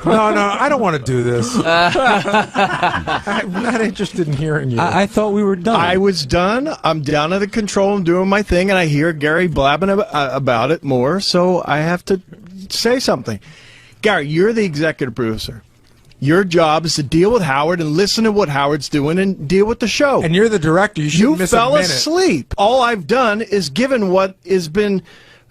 No, I don't want to do this. I'm not interested in hearing you. I thought we were done. I was done. I'm down at the control. I'm doing my thing, and I hear Gary blabbing about it more, so I have to say something. Gary, you're the executive producer. Your job is to deal with Howard and listen to what Howard's doing and deal with the show. And you're the director. You shouldn't miss a minute. You fell asleep. All I've done is given what has been,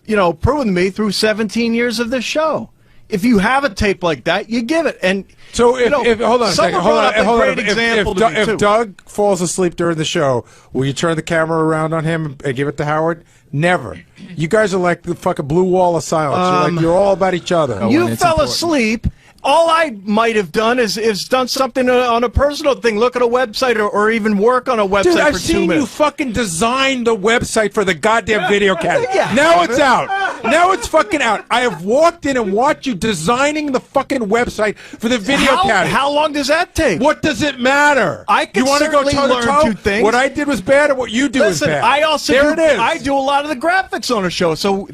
proven to me through 17 years of this show. If you have a tape like that, you give it. And so, if hold on a second. Hold on. If Doug falls asleep during the show, will you turn the camera around on him and give it to Howard? Never. You guys are like the fucking blue wall of silence. You're all about each other. You fell asleep. All I might have done is done something on a personal thing. Look at a website or even work on a website Dude, for 2 I've minutes. seen you fucking design the website for the goddamn video camera. Yeah. Now it's out. Now it's fucking out. I have walked in and watched you designing the fucking website for the video camera. How long does that take? What does it matter? I can you want to go certainly learn toe-to-toe? 2 things. What I did was bad, or what you do is bad. I also there it is. I do a lot of the graphics on a show, so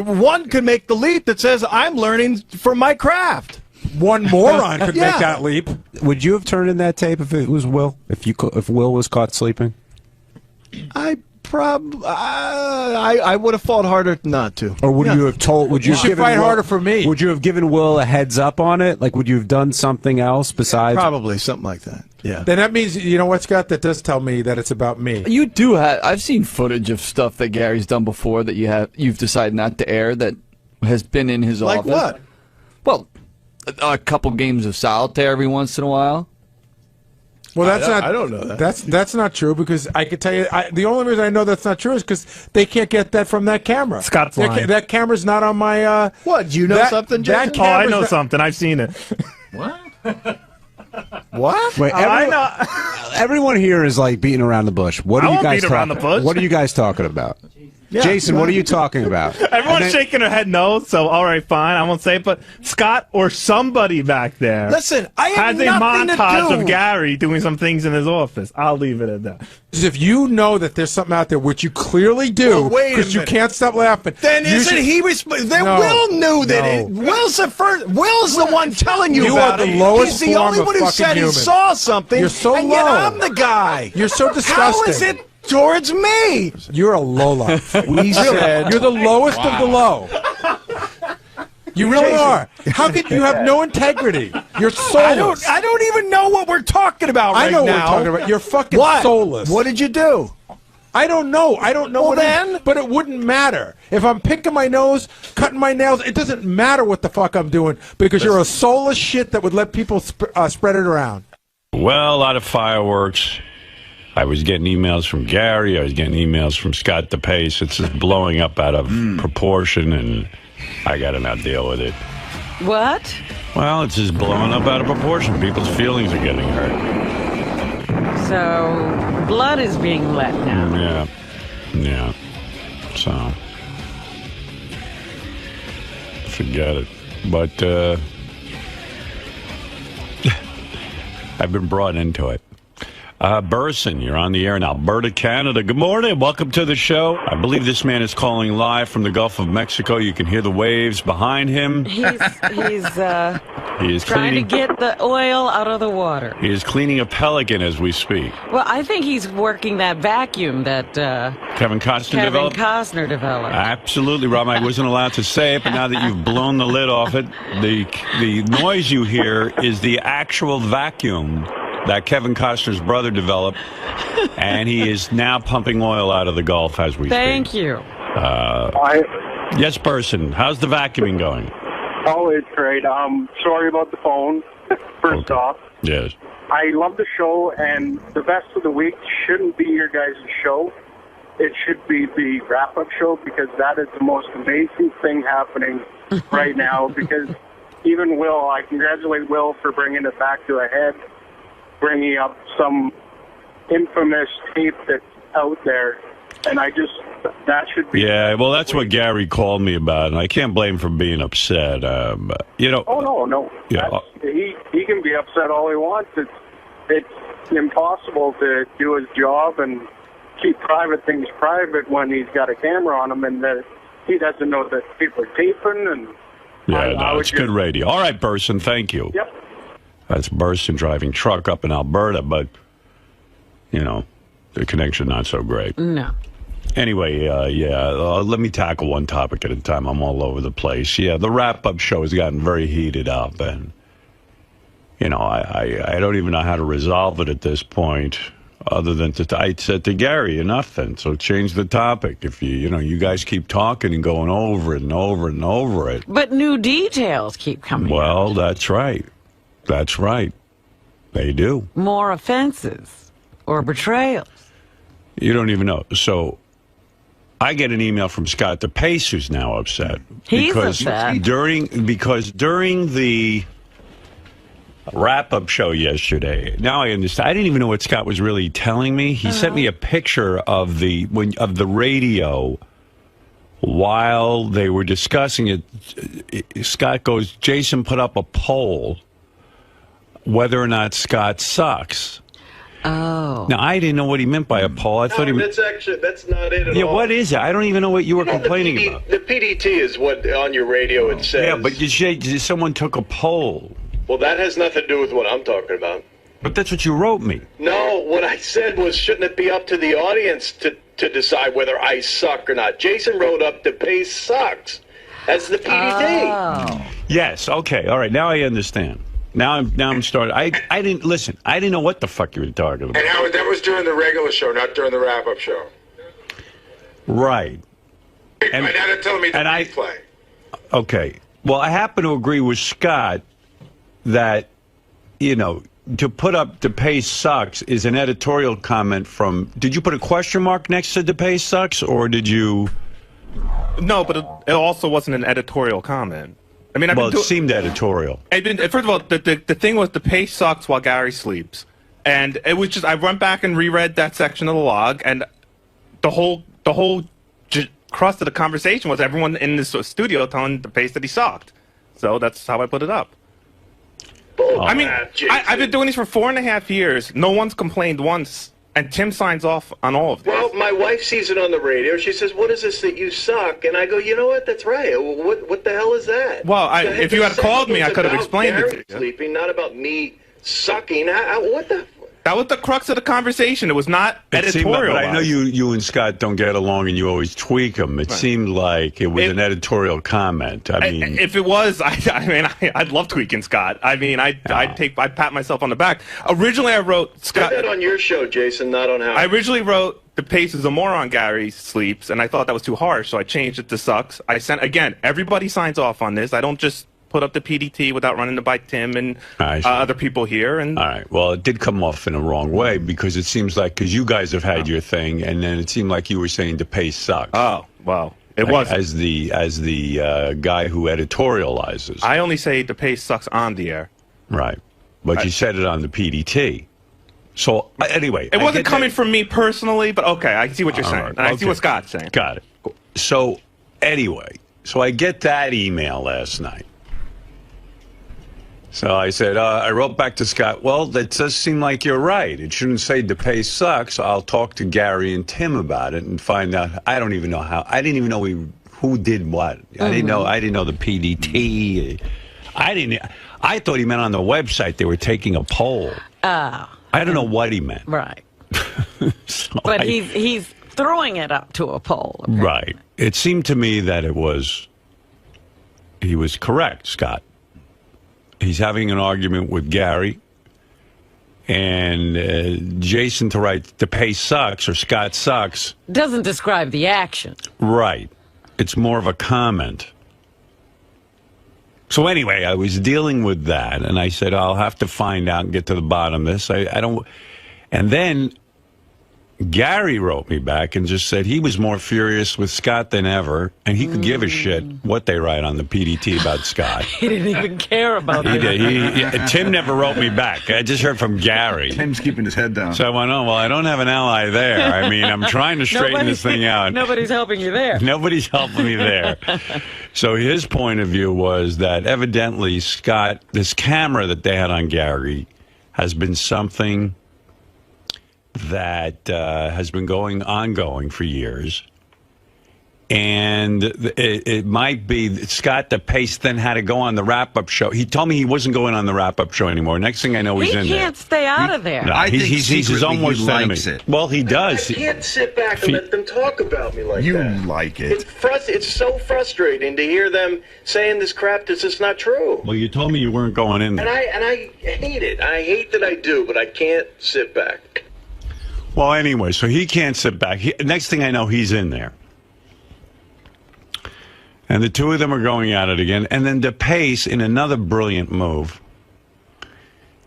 one could make the leap that says I'm learning from my craft. One moron could make that leap. Would you have turned in that tape if it was Will? If Will was caught sleeping? I would have fought harder not to. Or would you have told? Would you have given fight Will, harder for me? Would you have given Will a heads up on it? Like, would you have done something else besides? Probably something like that. Yeah. Then that means, you know what, Scott? That does tell me that it's about me. You do have. I've seen footage of stuff that Gary's done before that you've decided not to air that has been in his office. Like what? Well, a couple games of solitaire every once in a while. Well, I don't know that. That's not true, because I could tell you the only reason I know that's not true is because they can't get that from that camera. Scott's lying. That camera's not on my. What? Do you know something, Jason? Oh, I know something. I've seen it. What? What? Wait, everyone here is like beating around the bush. What are you guys around the bush. What are you guys talking about? Yeah, Jason, what are you talking about? Everyone's shaking their head no, so all right, fine, I won't say it. But Scott or somebody back there Listen, I have has a nothing to montage do. of Gary doing some things in his office. I'll leave it at that. If you know that there's something out there, which you clearly do, wait a because you minute. can't stop laughing. Then isn't he then No, Will knew that no. Will's the first. Will's the one telling you You about are the it. lowest He's the form only of one who fucking said human. he saw something. You're so and yet low. I'm the guy. You're so How disgusting. is it towards me? You're a lowlife. We said You're the lowest of the low. You really are. How could you have no integrity? You're soulless. I don't even know what we're talking about right I know now. what we're talking about. You're fucking What? soulless. What did you do? I don't know. I don't know Well, what then? but it wouldn't matter. If I'm picking my nose, cutting my nails, it doesn't matter what the fuck I'm doing, because you're a soulless shit that would let people spread it around. Well, a lot of fireworks. I was getting emails from Gary. I was getting emails from Scott DePace. It's just blowing up out of proportion, and I got to now deal with it. What? Well, it's just blowing up out of proportion. People's feelings are getting hurt. So, blood is being let now. Yeah. So, forget it. But I've been brought into it. Burson, you're on the air in Alberta, Canada. Good morning. Welcome to the show. I believe this man is calling live from the Gulf of Mexico. You can hear the waves behind him. He's He is trying to get the oil out of the water. He is cleaning a pelican as we speak. Well, I think he's working that vacuum that Kevin Costner developed? Costner developed. Absolutely, Rob. I wasn't allowed to say it, but now that you've blown the lid off it, the noise you hear is the actual vacuum that Kevin Costner's brother developed, and he is now pumping oil out of the Gulf as we speak. Thank you. Yes, Burson. How's the vacuuming going? Oh, it's great. Sorry about the phone, first off. Yes. I love the show, and the best of the week shouldn't be your guys' show. It should be the wrap-up show, because that is the most amazing thing happening right now, because even Will, I congratulate Will for bringing it back to a head, bringing up some infamous tape that's out there, and that should be... Yeah, well, that's what Gary called me about, and I can't blame him for being upset. You know... Oh, no. Yeah. He can be upset all he wants. It's impossible to do his job and keep private things private when he's got a camera on him, and that he doesn't know that people are taping and... Yeah, no, it's good radio. All right, Burson, thank you. Yep. That's Burson driving truck up in Alberta, but, you know, the connection not so great. No. Anyway, let me tackle one topic at a time. I'm all over the place. Yeah, the wrap-up show has gotten very heated up, and, you know, I don't even know how to resolve it at this point, other than I said to Gary, enough then, so change the topic. If you guys keep talking and going over it and over and over it. But new details keep coming Well, that's right. That's right. They do. More offenses or betrayals. You don't even know. So I get an email from Scott DePace, who's now upset. He's upset. Because during the wrap-up show yesterday, now I understand. I didn't even know what Scott was really telling me. He sent me a picture of the radio while they were discussing it. Scott goes, Jason put up a poll whether or not Scott sucks. Oh. Now, I didn't know what he meant by a poll. I thought he meant... That's not it at all. Yeah, what is it? I don't even know what you were complaining about. The PDT is what on your radio it says. Yeah, but someone took a poll. Well, that has nothing to do with what I'm talking about. But that's what you wrote me. No, what I said was, shouldn't it be up to the audience to decide whether I suck or not? Jason wrote up DePace sucks as the PDT. Oh. Yes, okay, all right, now I understand. Now I'm starting. I didn't listen. I didn't know what the fuck you were talking about. And Howard, that was during the regular show, not during the wrap-up show. Right. And now they're telling me to play. Okay. Well, I happen to agree with Scott that, to put up DePace sucks is an editorial comment from... Did you put a question mark next to DePace sucks, or did you... No, but it also wasn't an editorial comment. I mean, it seemed editorial. First of all, the thing was DePace sucks while Gary sleeps. And it was just... I went back and reread that section of the log, and the whole crust of the conversation was everyone in this studio telling DePace that he sucked. So that's how I put it up. I mean, I've been doing this for 4.5 years. No one's complained once, and Tim signs off on all of this. Well, my wife sees it on the radio. She says, "What is this that you suck?" And I go, "You know what? That's right. What the hell is that?" Well, if you had called me, I could have explained it to you. Sleeping, not about me sucking. What the? That was the crux of the conversation. It was not editorial. But I know you and Scott don't get along, and you always tweak them. It seemed like it was an editorial comment. I mean, if it was, I'd love tweaking Scott. I mean, I'd pat myself on the back. Originally, I wrote Scott. Put that on your show, Jason, not on Howard. I originally wrote DePace is a moron. Gary sleeps, and I thought that was too harsh, so I changed it to sucks. I sent again. Everybody signs off on this. I don't just put up the PDT without running it by Tim and other people here. And all right. Well, it did come off in a wrong way because it seems like because you guys have had your thing, and then it seemed like you were saying DePace sucks. Oh, well, it was as the guy who editorializes. I only say DePace sucks on the air. Right, but you said it on the PDT. So anyway, it wasn't coming from me personally, but okay, I see what you're saying, and I see what Scott's saying. Got it. So anyway, I get that email last night. So I said, I wrote back to Scott, well, that does seem like you're right. It shouldn't say DePace sucks. I'll talk to Gary and Tim about it and find out. I don't even know how. I didn't even know who did what. I didn't know the PDT. I thought he meant on the website they were taking a poll. I don't know what he meant. Right. But he's throwing it up to a poll. Apparently. Right. It seemed to me that he was correct, Scott. He's having an argument with Gary, and Jason to write DePace sucks or Scott sucks doesn't describe the action. Right. It's more of a comment. So anyway, I was dealing with that, and I said, I'll have to find out and get to the bottom of this. I don't... And then Gary wrote me back and just said he was more furious with Scott than ever, and he could give a shit what they write on the PDT about Scott. He didn't even care about it. Tim never wrote me back. I just heard from Gary. Tim's keeping his head down. So I went, oh, well, I don't have an ally there. I mean, I'm trying to straighten this thing out. Nobody's helping you there. Nobody's helping me there. So his point of view was that evidently Scott, this camera that they had on Gary has been something that has been ongoing for years. And it might be Scott DePace then had to go on the wrap-up show. He told me he wasn't going on the wrap-up show anymore. Next thing I know, he's in there. He can't stay out of there. No, I think he's his own worst enemy. it. Well, he does. I can't sit back and let them talk about me like that. You like it. It's so frustrating to hear them saying this crap that's just not true. Well, you told me you weren't going in there. And I hate it. I hate that I do, but I can't sit back. Well, anyway, so he can't sit back. Next thing I know, he's in there. And the two of them are going at it again. And then DePace, in another brilliant move,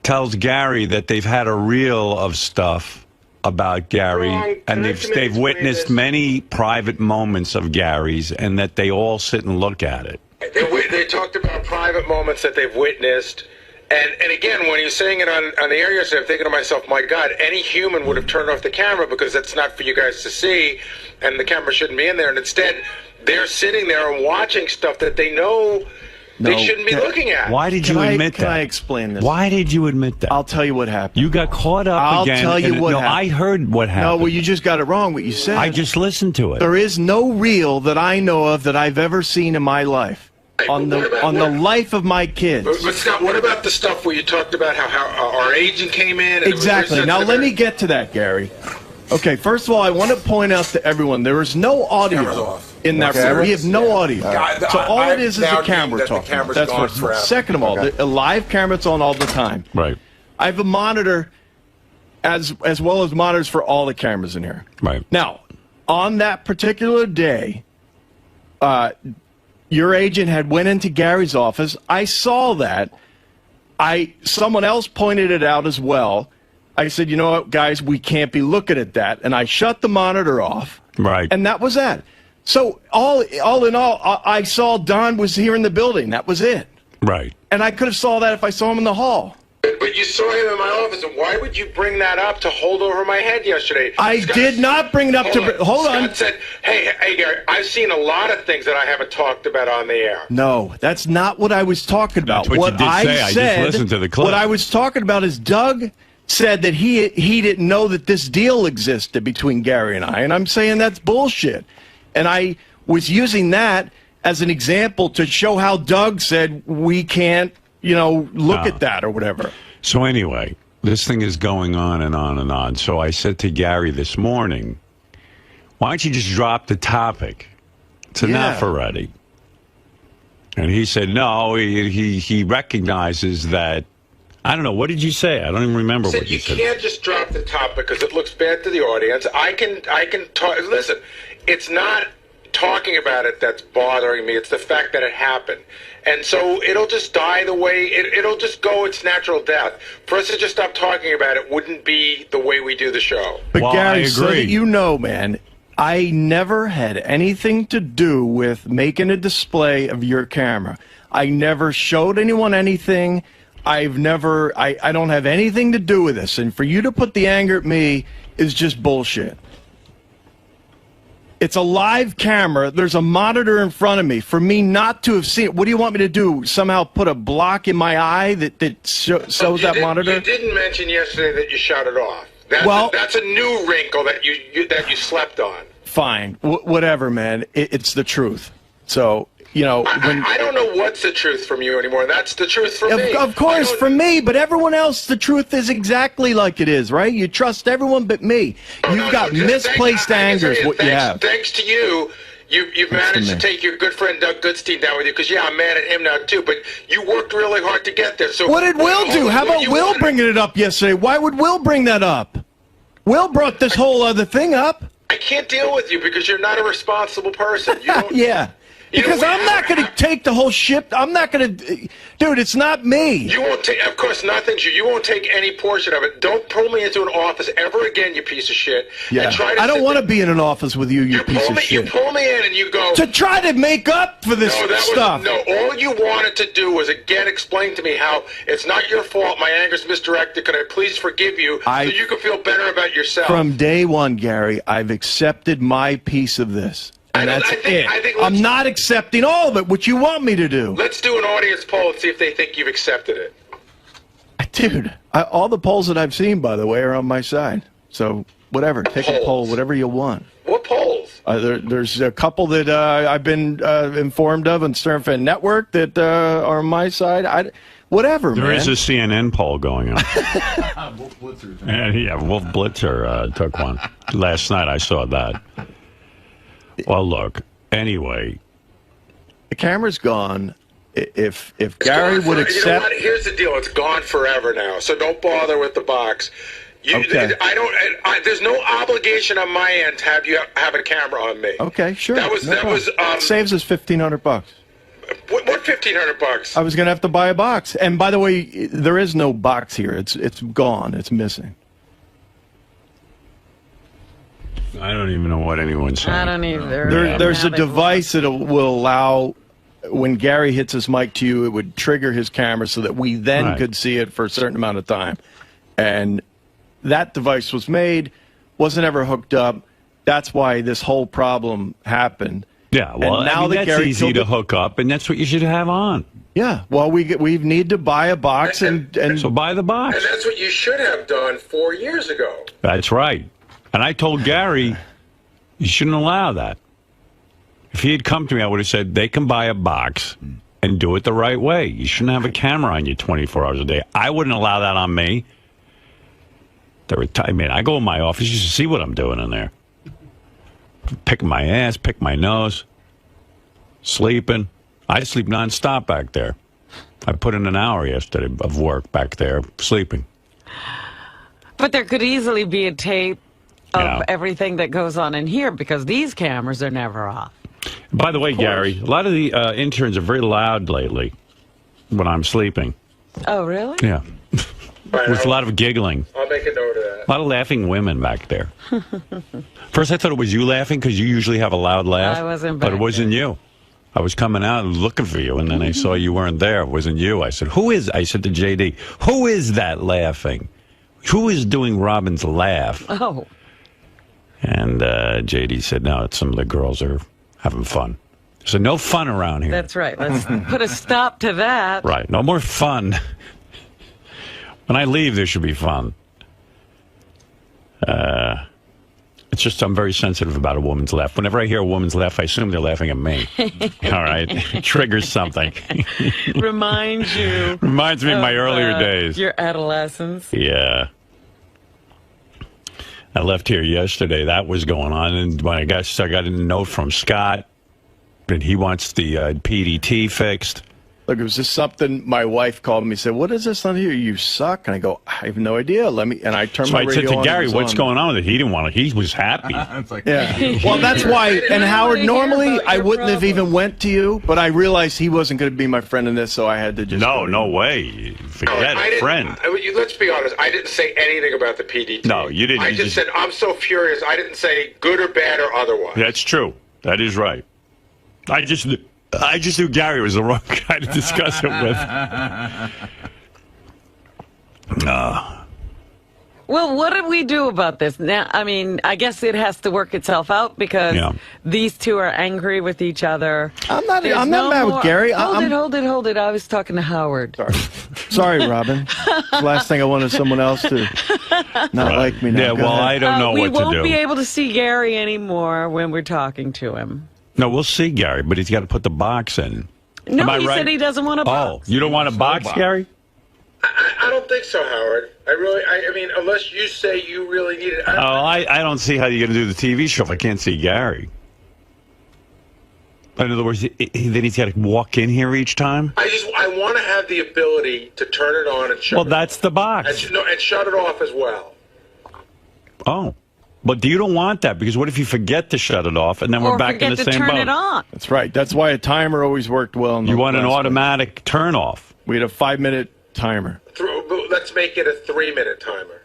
tells Gary that they've had a reel of stuff about Gary, and they've witnessed many private moments of Gary's, and that they all sit and look at it. They talked about private moments that they've witnessed. And again, when he was saying it on the air yesterday, I'm thinking to myself, my God, any human would have turned off the camera because that's not for you guys to see, and the camera shouldn't be in there. And instead, they're sitting there and watching stuff that they know they shouldn't be looking at. Why did you admit that? Can I explain this? Why did you admit that? I'll tell you what happened. You got caught up again. I'll tell you what happened. I heard what happened. No, well, you just got it wrong, what you said. I just listened to it. There is no reel that I know of that I've ever seen in my life. On the life of my kids. But Scott, what about the stuff where you talked about how our agent came in? And Exactly. Now let me get to that, Gary. Okay, first of all, I want to point out to everyone there is no audio in that room. We have no audio. So all it is a camera talking. That's first of all. Second of all, the live camera's on all the time. Right. I have a monitor as well as monitors for all the cameras in here. Right. Now, on that particular day, your agent had went into Gary's office. I saw that. Someone else pointed it out as well. I said, you know what, guys, we can't be looking at that. And I shut the monitor off. Right. And that was that. So all in all, I saw Don was here in the building. That was it. Right. And I could have saw that if I saw him in the hall. But you saw him in my office, and why would you bring that up to hold over my head yesterday? I did not bring it up hold on. Scott said, hey, Gary, I've seen a lot of things that I haven't talked about on the air. No, that's not what I was talking about. That's what you did say. I just listened to the clip. What I was talking about is Doug said that he didn't know that this deal existed between Gary and I, and I'm saying that's bullshit. And I was using that as an example to show how Doug said we can't, look at that or whatever. So anyway, this thing is going on and on and on. So I said to Gary this morning, why don't you just drop the topic? It's enough already. And he said, no, he recognizes that. I don't know. What did you say? I don't even remember what you said. You can't just drop the topic because it looks bad to the audience. I can talk. Listen, it's not talking about it that's bothering me. It's the fact that it happened. And so it'll just die the way, it'll just go its natural death. For us to just stop talking about it wouldn't be the way we do the show. But well, Gary, so that you know, man, I never had anything to do with making a display of your camera. I never showed anyone anything. I don't have anything to do with this. And for you to put the anger at me is just bullshit. It's a live camera. There's a monitor in front of me. For me not to have seen it, what do you want me to do? Somehow put a block in my eye that shows that monitor? You didn't mention yesterday that you shut it off. That's a new wrinkle that you slept on. Fine. Whatever, man. It's the truth. So, I don't know what's the truth from you anymore. That's the truth from me. Of course, from me, but everyone else, the truth is exactly like it is, right? You trust everyone but me. You've got misplaced anger is what you have. Thanks to you, you've managed to take your good friend Doug Goodstein down with you, because, I'm mad at him now, too, but you worked really hard to get there. So what did Will do? How about Will bringing it up yesterday? Why would Will bring that up? Will brought this whole other thing up. I can't deal with you because you're not a responsible person. Yeah. Because I'm not going to take the whole ship. I'm not going to... Dude, it's not me. You won't take... Of course, nothing's you. You won't take any portion of it. Don't pull me into an office ever again, you piece of shit. Yeah. I don't want to be in an office with you piece of shit. You pull me in and you go... To try to make up for this stuff. All you wanted to do was, again, explain to me how it's not your fault. My anger's misdirected. Could I please forgive you so you can feel better about yourself? From day one, Gary, I've accepted my piece of this. And that's it. I'm not accepting all of it, what you want me to do. Let's do an audience poll and see if they think you've accepted it. Dude, all the polls that I've seen, by the way, are on my side. So, whatever. Take a poll, whatever you want. What polls? There's a couple that I've been informed of on Stern Fan Network that are on my side. Whatever, There man. is a CNN poll going on. Wolf Blitzer took one. Last night I saw that. Well, look, anyway. The camera's gone. If Gary would accept... You know what? Here's the deal. It's gone forever now, so don't bother with the box. Okay. There's no obligation on my end to have you have a camera on me. Okay, sure. That was saves us $1,500. What $1,500? I was going to have to buy a box. And by the way, there is no box here. It's gone. It's missing. I don't even know what anyone's saying. I don't either. There's a device that will allow, when Gary hits his mic to you, it would trigger his camera so that we then could see it for a certain amount of time. And that device was made, wasn't ever hooked up. That's why this whole problem happened. Yeah, well, and now that's Gary easy to hook up, and that's what you should have on. Yeah, well, we need to buy a box, and so buy the box. And that's what you should have done 4 years ago. That's right. And I told Gary, you shouldn't allow that. If he had come to me, I would have said, they can buy a box and do it the right way. You shouldn't have a camera on you 24 hours a day. I wouldn't allow that on me. I mean, I go in my office, you should see what I'm doing in there. Picking my ass, pick my nose, sleeping. I sleep nonstop back there. I put in an hour yesterday of work back there, sleeping. But there could easily be a tape of everything that goes on in here because these cameras are never off. By the way, Gary, a lot of the interns are very loud lately when I'm sleeping. Oh, really? Yeah. With a lot of giggling. I'll make a note of that. A lot of laughing women back there. First, I thought it was you laughing because you usually have a loud laugh. I wasn't But back it wasn't you. I was coming out and looking for you, and then I saw you weren't there. It wasn't you. I said, I said to JD, who is that laughing? Who is doing Robin's laugh? Oh. And JD said, no, some of the girls are having fun. So no fun around here. That's right. Let's put a stop to that. Right. No more fun. When I leave, there should be fun. It's just I'm very sensitive about a woman's laugh. Whenever I hear a woman's laugh, I assume they're laughing at me. All right? It triggers something. Reminds you. Reminds me of my earlier days. Your adolescence. Yeah. I left here yesterday. That was going on. And when I got a note from Scott that he wants the PDT fixed. Look, it was just something my wife called me and said, what is this on here? You suck. And I go, I have no idea. And I turned my radio on. So I said to Gary, what's going on with it? He didn't want it. He was happy. Well, that's why. And Howard, normally I wouldn't have even went to you, but I realized he wasn't going to be my friend in this, so I had to just. No way. Forget it, friend. Let's be honest. I didn't say anything about the PDT. No, you didn't. I just said, I'm so furious. I didn't say good or bad or otherwise. That's true. That is right. I just knew Gary was the wrong guy to discuss it with. Well, what did we do about this? Now, I mean, I guess it has to work itself out because these two are angry with each other. I'm not mad with Gary. Hold it. I was talking to Howard. Sorry, Robin. The last thing I wanted someone else to not like me now. Yeah, well, I don't know what to do. We won't be able to see Gary anymore when we're talking to him. No, we'll see Gary, but he's got to put the box in. No, he said he doesn't want a box. Oh, you don't want a box, Gary? I don't think so, Howard. I mean, unless you say you really need it. I don't see how you're going to do the TV show if I can't see Gary. In other words, then he's got to walk in here each time? I want to have the ability to turn it on and shut it off. Well, that's the box. And shut it off as well. Oh. But you don't want that, because what if you forget to shut it off, and then we're back in the same boat? Or forget to turn it on. That's right. That's why a timer always worked well. You want an automatic turn off. We had a 5-minute timer. Let's make it a 3-minute timer.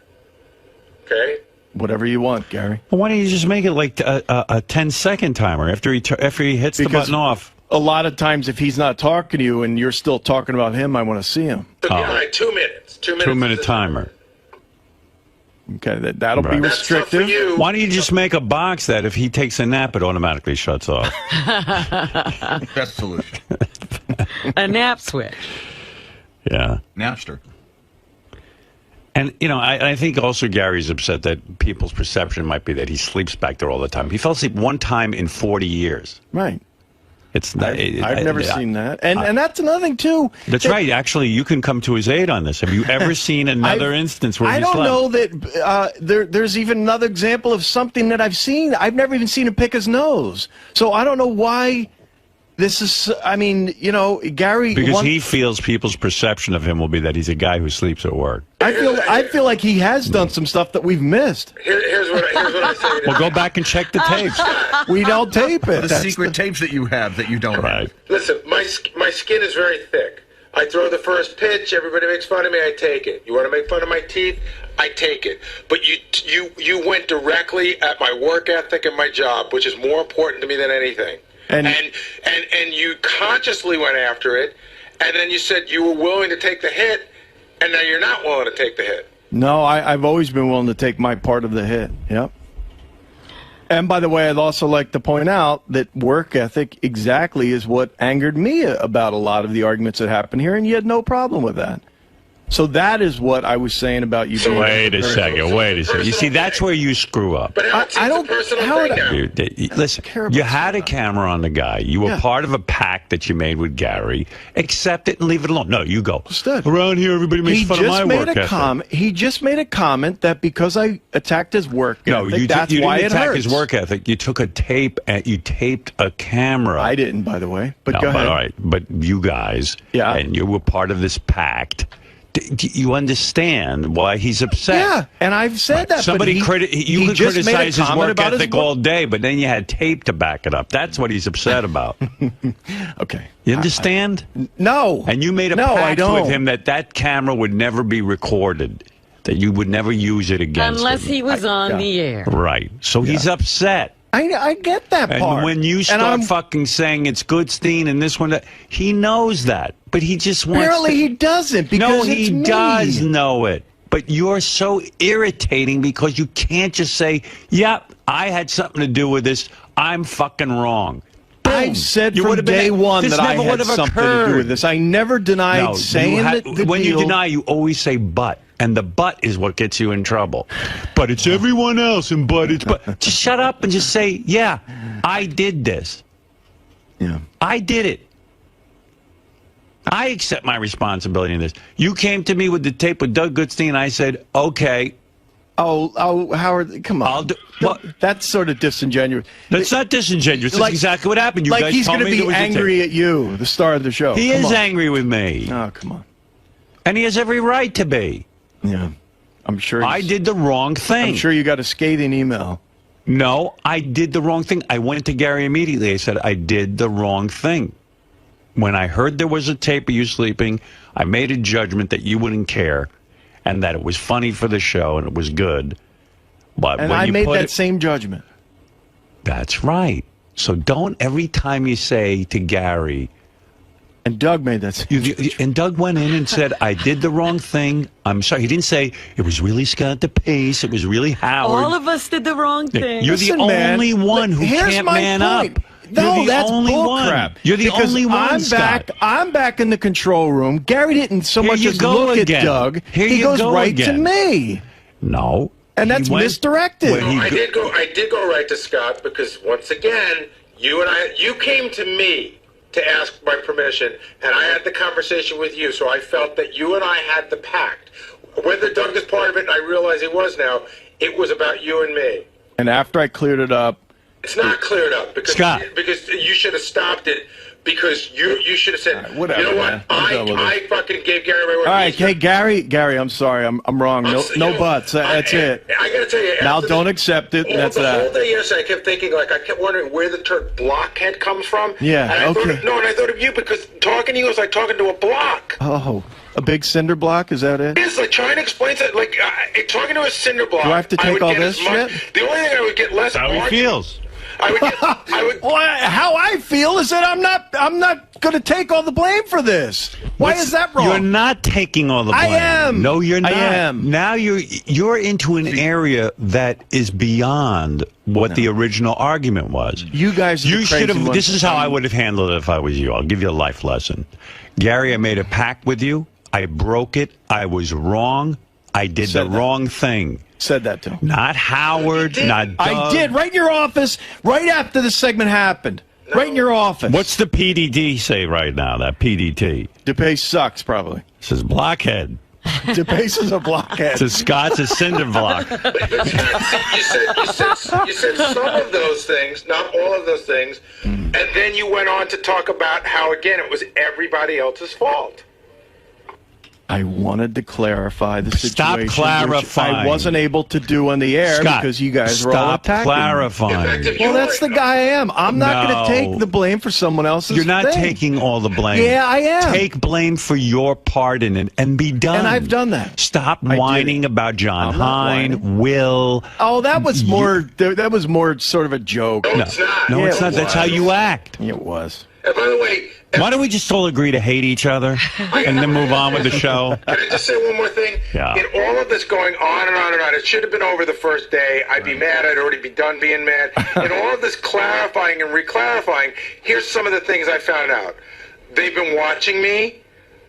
Okay? Whatever you want, Gary. Well, why don't you just make it like a 10-second timer after he hits the button off? A lot of times, if he's not talking to you and you're still talking about him, I want to see him. So, 2 minutes. 2 minutes. 2-minute timer. Okay, that'll be restrictive. Why don't you just make a box that if he takes a nap, it automatically shuts off? Best solution. A nap switch. Yeah. Napster. And, you know, I think also Gary's upset that people's perception might be that he sleeps back there all the time. He fell asleep one time in 40 years. Right. It's not, I've never seen that. And that's another thing, too. That's right. Actually, you can come to his aid on this. Have you ever seen another instance where I don't know that there's even another example of something that I've seen. I've never even seen him pick his nose. So I don't know why this is, I mean, you know, Gary... Because he feels people's perception of him will be that he's a guy who sleeps at work. I feel like he has done some stuff that we've missed. Here's what I say. Well, go back and check the tapes. We don't tape it. The secret tapes that you have that you don't have. Listen, my skin is very thick. I throw the first pitch, everybody makes fun of me, I take it. You want to make fun of my teeth? I take it. But you went directly at my work ethic and my job, which is more important to me than anything. And you consciously went after it, and then you said you were willing to take the hit, and now you're not willing to take the hit. No, I've always been willing to take my part of the hit. Yep. And by the way, I'd also like to point out that work ethic exactly is what angered me about a lot of the arguments that happened here, and you had no problem with that. So that is what I was saying about you. So wait a second. You see, that's where you screw up. But I don't. Listen, you had a camera on the guy. You were part of a pact that you made with Gary. Accept it and leave it alone. No, you go. Around here, everybody makes fun of my work ethic. He just made a comment that because I attacked his work ethic, that's why it hurts. You didn't attack his work ethic. You took a tape and you taped a camera. I didn't, by the way. But go ahead. All right, but you guys, and you were part of this pact. You understand why he's upset. Yeah, and I've said that. Somebody you could criticize his work ethic all day, but then you had tape to back it up. That's what he's upset about. Okay. You understand? No. And you made a pact with him that camera would never be recorded, that you would never use it against him. Unless he was on the air. Right. So he's upset. I get that part. And when you start fucking saying it's Goodstein and this one, he knows that. But he just wants Apparently he doesn't, because he does know it. But you're so irritating because you can't just say, yep, I had something to do with this. I'm fucking wrong. I've said from day one that I had something to do with this. I never denied saying that. When you deny, you always say but. And the but is what gets you in trouble. But it's everyone else, and but it's but. Just shut up and just say, yeah, I did this. Yeah. I did it. I accept my responsibility in this. You came to me with the tape with Doug Goodstein, and I said, okay. Oh, Howard, come on. That's sort of disingenuous. That's not disingenuous. That's exactly what happened. You guys he's going to be angry at you, the star of the show. He is angry with me. Oh, come on. And he has every right to be. Yeah, I'm sure. I did the wrong thing. I'm sure you got a scathing email. No, I did the wrong thing. I went to Gary immediately. I said, I did the wrong thing. When I heard there was a tape of you sleeping, I made a judgment that you wouldn't care and that it was funny for the show and it was good. But and when I you made put that same judgment. That's right. So don't every time you say to Gary... And Doug made that same judgment. And Doug went in and said, I did the wrong thing. I'm sorry. He didn't say, it was really Scott DePace. It was really Howard. All of us did the wrong thing. You're the only one who can't man up. No, that's bullcrap. You're the only one, I'm back in the control room. Gary didn't so much as look at Doug. He goes right to me. No. And that's misdirected. I did go right to Scott because, once again, you came to me to ask my permission, and I had the conversation with you, so I felt that you and I had the pact. Whether Doug is part of it, and I realize he was now, it was about you and me. And after I cleared it up... It's not cleared up, because you should have stopped it, because you should have said, whatever, you know what, I fucking gave Gary my word. All right, hey, Gary, I'm sorry, I'm wrong. No buts, that's it. I gotta tell you... Now don't accept it, that's that. The whole day yesterday, I kept thinking, I kept wondering where the term blockhead comes from. Yeah, and I thought of you, because talking to you was like talking to a block. Oh, a big cinder block, is that it? It's like trying to explain that, like, talking to a cinder block. Do I have to take all this shit? The only thing I would get less... How he feels. How I feel is that I'm not going to take all the blame for this. Why is that wrong? You're not taking all the blame. I am. No, you're not. I am. Now you're into an area that is beyond what the original argument was. You guys, should have. This is how I would have handled it if I was you. I'll give you a life lesson. Gary, I made a pact with you. I broke it. I was wrong. I did the wrong thing. Said that to him. Not Howard, not Doug. I did, right in your office, right after the segment happened. No. Right in your office. What's the PDD say right now, that PDT? DePace sucks, probably. It says blockhead. DePace is a blockhead. It says Scott's a cinder block. You said some of those things, not all of those things, and then you went on to talk about how, again, it was everybody else's fault. I wanted to clarify the situation. Stop clarifying. I wasn't able to do on the air Scott, because you guys were all attacking. Stop clarifying. Well, that's the guy I am. I'm not going to take the blame for someone else's You're not thing. taking all the blame. Yeah, I am. Take blame for your part in it and be done. And I've done that. Stop whining about John Hine, Will. Oh, that was more. That was more sort of a joke. No, it's not. No, it's not. That's how you act. It was. And by the way, why don't we just all agree to hate each other and then move on with the show? Can I just say one more thing? Yeah. In all of this going on and on and on, it should have been over the first day. I'd be mad. I'd already be done being mad. In all of this clarifying and reclarifying, here's some of the things I found out. They've been watching me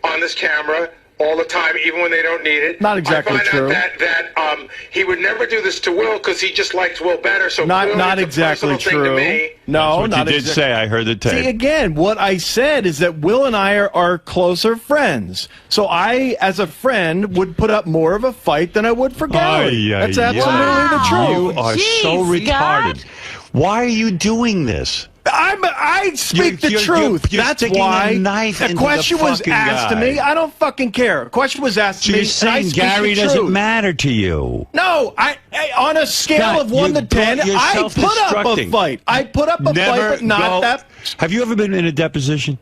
on this camera all the time, even when they don't need it. Not exactly true. I find out that he would never do this to Will because he just likes Will better. So not exactly true. No, that's what you did say. I heard the tape. See, again, what I said is that Will and I are closer friends. So I, as a friend, would put up more of a fight than I would for Gary. That's absolutely the truth. You are so retarded. Why are you doing this? I speak the truth. You're That's sticking why a knife a into question the was fucking asked to guy. me. I don't fucking care. A question was asked to me. You're saying and I Gary speak the doesn't truth. matter to you. No, I on a scale Scott, of 1 to 10, you're I put up a self-destructing. fight. I put up a fight, but not that. Have you ever been in a deposition?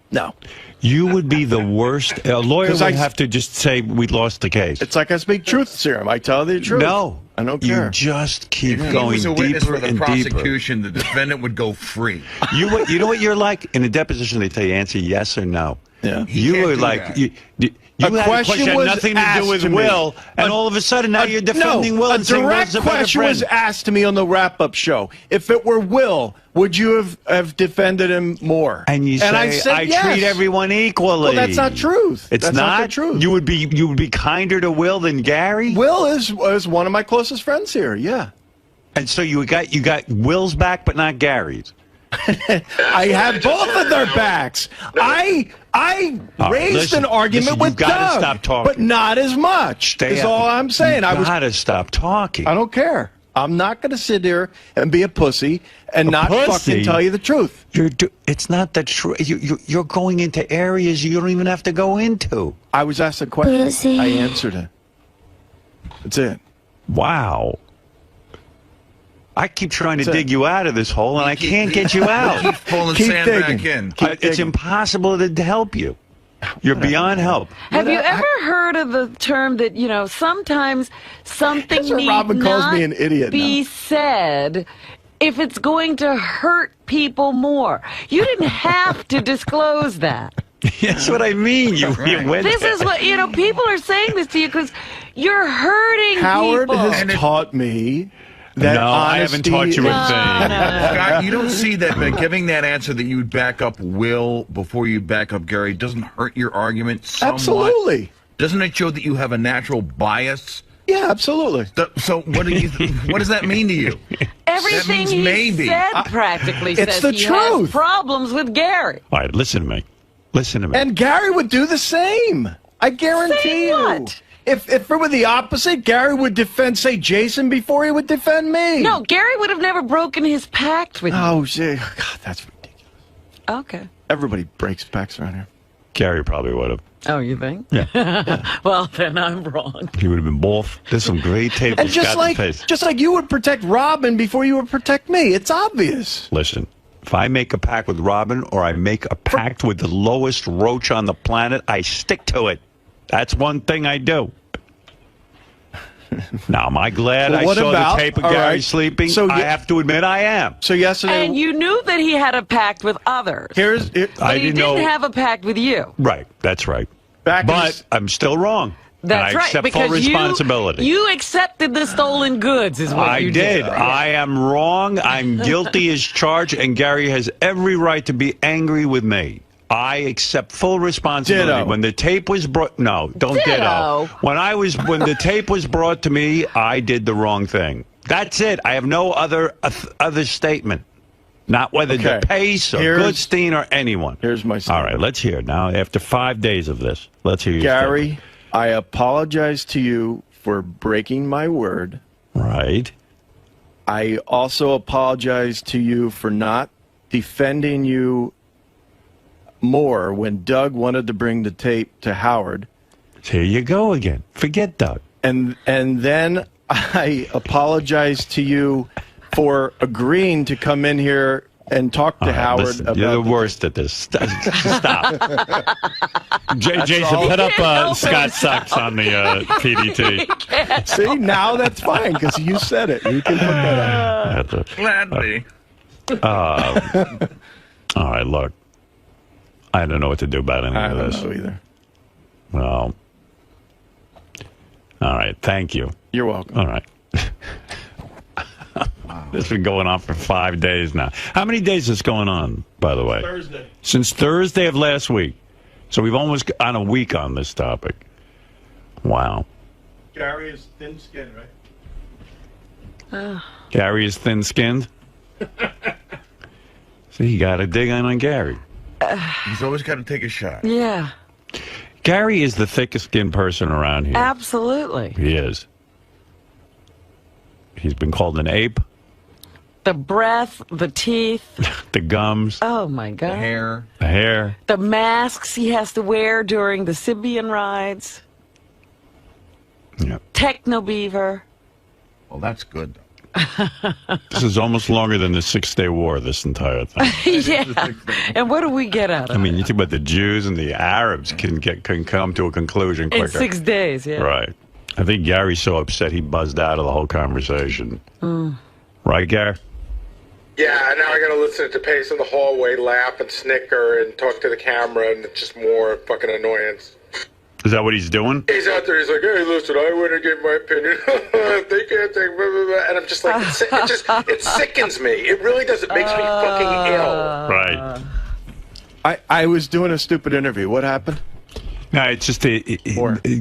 No. You would be the worst. A lawyer would have to just say, we lost the case. It's like I speak truth serum. I tell the truth. No. I don't care. You just keep If going he was a witness deeper for the and prosecution, the defendant would go free. You know what you're like? In a deposition, they tell you answer yes or no. Yeah. You were like... You had a question was nothing to asked do with to me. Will, and all of a sudden now you're defending Will a and saying Will's direct a better question friend. was asked to me on the wrap-up show. If it were Will, would you have defended him more? And you say, I said yes. treat everyone equally. Well, that's not truth. It's that's not the truth. You would be kinder to Will than Gary? Will is one of my closest friends here, yeah. And so you got Will's back, but not Gary's. I have both of their backs. I raised an argument with Doug, gotta stop talking. but not as much. That's all I'm saying. You gotta stop talking. I don't care. I'm not going to sit here and be a pussy and not pussy? fucking tell you the truth. It's not the truth. You're going into areas you don't even have to go into. I was asked a question. Pussy. I answered it. That's it. Wow. I keep trying to dig you out of this hole, and I can't get you out. Keep pulling sand back in. It's impossible to help you. You're beyond help. Have you ever heard of the term that, sometimes something needs Robin calls me an idiot be now. said if it's going to hurt people more? You didn't have to disclose that. That's what I mean. You went This is what, people are saying this to you because you're hurting Howard people. has taught me that no, I haven't taught you a thing. Scott, you don't see that by giving that answer that you would back up Will before you back up Gary doesn't hurt your argument somewhat? Absolutely. Doesn't it show that you have a natural bias? Yeah, absolutely. So what does that mean to you? Everything means he maybe. said practically It's says the he truth. has problems with Gary. All right, listen to me. Listen to me. And Gary would do the same. I guarantee Say you. what? If it were the opposite, Gary would defend, say, Jason before he would defend me. No, Gary would have never broken his pact with you. Oh, shit. God, that's ridiculous. Okay. Everybody breaks pacts around here. Gary probably would have. Oh, you think? Yeah. Well, then I'm wrong. He would have been both. There's some great tape And of just Scott's face. like you would protect Robin before you would protect me. It's obvious. Listen, if I make a pact with Robin or I make a pact with the lowest roach on the planet, I stick to it. That's one thing I do. Now, am I glad I saw the tape of Gary sleeping? So I have to admit I am. So yesterday... And you knew that he had a pact with others. But he didn't have a pact with you. Right, that's right. But I'm still wrong. That's and I right. accept Because full responsibility. You accepted the stolen goods is what you did. I did. I am wrong. I'm guilty as charged, and Gary has every right to be angry with me. I accept full responsibility. Ditto. When the tape was brought, no, don't ditto. When the tape was brought to me, I did the wrong thing. That's it. I have no other statement. Not whether DePace or Goodstein or anyone. Here's my statement. All right, let's hear it now. After 5 days of this, let's hear your Gary, statement. I apologize to you for breaking my word. Right. I also apologize to you for not defending you more when Doug wanted to bring the tape to Howard. Here you go again. Forget Doug. And then I apologize to you for agreeing to come in here and talk to Howard listen, about you're the worst at this. Stop. Jason, put up Scott Sucks on the PDT. See, now that's fine because you said it. You can put that up. Gladly. All right, look. I don't know what to do about any of this. I don't know either. Well, all right. Thank you. You're welcome. All right. This has been going on for 5 days now. How many days is this going on, by the way? Thursday. Since Thursday of last week. So we've almost on a week on this topic. Wow. Gary is thin-skinned, right? Gary is thin-skinned? See, you got to dig on Gary. He's always got to take a shot. Yeah. Gary is the thickest-skinned person around here. Absolutely. He is. He's been called an ape. The breath, the teeth. The gums. Oh, my God. The hair. The hair. The masks he has to wear during the Sibian rides. Yeah. Techno Beaver. Well, that's good, though. This is almost longer than the 6-Day War, this entire thing. Yeah. And what do we get out of it? I mean, you think about the Jews and the Arabs can come to a conclusion quicker. In 6 days, yeah. Right. I think Gary's so upset he buzzed out of the whole conversation. Right, Gary? Yeah, now I got to listen to DePace in the hallway, laugh and snicker and talk to the camera, and it's just more fucking annoyance. Is that what he's doing? He's out there, he's like, hey, listen, I want to give my opinion. They can't take blah, blah, blah. And I'm just like, it sickens me. It really does. It makes me fucking ill. Right. I was doing a stupid interview. What happened? No, it's just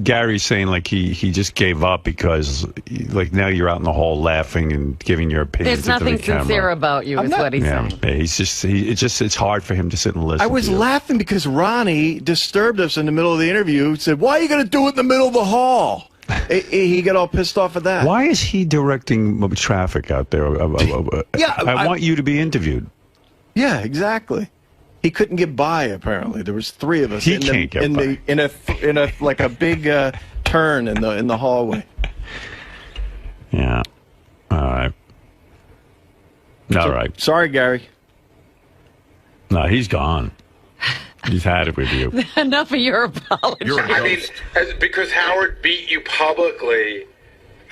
Gary's saying like he just gave up because like now you're out in the hall laughing and giving your opinions. There's nothing into the sincere camera. about you, is what he's saying. Yeah, it's hard for him to sit and listen. I was laughing because Ronnie disturbed us in the middle of the interview. He said, why are you going to do it in the middle of the hall? He got all pissed off at that. Why is he directing traffic out there? I want you to be interviewed. Yeah, exactly. He couldn't get by. Apparently, there was 3 of us. He can't get by. In a like a big turn in the hallway. Yeah. All right. All right. Sorry, Gary. No, he's gone. He's had it with you. Enough of your apology. I mean, because Howard beat you publicly.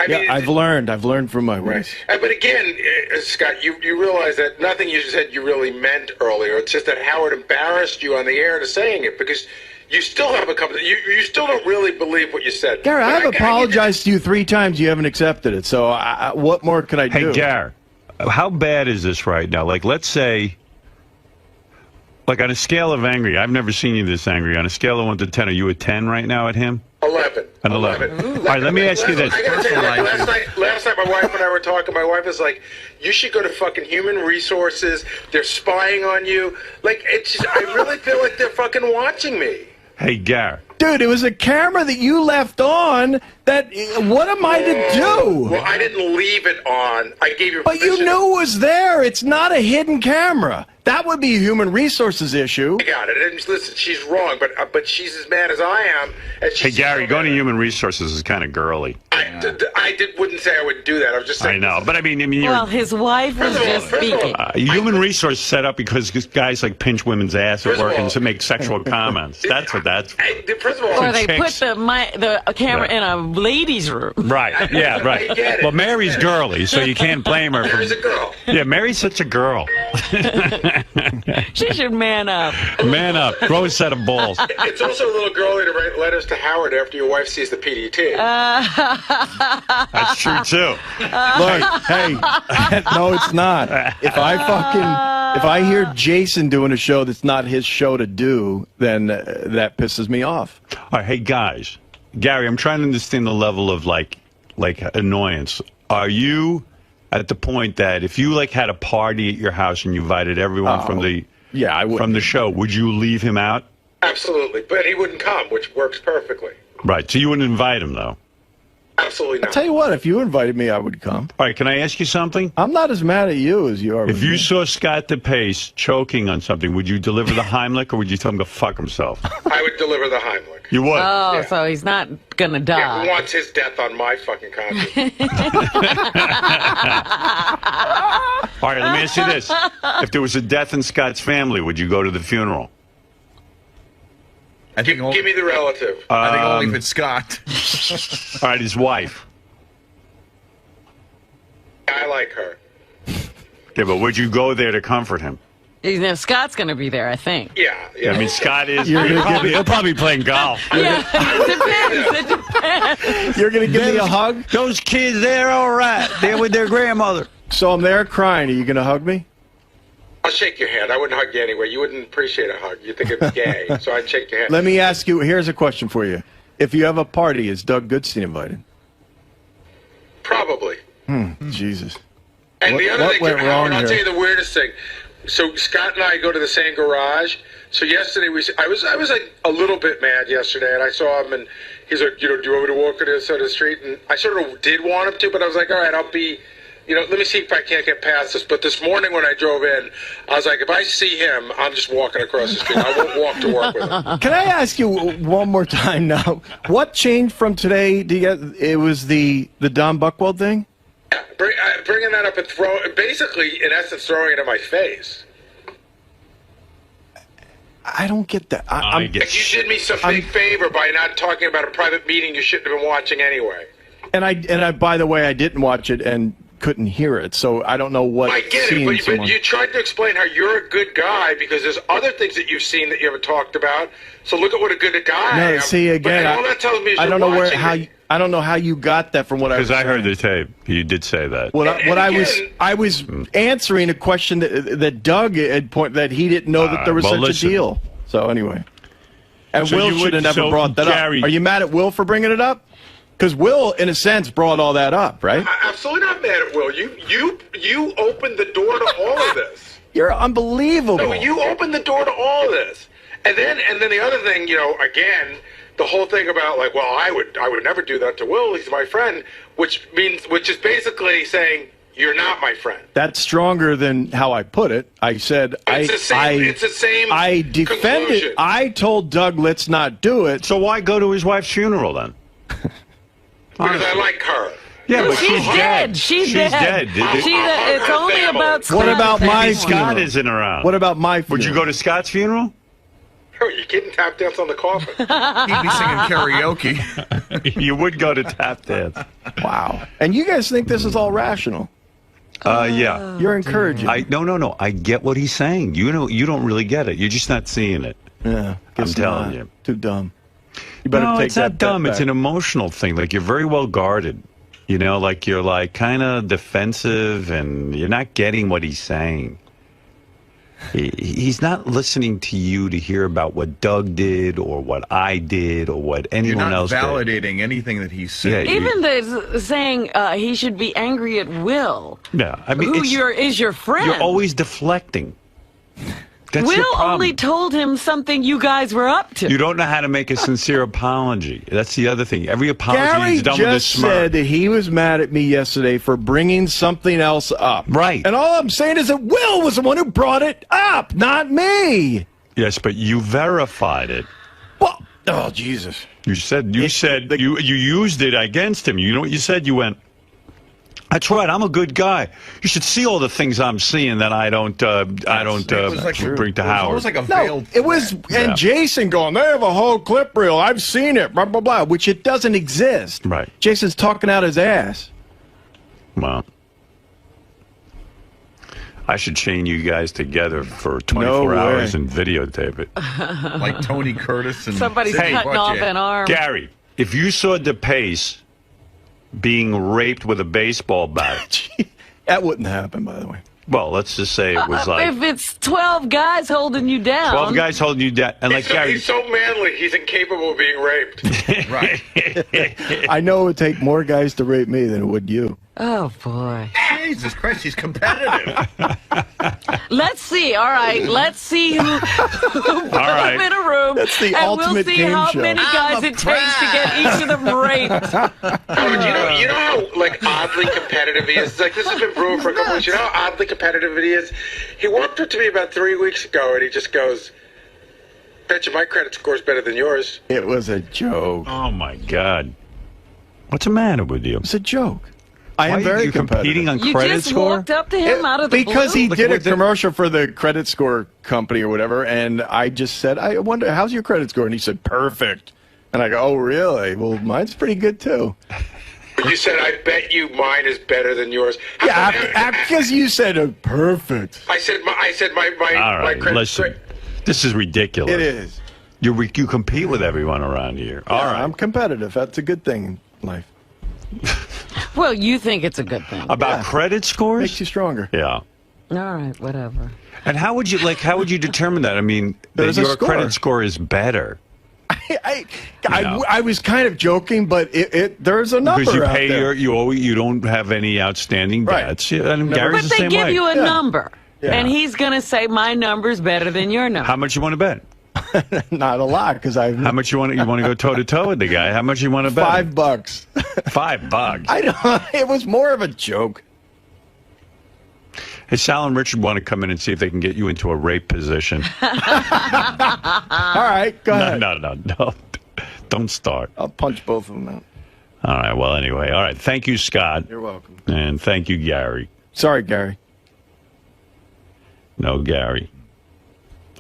I mean, I've learned from my ways. Right. But again, Scott, you realize that nothing you said you really meant earlier. It's just that Howard embarrassed you on the air to saying it because you still haven't come to, you still don't really believe what you said. Gary, I've apologized to you 3 times. You haven't accepted it. So what more can I do? Hey, Gary, how bad is this right now? Like, let's say, like on a scale of angry, I've never seen you this angry. On a scale of 1 to 10, are you a 10 right now at him? 11. An 11. All right, let me ask you this. I gotta tell you, last night my wife and I were talking. My wife was like, you should go to fucking human resources. They're spying on you. Like, it's just, I really feel like they're fucking watching me. Hey, Gary. Dude, it was a camera that you left on. That what am I to do? Well, I didn't leave it on. I gave you permission. But you knew it was there. It's not a hidden camera. That would be a human resources issue. I got it. And listen, she's wrong, but she's as mad as I am. And Hey, Gary, going to human resources is kind of girly. Wouldn't say I would do that. I was just saying. I know, but I mean, well, his wife was just speaking. Human resource set up because guys like pinch women's ass at work and to make sexual comments. That's what that's for. First of all, or they put the camera in a ladies' room. Right. Yeah. Right. Well, Mary's girly, so you can't blame her. Mary's a girl. Yeah, Mary's such a girl. She should man up. Man up. Grow a set of balls. It's also a little girly to write letters to Howard after your wife sees the PDT. That's true too. Look, hey, no, it's not. If I fucking If I hear Jason doing a show that's not his show to do, then that pisses me off. All right, hey guys, Gary, I'm trying to understand the level of like annoyance. Are you at the point that if you like had a party at your house and you invited everyone from the show, would you leave him out? Absolutely, but he wouldn't come, which works perfectly. Right, so you wouldn't invite him though. Absolutely not. I'll tell you what, if you invited me, I would come. All right, can I ask you something? I'm not as mad at you as you are. If you saw Scott DePace choking on something, would you deliver the Heimlich or would you tell him to fuck himself? I would deliver the Heimlich. You would? Oh, so he's not gonna die. Yeah, who wants his death on my fucking conscience? All right, let me ask you this. If there was a death in Scott's family, would you go to the funeral? I think Give me the relative. I think only if it's Scott. All right, his wife. I like her. Okay, but would you go there to comfort him? You know, Scott's going to be there, I think. Yeah. I mean, Scott is. He'll probably be playing golf. Yeah, it depends. You're going to give me a hug? Those kids, they're all right. They're with their grandmother. So I'm there crying. Are you going to hug me? I'll shake your hand. I wouldn't hug you anyway. You wouldn't appreciate a hug. You think it's gay, so I'd shake your hand. Let me ask you, here's a question for you. If you have a party, is Doug Goodstein invited? Probably. Jesus. And the other what thing, went Howard, wrong I'll tell here? you the weirdest thing. So Scott and I go to the same garage. So yesterday I was like a little bit mad yesterday, and I saw him, and he's like, do you want me to walk to the other side of the street? And I sort of did want him to, but I was like, all right, I'll be. Let me see if I can't get past this. But this morning when I drove in, I was like, if I see him, I'm just walking across the street. I won't walk to work with him. Can I ask you one more time now? What changed from today? It was the Don Buchwald thing? Yeah, bringing that up and basically, in essence, throwing it in my face. I don't get that. You did me some big favor by not talking about a private meeting you shouldn't have been watching anyway. And I, by the way, I didn't watch it and couldn't hear it, so I don't know what. I get it, but you tried to explain how you're a good guy because there's other things that you've seen that you haven't talked about. So look at what a good guy I am. See again. But all that tells me is I don't know me. I don't know how you got that from what I was saying. Because I heard the tape. You did say that. I was answering a question that Doug had pointed that he didn't know that there was such a deal. So anyway, and So Will you should have would- never so brought that Gary- up. Are you mad at Will for bringing it up? Because Will, in a sense, brought all that up, right? I'm absolutely not mad at Will. You opened the door to all of this. You're unbelievable. No, you opened the door to all of this, and then the other thing, again, the whole thing about like, well, I would never do that to Will. He's my friend, which is basically saying you're not my friend. That's stronger than how I put it. I said It's the same. I defended. Conclusion. I told Doug, let's not do it. So why go to his wife's funeral then? Because I like her. Yeah, but She's dead. She's dead. It's only about Scott. What about my Scott funeral? isn't around. What about my funeral? Would you go to Scott's funeral? Oh, you kidding? Tap dance on the coffin. He'd be singing karaoke. You would go to tap dance. Wow. And you guys think this is all rational? Yeah. You're encouraging. No. I get what he's saying. You don't really get it. You're just not seeing it. Yeah. I'm guess telling not. you. Too dumb. You better No, take it's not dumb. bet It's back. an emotional thing. Like, you're very well guarded. Like, you're, like, kind of defensive, and you're not getting what he's saying. He's not listening to you to hear about what Doug did or what I did or what anyone else did. You're not validating anything that he's saying. Yeah, Even saying he should be angry at Will. Yeah, I mean, who is your friend. You're always deflecting. That's your Will problem. only told him something you guys were up to. You don't know how to make a sincere apology. That's the other thing. Every apology Gary is done with a just smirk. said that he was mad at me yesterday for bringing something else up. Right. And all I'm saying is that Will was the one who brought it up, not me. Yes, but you verified it. Well, oh, Jesus. You used it against him. You know what you said? You went, that's right, I'm a good guy. You should see all the things I'm seeing that I don't bring to Howard. It was like a veiled it was, and Jason going, they have a whole clip reel. I've seen it, blah, blah, blah, which it doesn't exist. Right. Jason's talking out his ass. Well, I should chain you guys together for 24 hours and videotape it. Like Tony Curtis and Somebody's cutting off an arm. Gary, if you saw DePace being raped with a baseball bat. That wouldn't happen, by the way. Well, let's just say it was like if it's 12 guys holding you down. 12 guys holding you down, and like Gary, He's so manly, he's incapable of being raped. Right. I know it would take more guys to rape me than it would you. Oh boy. Jesus Christ, he's competitive. Let's see. All right. Let's see who put them in a room. That's the and we'll ultimate see game how show. many guys it takes to get each of them raped. You know how like oddly competitive he is. It's like this has been brewing for a couple weeks. You know how oddly competitive he is. He walked up to me about 3 weeks ago, and he just goes, "Bet you my credit score's better than yours." It was a joke. oh my God, what's the matter with you? It's a joke. I Why am are very you competitive. competing on You credit just score? walked up to him out of the because blue? he did a what the- commercial for the credit score company or whatever, and I just said, I wonder, how's your credit score? And he said, perfect. And I go, oh, really? Well, mine's pretty good, too. You said, "I bet you mine is better than yours." Yeah, because you said perfect. I said my All right, credit listen. This is ridiculous. It is. You compete with everyone around here. All right. I'm competitive. That's a good thing in life. Well, you think it's a good thing. About credit scores? Makes you stronger. Yeah. All right, whatever. And how would you determine that? I mean, that There's a your score. credit score is better. I was kind of joking, but there's a number Because you out pay there. you don't have any outstanding Right. debts. Yeah, and Gary's But the they same give way. you a number, Yeah. and he's going to say, my number's better than your number. How much you want to bet? Not a lot, because I How much you want to go toe to toe with the guy? How much you want to bet? $5. $5. I don't. It was more of a joke. Hey, Sal and Richard want to come in and see if they can get you into a rape position. All right, go ahead. No. Don't start. I'll punch both of them out. All right. Well, anyway. All right. Thank you, Scott. You're welcome. And thank you, Gary. Sorry, Gary. No, Gary.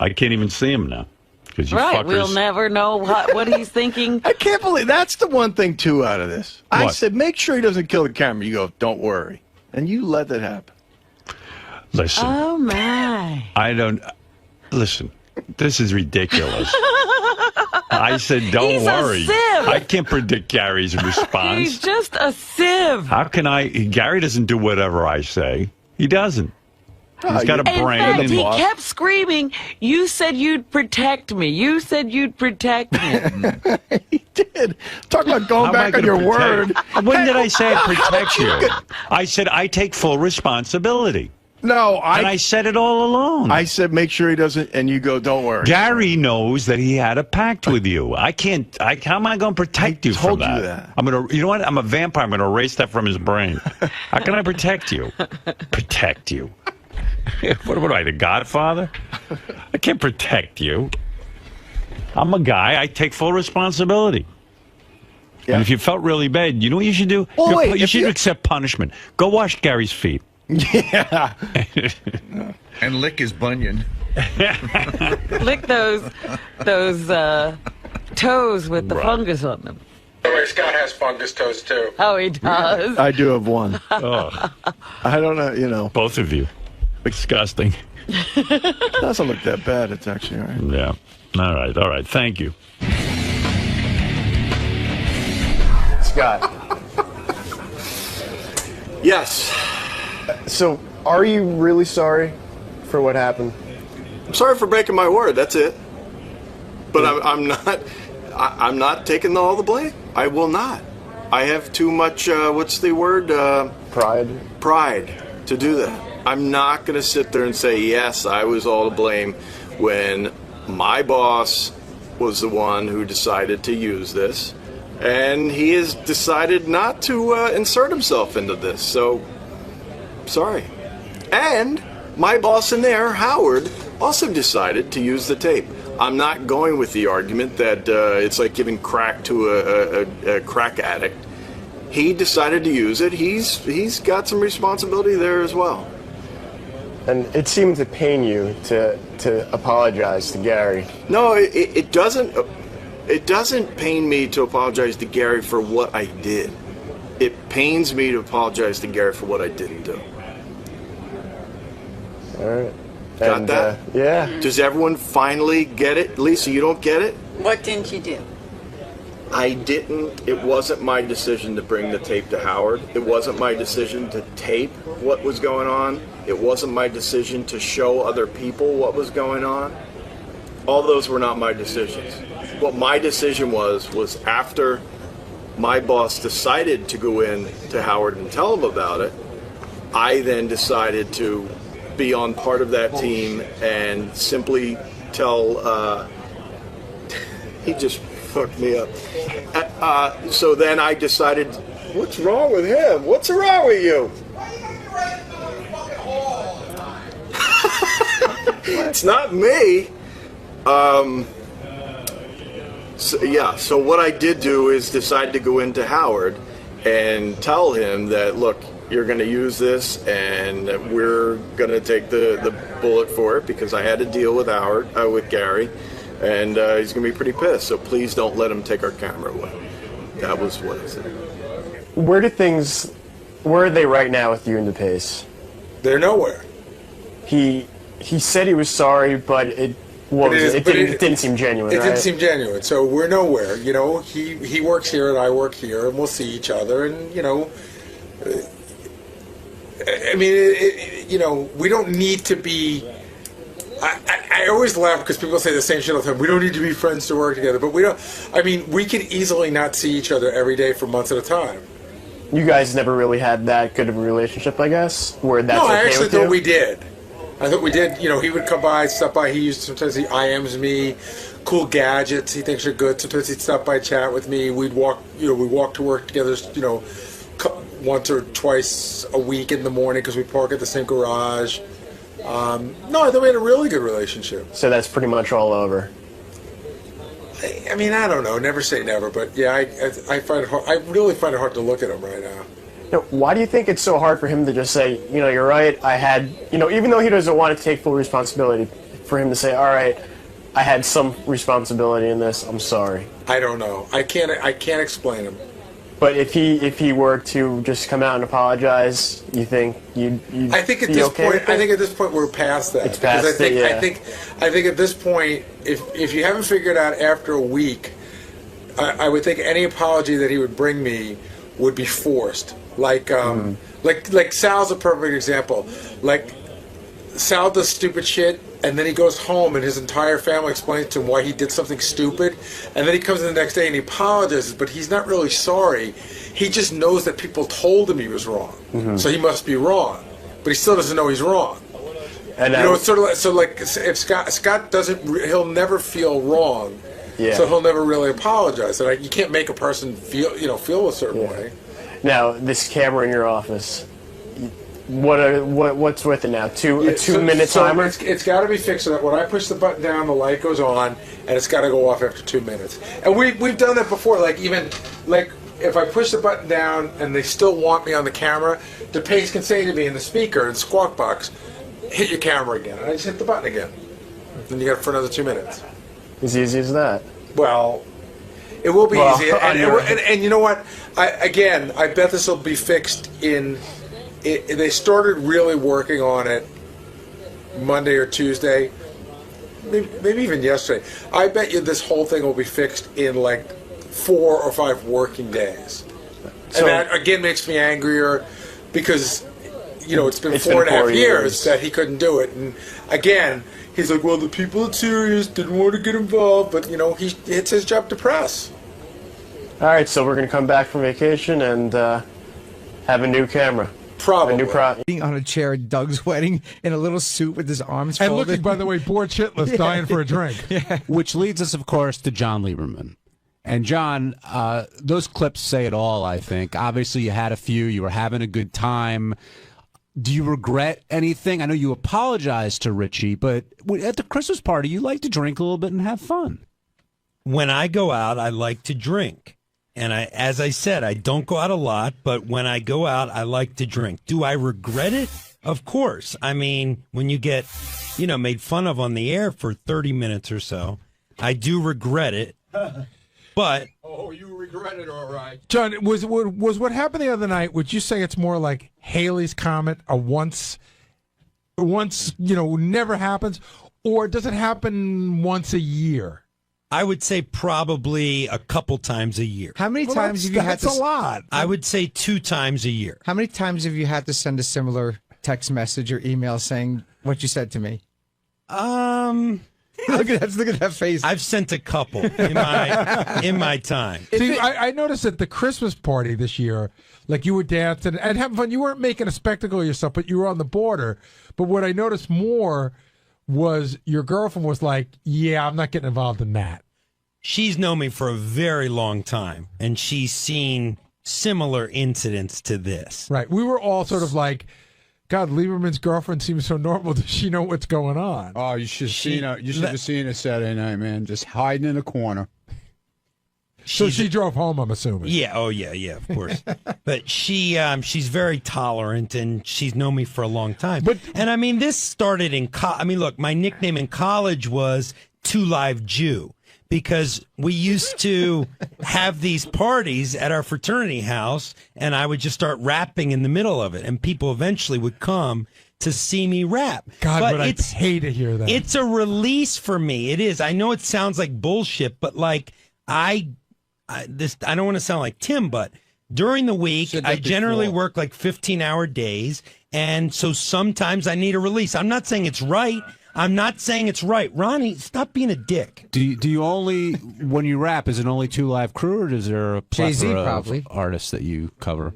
I can't even see him now. Because you Right, fuckers. we'll never know what he's thinking. I can't believe that's the one thing, too, out of this. I What? said, make sure he doesn't kill the camera. You go, don't worry. And you let that happen. Listen. Oh, my. I don't. Listen. This is ridiculous. I said, don't He's a worry. sieve. I can't predict Gary's response. He's just a sieve. How can I? Gary doesn't do whatever I say. He doesn't. He's got a In brain. fact, and he kept screaming, you said you'd protect me. You said you'd protect me. He did. Talk about going How am I back on gonna your protect- word. When did I say I protect you? I said I take full responsibility. No, And I said it all along. I said make sure he doesn't, and you go, don't worry. Gary knows that he had a pact with you. I can't. How am I going to protect you from told you that? that. I'm gonna. You know what? I'm a vampire. I'm going to erase that from his brain. How can I protect you? Protect you? What am I, the Godfather? I can't protect you. I'm a guy. I take full responsibility. Yeah. And if you felt really bad, you know what you should do? Well, wait, you if should you- accept punishment. Go wash Gary's feet. Yeah. And lick his bunion. Lick those toes with the Right. fungus on them. By the way, Scott has fungus toes too. Oh, he does. I do have one. Ugh, I don't know, you know. both of you. Disgusting. It doesn't look that bad. It's actually all right. Yeah. All right. Thank you. Scott. Yes. So, are you really sorry for what happened? I'm sorry for breaking my word. That's it. But I'm not. I'm not taking all the blame. I will not. I have too much. What's the word? Pride. Pride to do that. I'm not going to sit there and say yes, I was all to blame when my boss was the one who decided to use this, and he has decided not to insert himself into this. So, sorry. And my boss in there, Howard, also decided to use the tape. I'm not going with the argument that it's like giving crack to a crack addict. He decided to use it. He's got some responsibility there as well. And it seemed to pain you to apologize to Gary. No, it doesn't. It doesn't pain me to apologize to Gary for what I did. It pains me to apologize to Gary for what I didn't do. All right. Got And, that? Yeah. Does everyone finally get it? Lisa, you don't get it? What didn't you do? It wasn't my decision to bring the tape to Howard. It wasn't my decision to tape what was going on. It wasn't my decision to show other people what was going on. All those were not my decisions. What my decision was after my boss decided to go in to Howard and tell him about it, I then decided to be on part of that team and simply tell, he just fucked me up. So then I decided, what's wrong with him? What's wrong with you? It's not me. So what I did do is decide to go into Howard and tell him that, look, you're going to use this and we're going to take the bullet for it because I had to deal with with Gary, and he's going to be pretty pissed. So please don't let him take our camera away. That was what I said. Where are they right now with you and DePace? They're nowhere. He said he was sorry, but it didn't seem genuine. It right? didn't seem genuine. So we're nowhere. You know, he works here and I work here, and we'll see each other. And you know, I mean, you know, we don't need to be. I always laugh because people say the same shit all the time. We don't need to be friends to work together, but we don't. I mean, we can easily not see each other every day for months at a time. You guys never really had that good of a relationship, I guess. Where that's no, okay I actually with thought you? we did. I thought we did. You know, he would come by, stop by. Sometimes he IMs me, cool gadgets he thinks are good. Sometimes he'd stop by, chat with me. We'd walk. You know, we walk to work together. You know, once or twice a week in the morning because we park at the same garage. No, I thought we had a really good relationship. So that's pretty much all over. I mean, I don't know. Never say never, but yeah, I find it hard. I really find it hard to look at him right now. You know, why do you think it's so hard for him to just say, you know, you're right, I had, you know, even though he doesn't want to take full responsibility, for him to say, all right, I had some responsibility in this, I'm sorry. I don't know. I can't explain him. But if he were to just come out and apologize, you think you'd I think at this okay point, I think at this point we're past that. It's past it, yeah. I think at this point, if you haven't figured out after a week, I would think any apology that he would bring me would be forced. Like Sal's a perfect example. Like Sal does stupid shit, and then he goes home and his entire family explains to him why he did something stupid, and then he comes in the next day and he apologizes, but he's not really sorry. He just knows that people told him he was wrong, so he must be wrong, but he still doesn't know he's wrong. And you know, it's sort of like if Scott doesn't, he'll never feel wrong, so he'll never really apologize. And you can't make a person feel a certain way. Now, this camera in your office, what's with it now? A 2-minute timer? It's got to be fixed so that when I push the button down, the light goes on, and it's got to go off after 2 minutes. And we've done that before. Like if I push the button down and they still want me on the camera, DePace can say to me in the speaker in Squawk Box, "Hit your camera again," and I just hit the button again. Then you got it for another 2 minutes. As easy as that. Well, it will be easy. And you know what? I bet this will be fixed in. They started really working on it Monday or Tuesday, maybe even yesterday. I bet you this whole thing will be fixed in like 4 or 5 working days. And that, again, makes me angrier because, you know, it's been 4.5 years that he couldn't do it. And again, he's like, well, the people at Sirius didn't want to get involved, but, you know, it's his job to press. All right, so we're going to come back from vacation and have a new camera. Probably. Sitting on a chair at Doug's wedding in a little suit with his arms folded. And looking, by the way, bored shitless, dying for a drink. Yeah. Which leads us, of course, to John Lieberman. And John, those clips say it all, I think. Obviously, you had a few. You were having a good time. Do you regret anything? I know you apologized to Richie, but at the Christmas party, you like to drink a little bit and have fun. When I go out, I like to drink. And as I said, I don't go out a lot, but when I go out, I like to drink. Do I regret it? Of course. I mean, when you get, made fun of on the air for 30 minutes or so, I do regret it. But you regret it, all right. John, was what happened the other night? Would you say it's more like Haley's Comet, a once never happens, or does it happen once a year? I would say probably a couple times a year. How many times have you had to? That's a lot. I would say 2 times a year. How many times have you had to send a similar text message or email saying what you said to me? Look at that face. I've sent a couple in my time. See, I noticed at the Christmas party this year, like you were dancing and having fun. You weren't making a spectacle of yourself, but you were on the border. But what I noticed more was your girlfriend was like, "Yeah, I'm not getting involved in that." She's known me for a very long time, and she's seen similar incidents to this. Right. We were all sort of like, God, Lieberman's girlfriend seems so normal. Does she know what's going on? Oh, you should have seen her Saturday night, man. Just hiding in a corner. So she drove home, I'm assuming. Yeah. Oh, yeah. Of course. But she's very tolerant, and she's known me for a long time. And I mean, this started in look, my nickname in college was 2 Live Jew, because we used to have these parties at our fraternity house, and I would just start rapping in the middle of it, and people eventually would come to see me rap. God, but I'd hate to hear that. It's a release for me. It is. I know it sounds like bullshit, but like I don't want to sound like Tim, but during the week, I generally work like 15-hour days, and so sometimes I need a release. I'm not saying it's right. Ronnie, stop being a dick. Do you only, when you rap, is it only 2 Live Crew, or is there a plethora of artists that you cover?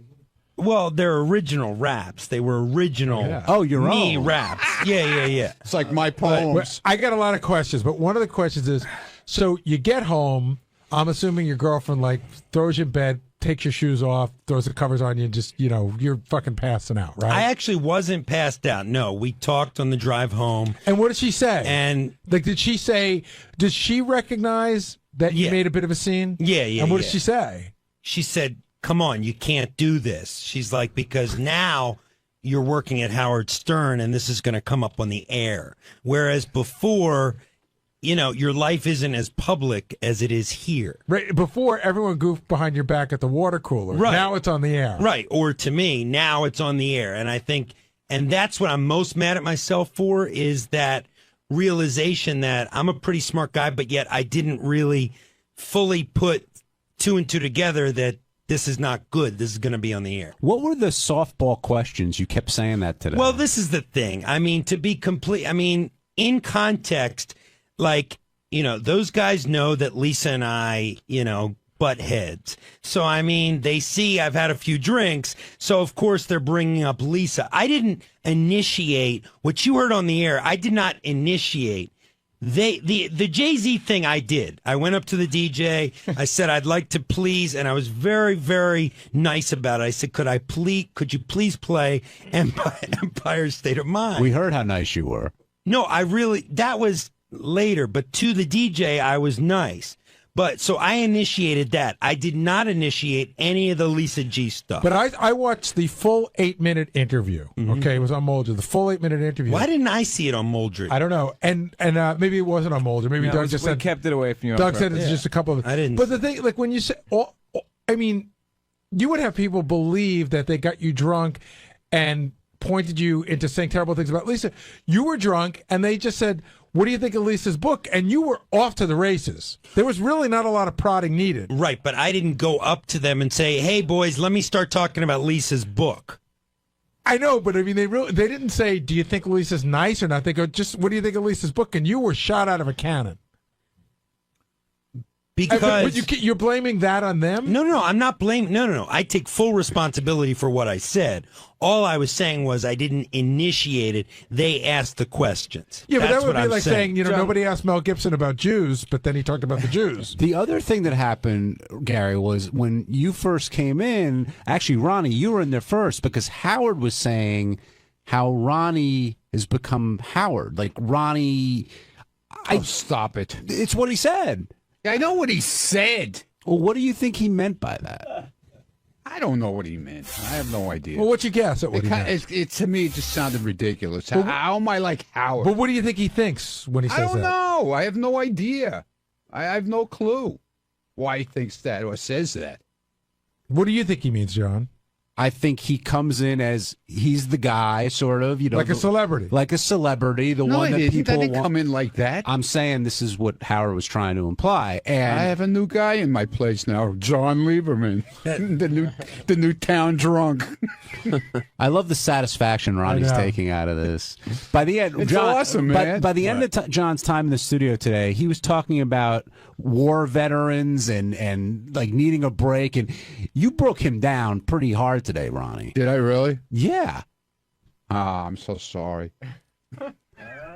Well, they're original raps. They were original your me own raps. Yeah. It's like my poems. I got a lot of questions, but one of the questions is, so you get home, I'm assuming your girlfriend like throws you in bed, takes your shoes off, throws the covers on you, and just, you're fucking passing out, right? I actually wasn't passed out. No, we talked on the drive home. And what did she say? And like, did she recognize that you made a bit of a scene? Yeah. And what did she say? She said, "Come on, you can't do this." She's like, because now you're working at Howard Stern, and this is going to come up on the air. Whereas before, your life isn't as public as it is here. Right. Before, everyone goofed behind your back at the water cooler. Right. Now it's on the air. Right. Or to me, now it's on the air. And I think, and that's what I'm most mad at myself for, is that realization that I'm a pretty smart guy, but yet I didn't really fully put 2 and 2 together that this is not good. This is going to be on the air. What were the softball questions? You kept saying that today. Well, this is the thing. I mean, to be complete, in context, like, those guys know that Lisa and I, butt heads. So, they see I've had a few drinks. So, of course, they're bringing up Lisa. I didn't initiate what you heard on the air. I did not initiate. The Jay-Z thing I did. I went up to the DJ. I said, I'd like to please, and I was very, very nice about it. I said, could you please play Empire State of Mind? We heard how nice you were. No, that was later, but to the DJ, I was nice. But so I initiated that. I did not initiate any of the Lisa G stuff. But I watched the full 8-minute interview. Mm-hmm. Okay, it was on Moldred. The full 8-minute interview. Why didn't I see it on Moldred? I don't know. And maybe it wasn't on Moldred. Maybe Doug just said kept it away from you. Doug said it's just a couple of. I didn't. But the thing, like when you say, you would have people believe that they got you drunk and pointed you into saying terrible things about Lisa. You were drunk, and they just said, "What do you think of Lisa's book?" And you were off to the races. There was really not a lot of prodding needed. Right, but I didn't go up to them and say, "Hey, boys, let me start talking about Lisa's book." I know, but they didn't say, "Do you think Lisa's nice or not?" They go, "Just what do you think of Lisa's book?" And you were shot out of a cannon. Because you're blaming that on them? No, I'm not blaming. No. I take full responsibility for what I said. All I was saying was I didn't initiate it. They asked the questions. Yeah, That's but that would what be I'm like saying, nobody asked Mel Gibson about Jews, but then he talked about the Jews. The other thing that happened, Gary, was when you first came in, actually, Ronnie, you were in there first because Howard was saying how Ronnie has become Howard. Like, Ronnie... Stop it. It's what he said. I know what he said. Well, what do you think he meant by that? I don't know what he meant. I have no idea. Well, what's your guess at what he meant? To me, it just sounded ridiculous. How am I like Howard? But what do you think he thinks when he says that? I don't know. I have no idea. I have no clue why he thinks that or says that. What do you think he means, John? I think he comes in as he's the guy, sort of, like a celebrity. Like a celebrity, the one that people didn't come in like that. I'm saying this is what Howard was trying to imply. And I have a new guy in my place now, John Lieberman, the new town drunk. I love the satisfaction Ronnie's taking out of this. By the end, it's awesome, man. By the end of John's time in the studio today, he was talking about war veterans and like needing a break, and you broke him down pretty hard today, Ronnie. Did I really? Yeah. Ah, I'm so sorry.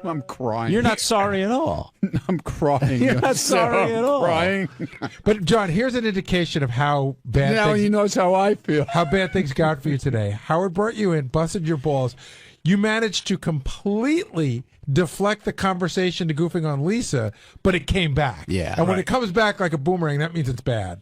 I'm crying. You're not sorry at all. I'm crying. You're not sorry at all. Crying. But John, here's an indication of how bad. Now he knows how I feel. How bad things got for you today. Howard brought you in, busted your balls. You managed to completely deflect the conversation to goofing on Lisa, but it came back. Yeah. And when it comes back like a boomerang, that means it's bad.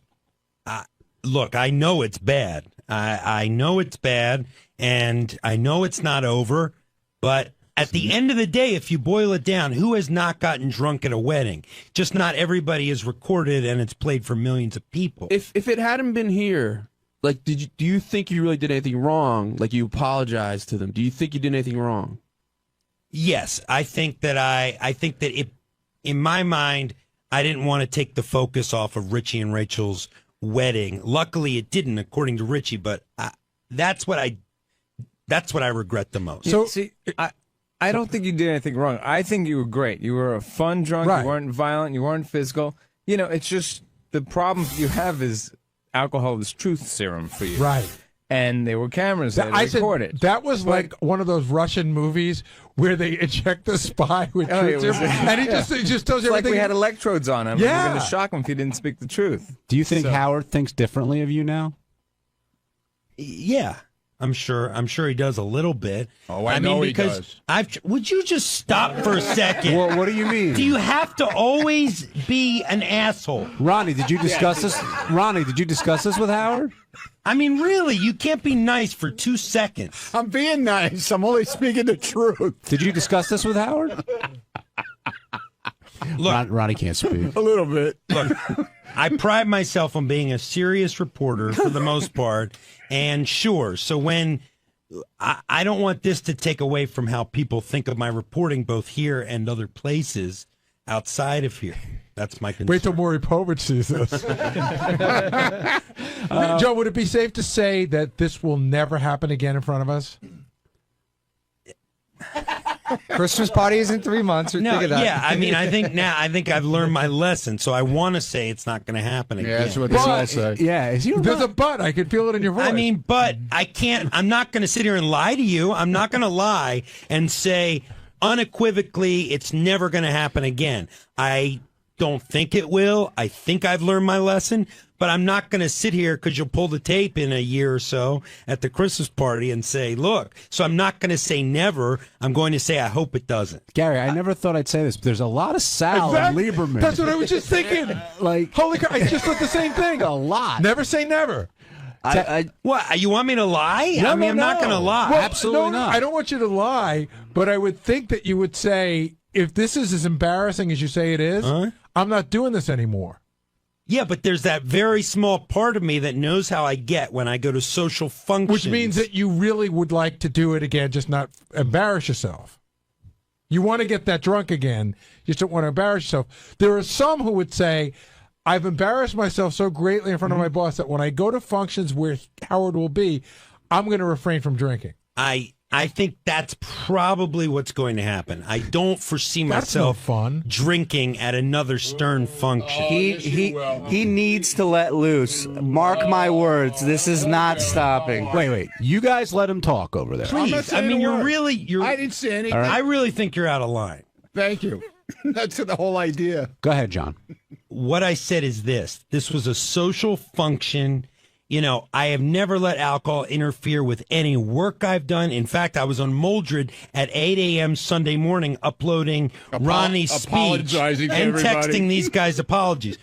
Look, I know it's bad. I know it's bad, and I know it's not over. But at the end of the day, if you boil it down, who has not gotten drunk at a wedding? Just not everybody is recorded, and it's played for millions of people. If it hadn't been here, like, do you think you really did anything wrong? Like, you apologized to them? Do you think you did anything wrong? Yes, I think that in my mind, I didn't want to take the focus off of Richie and Rachel's wedding. Luckily, it didn't, according to Richie. But that's what I regret the most. So, see, I don't think you did anything wrong. I think you were great. You were a fun drunk. Right. You weren't violent. You weren't physical. You know, it's just the problem you have is alcohol is truth serum for you. Right. And there were cameras that I recorded. said that was like one of those Russian movies where they inject the spy with truth serum, and he just tells you like everything. we had electrodes on him. Yeah. We were going to shock him if he didn't speak the truth. Do you think Howard thinks differently of you now? Yeah, I'm sure he does a little bit. Oh, I know he does. Would you just stop for a second? Well, what do you mean? Do you have to always be an asshole? Ronnie, did you discuss this? Ronnie, did you discuss this with Howard? I mean, really, you can't be nice for 2 seconds. I'm being nice. I'm only speaking the truth. Did you discuss this with Howard? Look, Ronnie can't speak. A little bit. Look, I pride myself on being a serious reporter for the most part, and sure, so when I don't want this to take away from how people think of my reporting, both here and other places outside of here. That's my concern. Wait till 𝗦𝗵cie sees this. Joe, would it be safe to say that this will never happen again in front of us? Christmas party is in 3 months. No, think of that. yeah, I mean, I think I've learned my lesson, so I want to say it's not going to happen again. Yeah, that's what they all say. Yeah, there's a but. I can feel it in your voice. I mean, but I can't. I'm not going to sit here and lie to you. I'm not going to lie and say unequivocally it's never going to happen again. I don't think it will. I think I've learned my lesson, but I'm not going to sit here because you'll pull the tape in a year or so at the Christmas party and say, look. So I'm not going to say never. I'm going to say I hope it doesn't. Well, Gary, I never thought I'd say this, but there's a lot of Sal and Lieberman. That's what I was just thinking. Like, holy crap! I just thought the same thing. A lot. Never say never. What? You want me to lie? No, I mean, I'm not going to lie. Well, Absolutely not. I don't want you to lie, but I would think that you would say, if this is as embarrassing as you say it is, I'm not doing this anymore. Yeah, but there's that very small part of me that knows how I get when I go to social functions. Which means that you really would like to do it again, just not embarrass yourself. You want to get that drunk again, you just don't want to embarrass yourself. There are some who would say, I've embarrassed myself so greatly in front of my boss that when I go to functions where Howard will be, I'm going to refrain from drinking. I think that's probably what's going to happen. I don't foresee myself drinking at another Stern function. He needs to let loose. Mark my words. This is not stopping. Wait. You guys let him talk over there. Please. I mean, you're I didn't say anything. I really think you're out of line. Thank you. That's the whole idea. Go ahead, John. What I said is this. This was a social function. You know, I have never let alcohol interfere with any work I've done. In fact, I was on Moldred at 8 a.m. Sunday morning uploading Ronnie's speech and texting these guys apologies.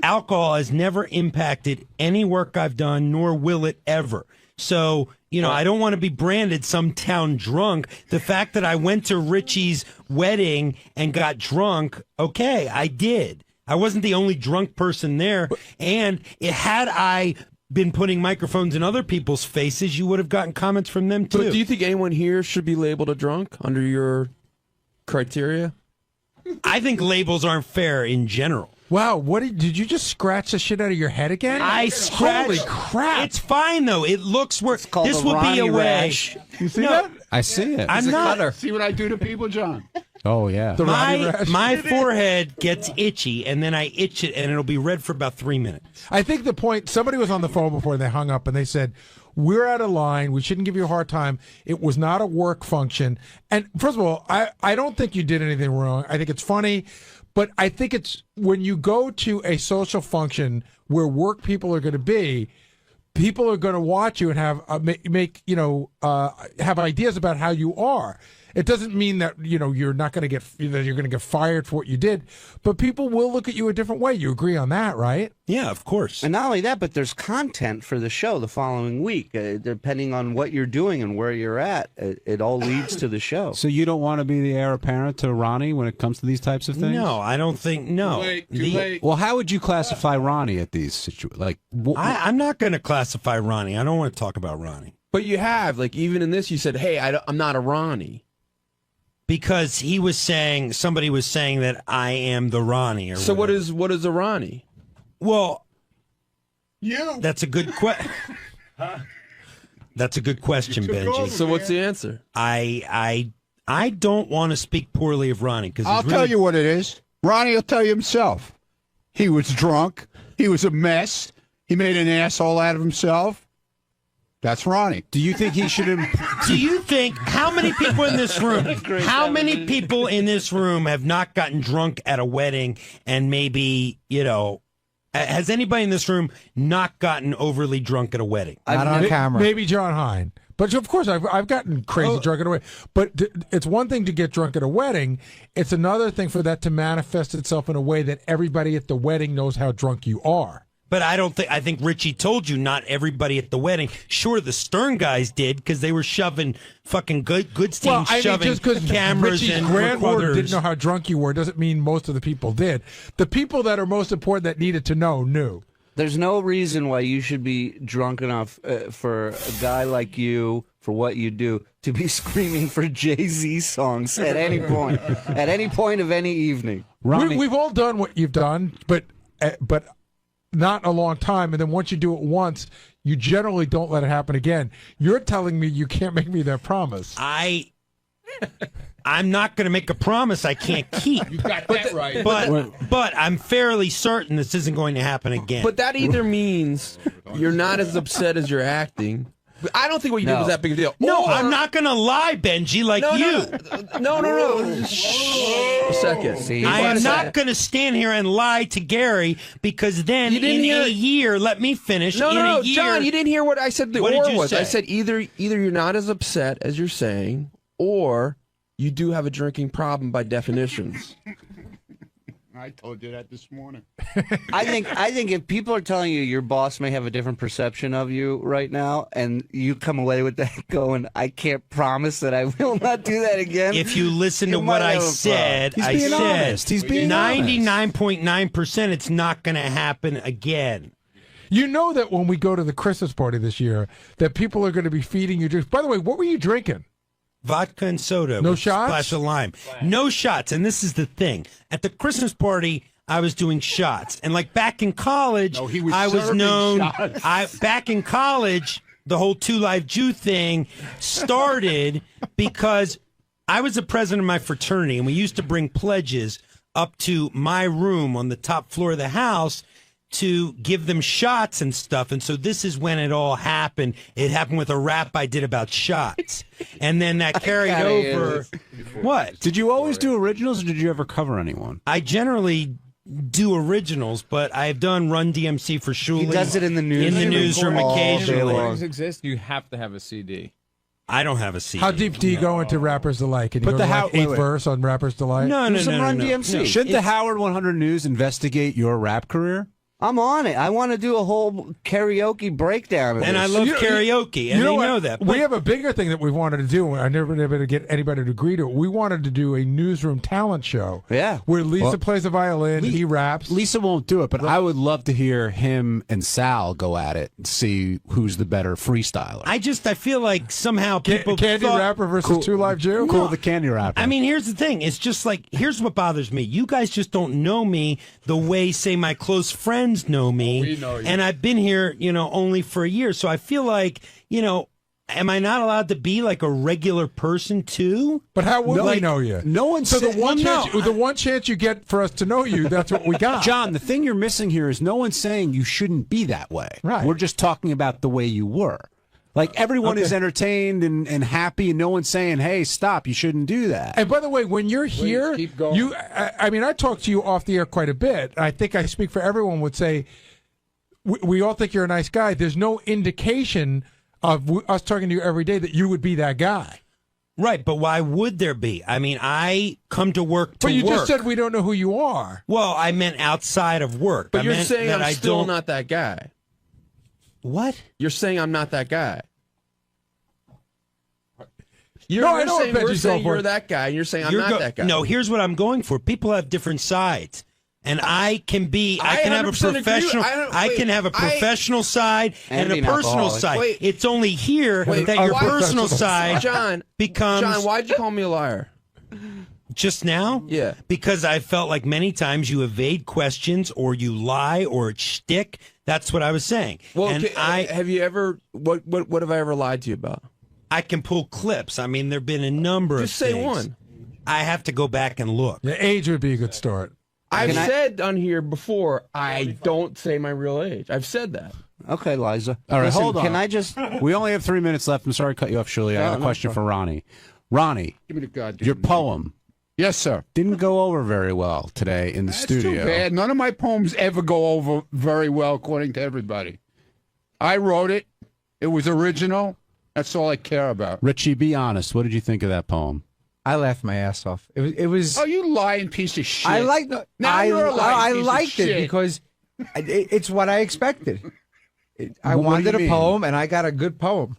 Alcohol has never impacted any work I've done, nor will it ever. So, you know, I don't want to be branded some town drunk. The fact that I went to Richie's wedding and got drunk, okay, I did. I wasn't the only drunk person there. And had I been putting microphones in other people's faces, you would have gotten comments from them too. But do you think anyone here should be labeled a drunk under your criteria? I think labels aren't fair in general. Wow, did you just scratch the shit out of your head again? I scratched. Holy crap! It's fine though. It looks worse. called This the would be a Ronnie way. rash. You see that? I see it. I'm not. See what I do to people, John? Oh, yeah. My forehead gets itchy, and then I itch it, and it'll be red for about 3 minutes. I think the point, somebody was on the phone before and they hung up and they said, we're out of line. We shouldn't give you a hard time. It was not a work function. And first of all, I don't think you did anything wrong. I think it's funny, but I think it's when you go to a social function where work people are going to be, people are going to watch you and have have ideas about how you are. It doesn't mean that you're not going to get you're going to get fired for what you did, but people will look at you a different way. You agree on that, right? Yeah, of course. And not only that, but there's content for the show the following week, depending on what you're doing and where you're at. It all leads to the show. So you don't want to be the heir apparent to Ronnie when it comes to these types of things? No, I don't think. No. Too late. Well, how would you classify Ronnie at these situations? I'm not going to classify Ronnie. I don't want to talk about Ronnie. But you have, even in this, you said, "Hey, I'm not a Ronnie." Because somebody was saying that I am the Ronnie. Or so whatever. what is a Ronnie? Well, you. That's a good question. That's a good question, Benji. So what's the answer? I don't want to speak poorly of Ronnie because I'll tell you what it is. Ronnie will tell you himself. He was drunk. He was a mess. He made an asshole out of himself. That's Ronnie. Do you think he should? Do you think how many people in this room? How many people in this room have not gotten drunk at a wedding and maybe has anybody in this room not gotten overly drunk at a wedding? Not on camera. Maybe John Hine. But of course, I've gotten crazy drunk at a wedding. But it's one thing to get drunk at a wedding. It's another thing for that to manifest itself in a way that everybody at the wedding knows how drunk you are. But I think Richie told you not everybody at the wedding. Sure, the Stern guys did because they were shoving fucking Goodstein shoving just because cameras Richie's and grandmother recorders. didn't know how drunk you were doesn't mean most of the people did. The people that are most important that needed to know knew. There's no reason why you should be drunk enough for a guy like you, for what you do, to be screaming for Jay-Z songs at any point, at any point of any evening. We've all done what you've done, but not a long time, and then once you do it once, you generally don't let it happen again. You're telling me you can't make me that promise. I'm not going to make a promise I can't keep. You got that right. But I'm fairly certain this isn't going to happen again. But that either means you're not as upset as you're acting. I don't think what you did was that big a deal. No, I'm not going to lie, Benji, like you. No. Shh. A second. I am not going to stand here and lie to Gary because then a year, let me finish. No, John, you didn't hear what I said. What did you was. say? I said either you're not as upset as you're saying, or you do have a drinking problem by definitions. I told you that this morning. I think if people are telling you your boss may have a different perception of you right now, and you come away with that going, I can't promise that I will not do that again. If you listen to what I said, I said 99.9% it's not going to happen again. You know that when we go to the Christmas party this year, that people are going to be feeding you drinks. By the way, what were you drinking? Vodka and soda. No with shots? a splash of lime. No shots. And this is the thing. At the Christmas party, I was doing shots. And like back in college, I was known. Back in college, the whole Two Live Jew thing started because I was the president of my fraternity, and we used to bring pledges up to my room on the top floor of the house to give them shots and stuff. And so this is when it all happened. It happened with a rap I did about shots. And then that carried over. What? Did you always do originals, or did you ever cover anyone? I generally do originals, but I've done Run DMC for Shuli. He does it in the newsroom. In the newsroom occasionally. If things exist, you have to have a CD. I don't have a CD. How deep do you go into Rappers Delight? Can you go to like 8th verse on Rappers Delight? No. Run DMC. Shouldn't the Howard 100 News investigate your rap career? I'm on it. I want to do a whole karaoke breakdown of And this. I love karaoke, and they know that. We have a bigger thing that we wanted to do. I never been able to get anybody to agree to it. We wanted to do a newsroom talent show. Yeah. Where Lisa plays the violin, he raps. Lisa won't do it, but I would love to hear him and Sal go at it and see who's the better freestyler. I feel like somehow people Candy thought, Rapper versus Two Live Jew? Cool, the Candy Rapper. I mean, here's the thing. It's just like, here's what bothers me. You guys just don't know me the way, say, my close friends know me. We know you. And I've been here, only for a year. So I feel like, am I not allowed to be like a regular person too? But how would we know you? No one So said, the one chance you get for us to know you, that's what we got. John, the thing you're missing here is no one's saying you shouldn't be that way. Right. We're just talking about the way you were. Like, everyone is entertained and happy, and no one's saying, hey, stop, you shouldn't do that. And by the way, when you're here, keep going. I talk to you off the air quite a bit. I think I speak for everyone would say, we all think you're a nice guy. There's no indication of us talking to you every day that you would be that guy. Right, but why would there be? I mean, I come to work to But you work. just said we don't know who you are. Well, I meant outside of work. But I you're meant saying that I'm I still don't... not that guy. What? You're saying I'm not that guy. I You're know saying what we're Benji's saying going for. you're that guy, and you're saying I'm not that guy. No, here's what I'm going for. People have different sides. And I can have a 100% agree. professional. I Wait, can have a professional side and a be an personal alcoholic. side. Wait. It's only here that your personal side becomes. John, why'd you call me a liar? Just now? Yeah. Because I felt like many times you evade questions or you lie or it's shtick. That's what I was saying. Well, and have you ever? What have I ever lied to you about? I can pull clips. I mean, there have been a number Just of say things. one. I have to go back and look. The age would be a good start. I've said on here before, I don't say my real age. I've said that. Okay, Liza. All right, Listen, hold on. Can I just... We only have 3 minutes left. I'm sorry to cut you off, Shirley. I have a question for Ronnie. Ronnie, Give me the goddamn your poem Yes, sir. didn't go over very well today in the That's studio. too bad. None of my poems ever go over very well, according to everybody. I wrote it. It was original. That's all I care about. Richie, be honest. What did you think of that poem? I laughed my ass off. It was. Oh, you lying piece of shit. I like. Now you're a lying piece of liked it shit. because it's what I expected. I What do you wanted a mean? poem, and I got a good poem.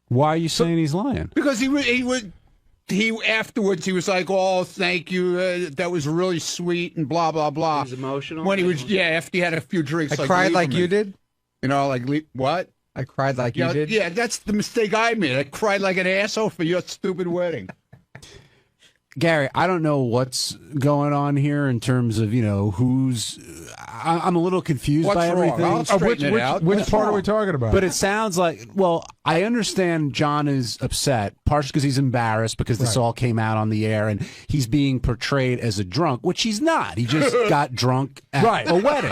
Why are you saying he's lying? Because he afterwards he was like, "Oh, thank you. That was really sweet," and blah blah blah. He was emotional? When he was, after he had a few drinks. I cried like Lieberman. you did. You know, like what? I cried like you did. Yeah, that's the mistake I made. I cried like an asshole for your stupid wedding. Gary, I don't know what's going on here in terms of, who's... I'm a little confused What's by wrong? everything. I'll straighten it out. Which What's part are wrong? we talking about? But it sounds like, well, I understand John is upset, partially because he's embarrassed because this all came out on the air and he's being portrayed as a drunk, which he's not. He just got drunk at a wedding.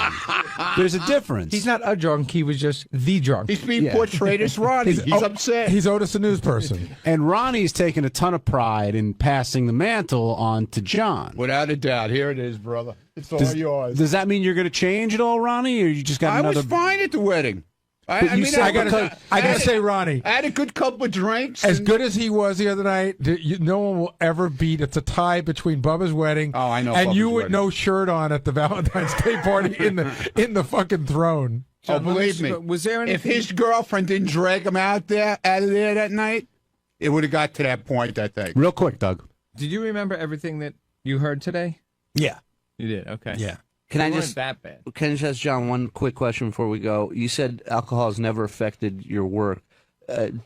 There's a difference. He's not a drunk. He was just the drunk. He's being portrayed as Ronnie. He's upset. He's Otis the news person. And Ronnie's taken a ton of pride in passing the mantle on to John. Without a doubt. Here it is, brother. It's all Does, yours. does that mean you're going to change at all, Ronnie, or you just got I another... was fine at the wedding. But you said I gotta say, Ronnie, I had a good couple of drinks. as good as he was the other night, no one will ever beat. It's a tie between Bubba's wedding. Oh, I know. And Bubba's you with wedding. no shirt on at the Valentine's Day party in the fucking throne. Oh, believe me. Was there If his girlfriend didn't drag him out of there that night, it would have got to that point, I think. Real quick, Doug. Did you remember everything that you heard today? Yeah. You did. Okay. Yeah. Can I It just wasn't that bad. Can I just ask John one quick question before we go? You said alcohol has never affected your work.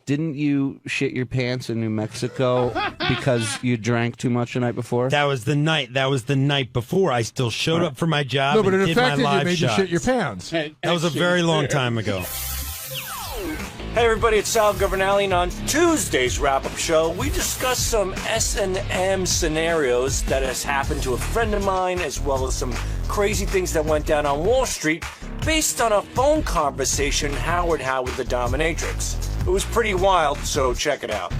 Didn't you shit your pants in New Mexico because you drank too much the night before? That was the night. That was the night before. I still showed up for my job. No, but and it did my affected you, live made you shots. shit your pants. That was a very long time ago. Hey everybody, it's Sal Governale, and on Tuesday's wrap-up show, we discuss some S&M scenarios that has happened to a friend of mine, as well as some crazy things that went down on Wall Street, based on a phone conversation Howard had with the dominatrix. It was pretty wild, so check it out.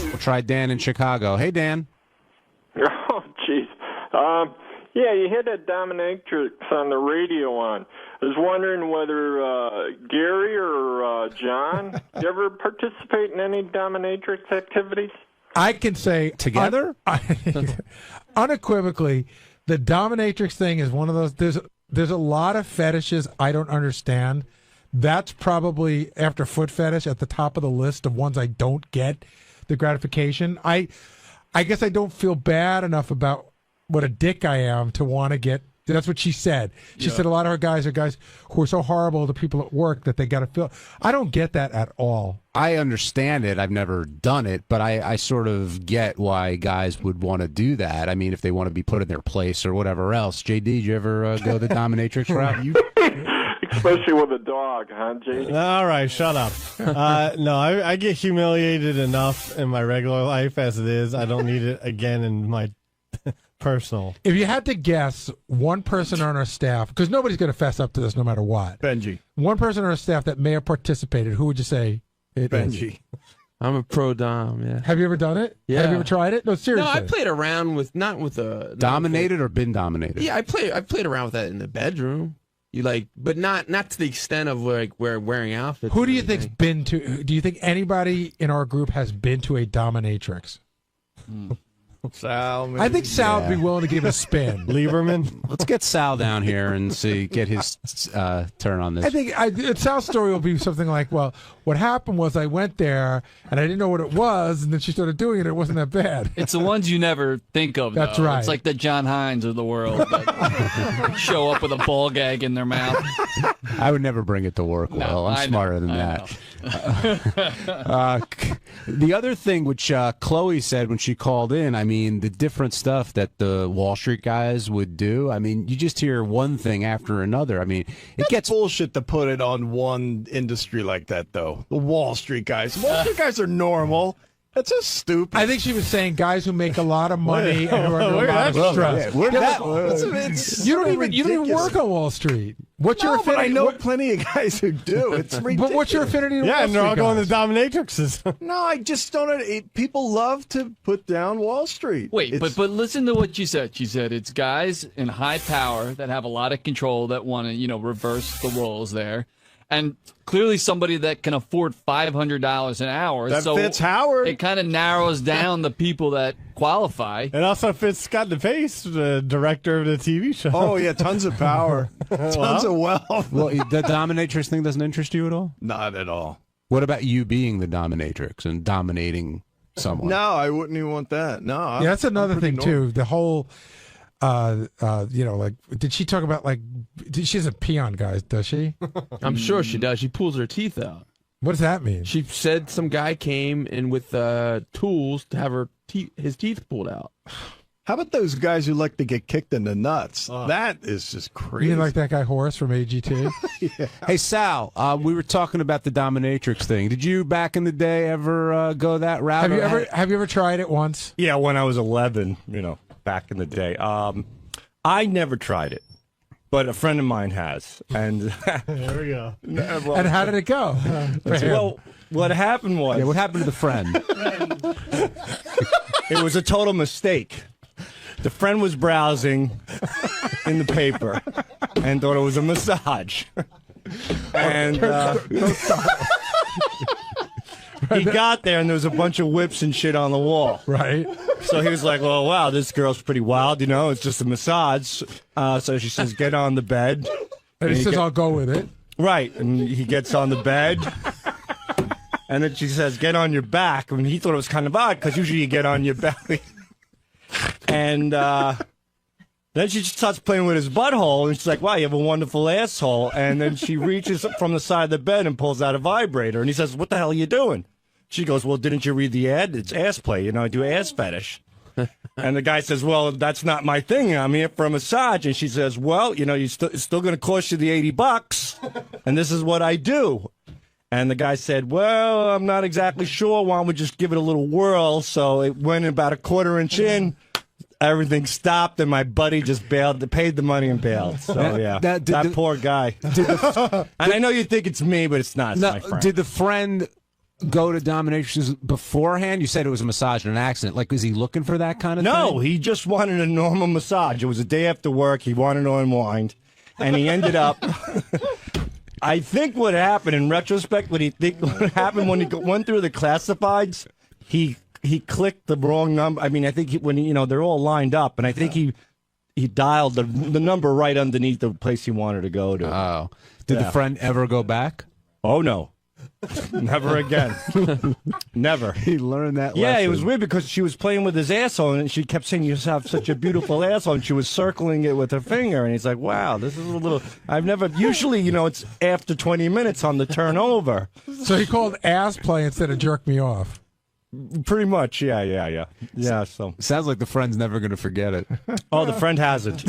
We'll try Dan in Chicago. Hey, Dan. Oh, jeez. Yeah, you had that dominatrix on the radio on. I was wondering whether Gary or John, you ever participate in any dominatrix activities? I can say together. unequivocally, the dominatrix thing is one of those. There's a lot of fetishes I don't understand. That's probably, after foot fetish, at the top of the list of ones I don't get the gratification. I guess I don't feel bad enough about what a dick I am to want to get. That's what she said. She said a lot of her guys are guys who are so horrible to people at work that they got to feel. I don't get that at all. I understand it. I've never done it, but I sort of get why guys would want to do that. I mean, if they want to be put in their place or whatever else. JD, did you ever go the dominatrix route? Especially with a dog, huh, JD? All right, shut up. No, I get humiliated enough in my regular life as it is. I don't need it again in my personal. If you had to guess one person on our staff, because nobody's going to fess up to this no matter what. Benji. One person on our staff that may have participated, who would you say it Benji. is? I'm a pro dom, yeah. Have you ever done it? Yeah. Have you ever tried it? No, seriously. No, I played around with, not with a... Dominated or been dominated? Yeah, I played around with that in the bedroom. But not to the extent of like wearing outfits. Who do you think's been to? Do you think anybody in our group has been to a dominatrix? Sal, I think Sal would be willing to give it a spin. Lieberman. Let's get Sal down here and get his turn on this. I think Sal's story will be something like, well, what happened was I went there and I didn't know what it was, and then she started doing it. It wasn't that bad. It's the ones you never think of. That's though. right. It's like the John Hines of the world that show up with a ball gag in their mouth. I would never bring it to work. Well, I'm smarter than that. The other thing which Chloe said when she called in, I mean, the different stuff that the Wall Street guys would do. I mean, you just hear one thing after another. I mean, it gets bullshit to put it on one industry like that, though. The Wall Street guys. Wall Street guys are normal. That's just stupid. I think she was saying guys who make a lot of money and who are under a lot of stress. You don't even work on Wall Street. What's your affinity? But I know plenty of guys who do. It's ridiculous. But what's your affinity to Wall and Street they're all going guys? to dominatrixes. No, I just don't. People love to put down Wall Street. Wait, but listen to what she said. She said it's guys in high power that have a lot of control that want to, reverse the roles there. And clearly somebody that can afford $500 an hour. That fits Howard. It kind of narrows down the people that qualify. It also fits Scott DePace, the director of the TV show. Oh, yeah, tons of power. Tons of wealth. Well, the dominatrix thing doesn't interest you at all? Not at all. What about you being the dominatrix and dominating someone? No, I wouldn't even want that. No. Yeah, that's another thing, too. The whole... did she talk about she doesn't pee on guys, does she? I'm sure she does. She pulls her teeth out. What does that mean? She said some guy came in with tools to have his teeth pulled out. How about those guys who like to get kicked in the nuts? That is just crazy. You mean like that guy Horace from AG2? Yeah. Hey, Sal, we were talking about the dominatrix thing. Did you, back in the day, ever go that route? Have you ever tried it once? Yeah, when I was 11, back in the day. I never tried it, but a friend of mine has. And there we go. And how did it go? Well, what happened was... Yeah, what happened to the friend? It was a total mistake. The friend was browsing in the paper and thought it was a massage. And he got there and there was a bunch of whips and shit on the wall. Right. So he was like, well, wow, this girl's pretty wild, it's just a massage. So she says, get on the bed. And he says, I'll go with it. Right. And he gets on the bed. And then she says, get on your back. I mean, he thought it was kind of odd because usually you get on your belly. And then she just starts playing with his butthole. And she's like, wow, you have a wonderful asshole. And then she reaches from the side of the bed and pulls out a vibrator. And he says, what the hell are you doing? She goes, well, didn't you read the ad? It's ass play. I do ass fetish. And the guy says, well, that's not my thing. I'm here for a massage. And she says, well, it's still going to cost you the $80. And this is what I do. And the guy said, well, I'm not exactly sure. Why don't we just give it a little whirl? So it went about a quarter inch in. Everything stopped, and my buddy just bailed, paid the money and bailed. So, yeah, that poor guy. And I know you think it's me, but it's not. It's my friend. Did the friend go to dominatrix beforehand? You said it was a massage and an accident. Like, was he looking for that kind of thing? No, he just wanted a normal massage. It was a day after work. He wanted to unwind, and he ended up... I think what happened, in retrospect, what happened when he went through the classifieds, he he clicked the wrong number. I mean, I think they're all lined up, and I think he dialed the number right underneath the place he wanted to go to. Oh. Did the friend ever go back? Oh, no. Never again. Never. He learned that lesson. Yeah, it was weird because she was playing with his asshole, and she kept saying, "You have such a beautiful asshole," and she was circling it with her finger, and he's like, "Wow, this is a little." I've never. Usually, it's after 20 minutes on the turnover. So he called ass play instead of jerk me off. Pretty much, yeah. So sounds like the friend's never going to forget it. Oh, the friend hasn't.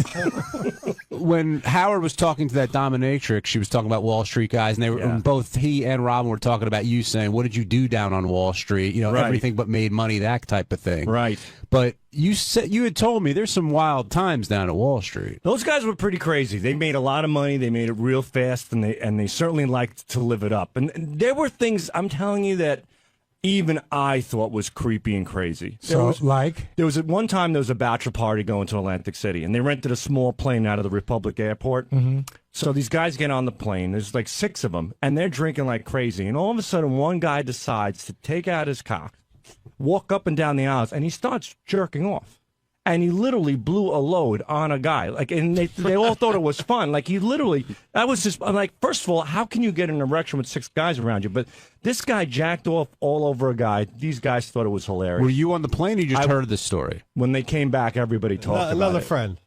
When Howard was talking to that dominatrix, she was talking about Wall Street guys, and they were and both he and Robin were talking about you, saying, "What did you do down on Wall Street? Right. Everything but made money, that type of thing." Right. But you had told me there's some wild times down at Wall Street. Those guys were pretty crazy. They made a lot of money. They made it real fast, and they certainly liked to live it up. And there were things, I'm telling you, that even I thought was creepy and crazy. There was one time there was a bachelor party going to Atlantic City, and they rented a small plane out of the Republic Airport. Mm-hmm. So these guys get on the plane. There's like 6 of them, and they're drinking like crazy. And all of a sudden, one guy decides to take out his cock, walk up and down the aisles, and he starts jerking off. And he literally blew a load on a guy. And they all thought it was fun. That was just, I'm like, first of all, how can you get an erection with 6 guys around you? But this guy jacked off all over a guy. These guys thought it was hilarious. Were you on the plane or you just heard this story? When they came back, everybody talked about it. Another friend.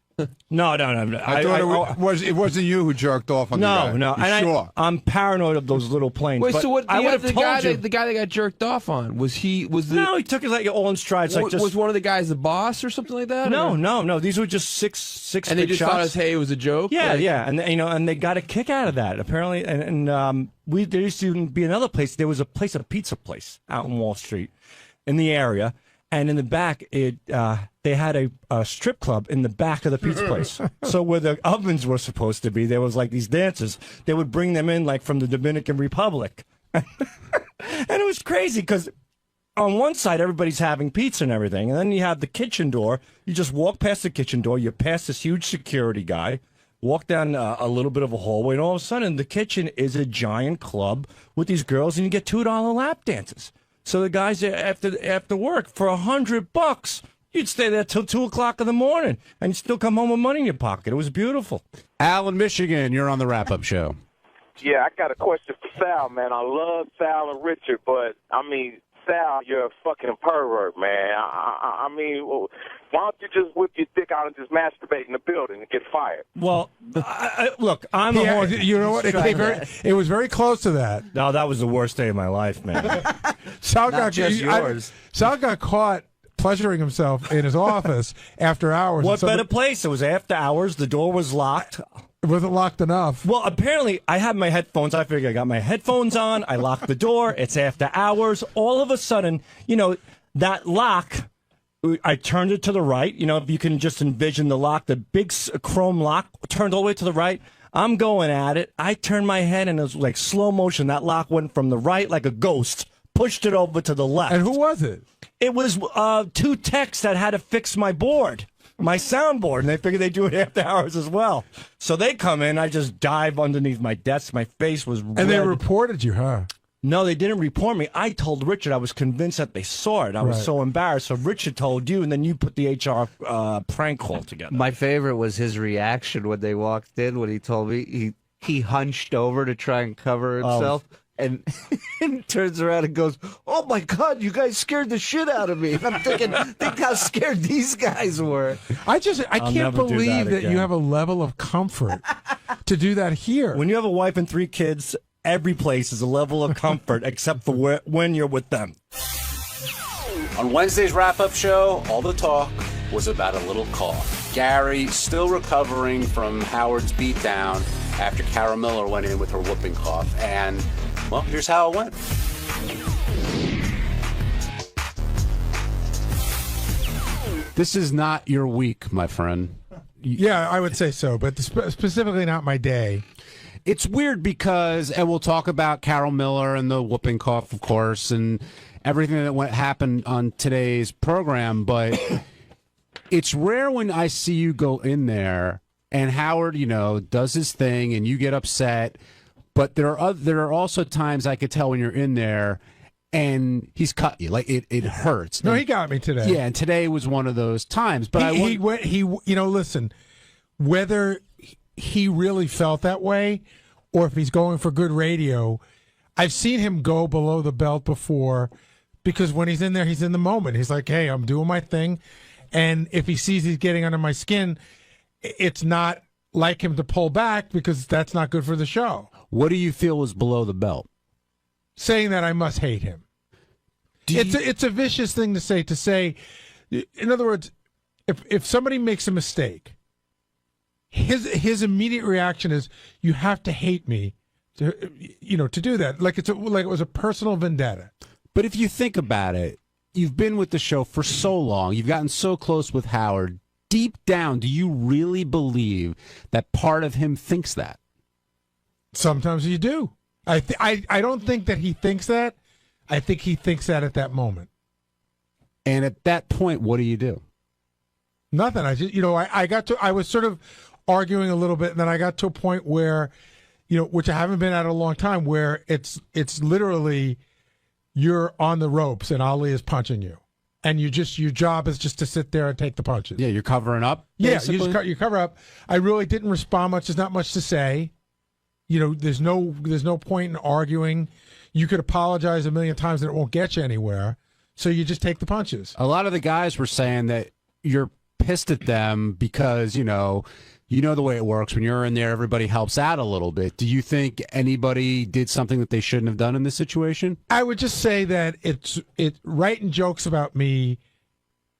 No. I thought it wasn't you who jerked off on the guy. No. Sure. I'm paranoid of those little planes. Wait, but so what? I would have The told you. guy that got jerked off on was he? No, he took it all in strides. Was one of the guys the boss or something like that? No. These were just six. And they big just shots. thought, hey, it was a joke. Yeah, and they got a kick out of that apparently. And there used to be another place. There was a pizza place out in Wall Street, in the area. And in the back, they had a strip club in the back of the pizza place. So where the ovens were supposed to be, there was like these dancers. They would bring them in like from the Dominican Republic. And it was crazy because on one side, everybody's having pizza and everything. And then you have the kitchen door. You just walk past the kitchen door. You pass this huge security guy, walk down a little bit of a hallway, and all of a sudden the kitchen is a giant club with these girls, and you get $2 lap dances. So the guys after work for $100, you'd stay there till 2 o'clock in the morning, and you'd still come home with money in your pocket. It was beautiful. Al in Michigan, you're on the wrap-up show. Yeah, I got a question for Sal, man. I love Sal and Richard, but I mean, Sal, you're a fucking pervert, man. I mean, why don't you just whip your dick out and just masturbate in the building and get fired? Well, look, I'm a horse. You know what? It was very close to that. No, that was the worst day of my life, man. Sal Not just yours. Sal got caught pleasuring himself in his office after hours. What better place? It was after hours. The door was locked. It wasn't locked enough. Well, apparently, I had my headphones. I figured I got my headphones on. I locked the door. It's after hours. All of a sudden, that lock, I turned it to the right. If you can just envision the lock, the big chrome lock turned all the way to the right. I'm going at it. I turned my head, and it was like slow motion. That lock went from the right like a ghost, pushed it over to the left. And who was it? It was 2 techs that had to fix my board. My soundboard, and they figured they'd do it after hours as well. So they come in, I just dive underneath my desk. My face was red. And they reported you, huh? No, they didn't report me. I told Richard. I was convinced that they saw it. I was so embarrassed. So Richard told you, and then you put the HR prank call together. My favorite was his reaction when they walked in, when he told me he hunched over to try and cover himself. And turns around and goes, "Oh my God, you guys scared the shit out of me." And I'm thinking, think how scared these guys were. I can't believe that you have a level of comfort to do that here. When you have a wife and 3 kids, every place is a level of comfort except for when you're with them. On Wednesday's wrap-up show, all the talk was about a little cough. Gary still recovering from Howard's beatdown after Carol Miller went in with her whooping cough. And, well, here's how it went. This is not your week, my friend. Yeah, I would say so, but specifically not my day. It's weird because, and we'll talk about Carol Miller and the whooping cough, of course, and everything that happened on today's program, but it's rare when I see you go in there and Howard, does his thing and you get upset, but there are also times I could tell when you're in there and he's cut you. Like it hurts. No, And- he got me today. Yeah, and today was one of those times. But listen, whether he really felt that way or if he's going for good radio, I've seen him go below the belt before because when he's in there, he's in the moment. He's like, hey, I'm doing my thing. And if he sees he's getting under my skin, it's not like him to pull back because that's not good for the show. What do you feel was below the belt? Saying that I must hate him. It's a vicious thing to say. To say, in other words, if somebody makes a mistake, his immediate reaction is, "You have to hate me," to do that. Like it was a personal vendetta. But if you think about it, you've been with the show for so long. You've gotten so close with Howard. Deep down, do you really believe that part of him thinks that? Sometimes you do. I don't think that he thinks that. I think he thinks that at that moment. And at that point, what do you do? Nothing. I was sort of arguing a little bit, and then I got to a point where, which I haven't been at a long time, where it's literally you're on the ropes and Ali is punching you, and your job is just to sit there and take the punches. Yeah, you're covering up. Yeah, basically? you cover up. I really didn't respond much. There's not much to say. There's no point in arguing. You could apologize a million times and it won't get you anywhere. So you just take the punches. A lot of the guys were saying that you're pissed at them because, you know the way it works. When you're in there, everybody helps out a little bit. Do you think anybody did something that they shouldn't have done in this situation? I would just say that writing jokes about me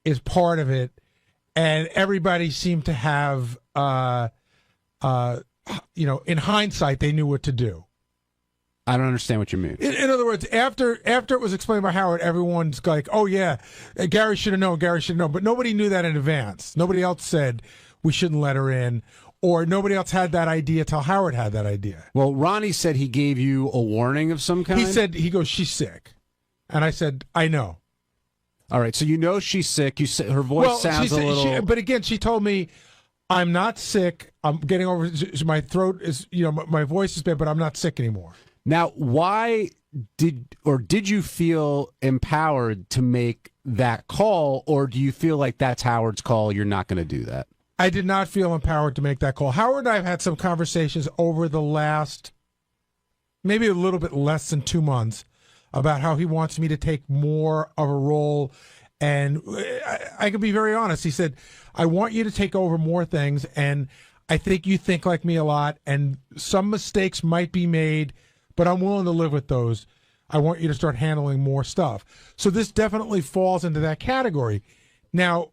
is part of it, and everybody seemed to have, in hindsight, they knew what to do. I don't understand what you mean. In other words, after it was explained by Howard, everyone's like, "Oh yeah, Gary should have known. Gary should have known." But nobody knew that in advance. Nobody else said we shouldn't let her in, or nobody else had that idea till Howard had that idea. Well, Ronnie said he gave you a warning of some kind. He goes, "She's sick," and I said, "I know." All right, so she's sick. Her voice sounds a little. But again, she told me, "I'm not sick. I'm getting over. My throat is, my voice is bad, but I'm not sick anymore." Now, why did you feel empowered to make that call, or do you feel like that's Howard's call? You're not going to do that. I did not feel empowered to make that call. Howard and I have had some conversations over the last, maybe a little bit less than 2 months, about how he wants me to take more of a role. And I can be very honest. He said, "I want you to take over more things, and I think you think like me a lot, and some mistakes might be made, but I'm willing to live with those. I want you to start handling more stuff." So this definitely falls into that category. Now,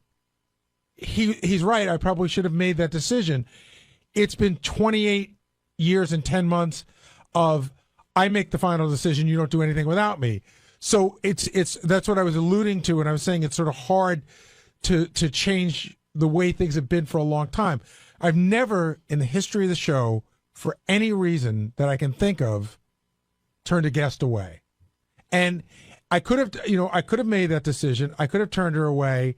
he's right. I probably should have made that decision. It's been 28 years and 10 months of I make the final decision. You don't do anything without me. So that's what I was alluding to, and I was saying it's sort of hard to change the way things have been for a long time. I've never, in the history of the show, for any reason that I can think of, turned a guest away. And I could have made that decision. I could have turned her away,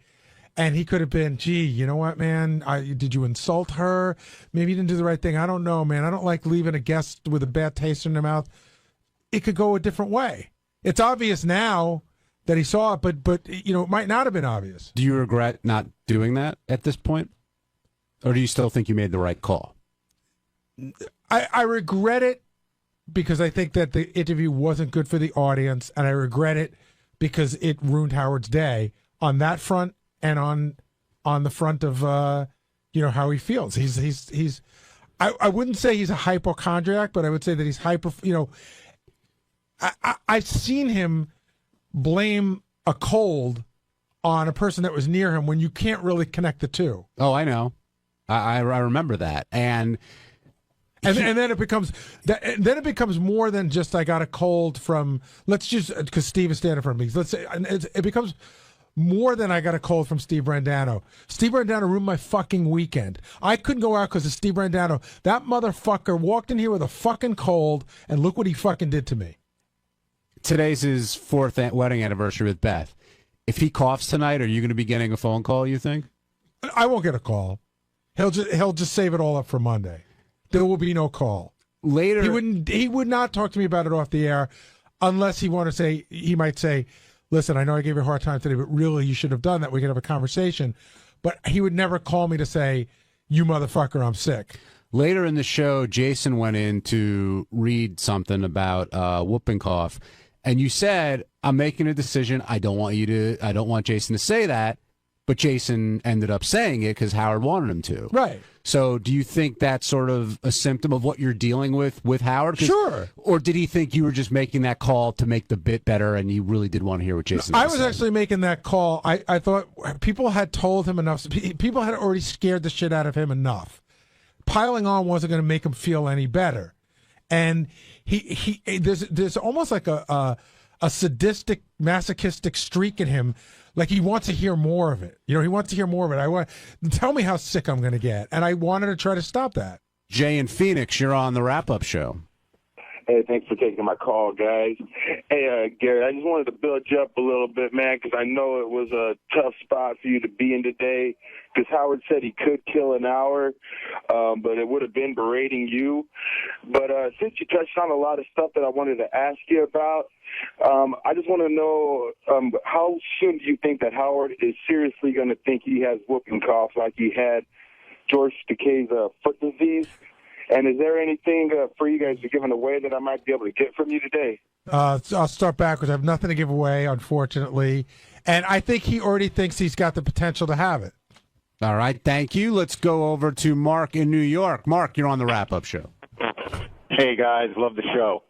and he could have been, "Gee, you know what, man? Did you insult her? Maybe you didn't do the right thing. I don't know, man. I don't like leaving a guest with a bad taste in their mouth." It could go a different way. It's obvious now that he saw it, but it might not have been obvious. Do you regret not doing that at this point? Or do you still think you made the right call? I regret it because I think that the interview wasn't good for the audience, and I regret it because it ruined Howard's day on that front and on the front of how he feels. He's I wouldn't say he's a hypochondriac, but I would say that he's hyper. I've seen him blame a cold on a person that was near him when you can't really connect the two. Oh, I know. I remember that. And then it becomes more than just I got a cold from, because Steve is standing in front of me. Let's say it becomes more than I got a cold from Steve Brandano. Steve Brandano ruined my fucking weekend. I couldn't go out because of Steve Brandano. That motherfucker walked in here with a fucking cold, and look what he fucking did to me. Today's his 4th wedding anniversary with Beth. If he coughs tonight, are you going to be getting a phone call, you think? I won't get a call. He'll just save it all up for Monday. There will be no call. Later, he would not talk to me about it off the air. unless he might say, listen, I know I gave you a hard time today, but really you should have done that. We could have a conversation. But he would never call me to say, you motherfucker, I'm sick. Later in the show, Jason went in to read something about 𝗦𝗵cie𝘄𝗿𝗱, and you said, I'm making a decision. I don't want Jason to say that, but Jason ended up saying it because Howard wanted him to. Right. So do you think that's sort of a symptom of what you're dealing with Howard? Sure. Or did he think you were just making that call to make the bit better and you really did want to hear what Jason I had was to say? actually making that call. I thought people had told him enough. People had already scared the shit out of him enough. Piling on wasn't going to make him feel any better. And there's almost like a sadistic, masochistic streak in him. Like he wants to hear more of it. He wants to hear more of it. Tell me how sick I'm going to get. And I wanted to try to stop that. Jay in Phoenix, you're on the wrap-up show. Hey, thanks for taking my call, guys. Hey, Gary, I just wanted to build you up a little bit, man, because I know it was a tough spot for you to be in today, because Howard said he could kill an hour, but it would have been berating you. But since you touched on a lot of stuff that I wanted to ask you about, I just want to know how soon do you think that Howard is seriously going to think he has whooping cough like he had 𝗦𝗵cie𝘄𝗿𝗱's foot disease? And is there anything for you guys to give away that I might be able to get from you today? I'll start backwards. I have nothing to give away, unfortunately. And I think he already thinks he's got the potential to have it. All right, thank you. Let's go over to Mark in New York. Mark, you're on the wrap-up show. Hey, guys. Love the show.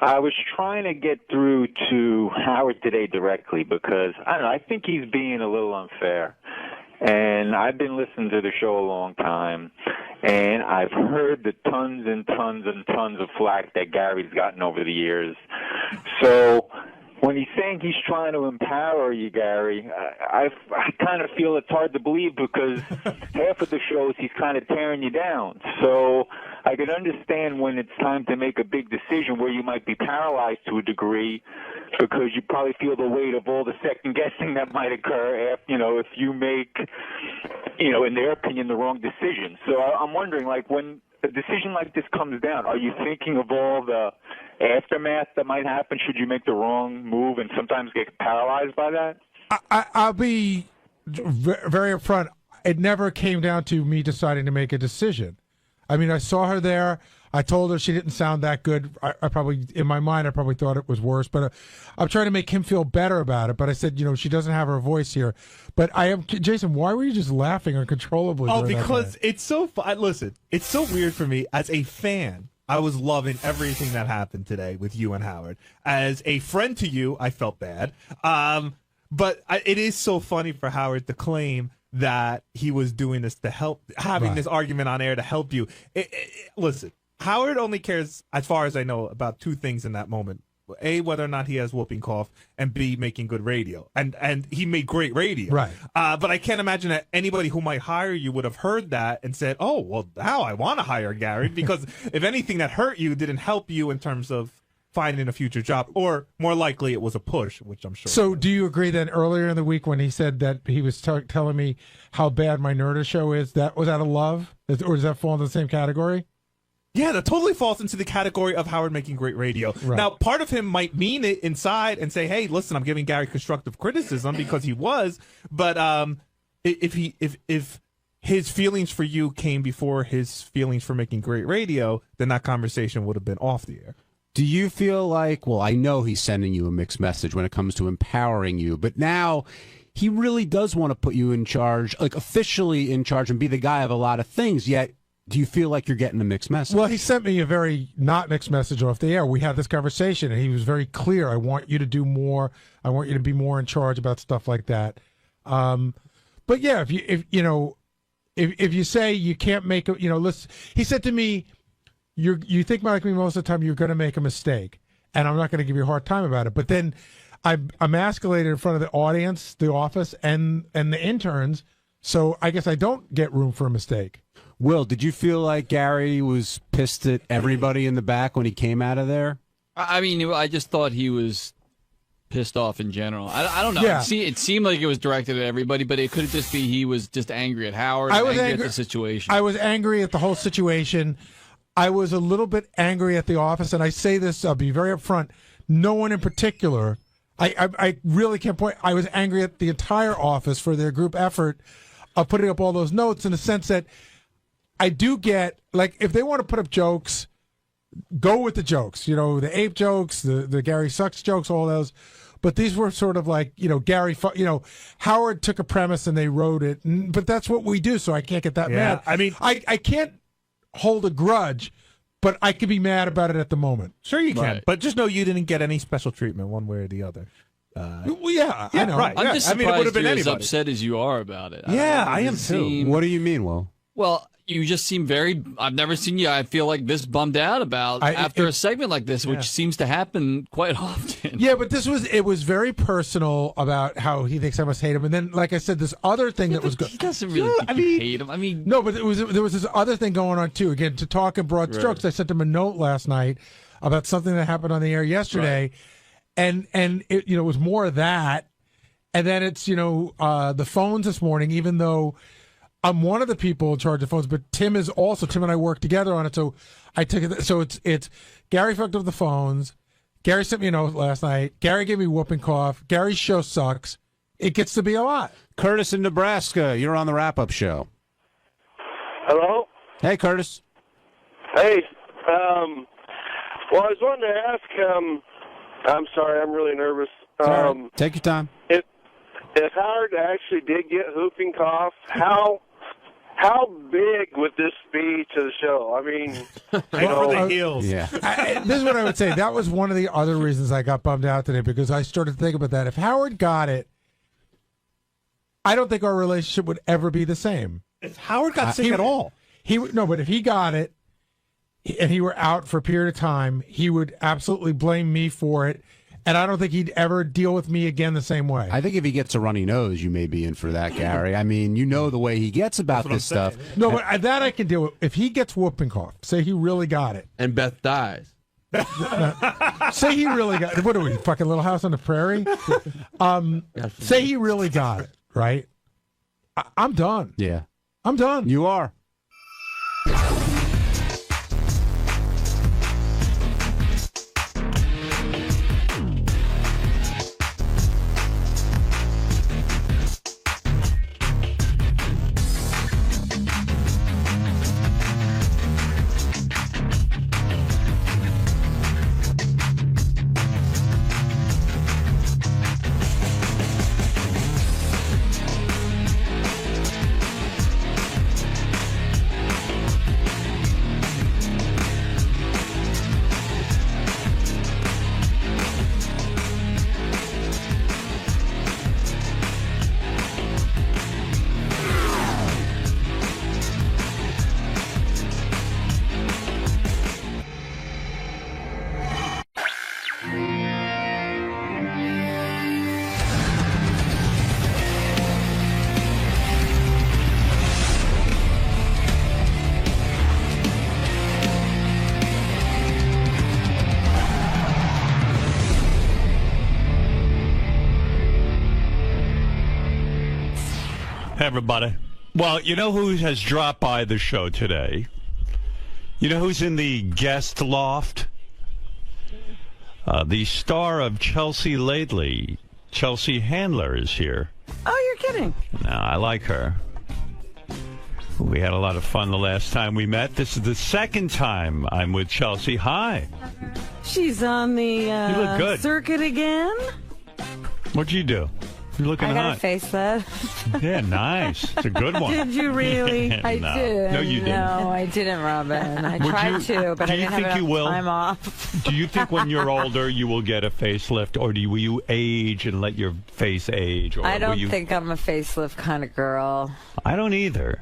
I was trying to get through to Howard today directly because, I don't know, I think he's being a little unfair. And I've been listening to the show a long time, and I've heard the tons and tons and tons of flack that Gary's gotten over the years. So when he's saying he's trying to empower you, Gary, I kind of feel it's hard to believe because half of the shows he's kind of tearing you down. So I can understand when it's time to make a big decision where you might be paralyzed to a degree because you probably feel the weight of all the second guessing that might occur if you make, in their opinion, the wrong decision. So I'm wondering, like, when a decision like this comes down, are you thinking of all the aftermath that might happen should you make the wrong move and sometimes get paralyzed by that? I'll be very upfront. It never came down to me deciding to make a decision. I mean, I saw her there. I told her she didn't sound that good. I probably, in my mind, I probably thought it was worse. But I'm trying to make him feel better about it. But I said, she doesn't have her voice here. But Jason, why were you just laughing uncontrollably? Oh, because it's so fun. Listen, it's so weird for me as a fan. I was loving everything that happened today with you and Howard. As a friend to you, I felt bad. But it is so funny for Howard to claim that he was doing this to help, having this argument on air to help you. Listen, Howard only cares, as far as I know, about two things in that moment. A, whether or not he has whooping cough, and B, making good radio. And he made great radio. Right. But I can't imagine that anybody who might hire you would have heard that and said, oh, well, now I want to hire Gary. Because if anything that hurt you didn't help you in terms of finding a future job, or more likely it was a push, which I'm sure. So do you agree that earlier in the week when he said that he was telling me how bad my Nerd show is, that was out of love? Or does that fall into the same category? Yeah, that totally falls into the category of Howard making great radio. Right. Now, part of him might mean it inside and say, hey, listen, I'm giving Gary constructive criticism because he was, but if his feelings for you came before his feelings for making great radio, then that conversation would have been off the air. Do you feel like, well, I know he's sending you a mixed message when it comes to empowering you, but now he really does want to put you in charge, like officially in charge and be the guy of a lot of things, yet do you feel like you're getting a mixed message? Well, he sent me a very not mixed message off the air. We had this conversation, and he was very clear. I want you to do more. I want you to be more in charge about stuff like that. But yeah, if you say you can't make a, listen, he said to me, you think like me most of the time, you're going to make a mistake, and I'm not going to give you a hard time about it. But then I'm escalated in front of the audience, the office, and the interns, so I guess I don't get room for a mistake. Will, did you feel like Gary was pissed at everybody in the back when he came out of there? I mean, I just thought he was pissed off in general. I don't know. Yeah. It seemed like it was directed at everybody, but it could just be he was just angry at Howard. I was angry at the situation. I was angry at the whole situation. I was a little bit angry at the office, and I say this, I'll be very upfront, no one in particular. I really can't point. I was angry at the entire office for their group effort of putting up all those notes, in the sense that I do get, like, if they want to put up jokes, go with the jokes. You know, the ape jokes, the Gary sucks jokes, all those. But these were sort of like, you know, Howard took a premise and they wrote it. But that's what we do, so I can't get that mad. I mean, I can't hold a grudge, but I could be mad about it at the moment. Sure you can, but just know you didn't get any special treatment one way or the other. Well, yeah, I know. Right. I'm yeah. just I surprised mean, it would have been you're as anybody. upset as you are about it. Yeah, I am too. What do you mean, Will? Well, you just seem very. I've never seen you. I feel like this bummed out about after a segment like this, which seems to happen quite often. Yeah, but it was very personal about how he thinks I must hate him, and then, like I said, this other thing that was. He doesn't really think you hate him. I mean, no, but there was this other thing going on too. Again, to talk in broad strokes, I sent him a note last night about something that happened on the air yesterday, and it was more of that, and then it's the phones this morning, even though I'm one of the people in charge of phones, but Tim and I work together on it. So I took it. So it's Gary fucked up the phones. Gary sent me a note last night. Gary gave me whooping cough. Gary's show sucks. It gets to be a lot. Curtis in Nebraska, you're on the wrap-up show. Hello? Hey, Curtis. Hey. Well, I was wanting to ask, I'm sorry, I'm really nervous. Take your time. If Howard actually did get whooping cough, how big would this be to the show? I mean, Yeah. This is what I would say. That was one of the other reasons I got bummed out today, because I started to think about that. If Howard got it, I don't think our relationship would ever be the same. If Howard got sick at all. But if he got it and he were out for a period of time, he would absolutely blame me for it. And I don't think he'd ever deal with me again the same way. I think if he gets a runny nose, you may be in for that, Gary. I mean, you know the way he gets about this stuff. No, but that I can deal with. If he gets whooping cough, say he really got it. And Beth dies. Say he really got it. What are we, fucking Little House on the Prairie? Say he really got it, right? I'm done. Yeah. I'm done. You are. Everybody. Well, you know who has dropped by the show today? You know who's in the guest loft? The star of Chelsea lately, Chelsea Handler, is here. Oh, you're kidding. Now, I like her. We had a lot of fun the last time we met. This is the second time I'm with Chelsea. Hi. She's on the You look good. circuit again. What'd you do? You're looking I got hot. a facelift. Yeah, nice. It's a good one. Did you really? Yeah, I no. did. No, you didn't. No, I didn't, Robin. I Would tried you- to, but do I you didn't think have you enough will? time off. Do you think when you're older you will get a facelift, or will you age and let your face age? Or I will don't you... think I'm a facelift kind of girl. I don't either.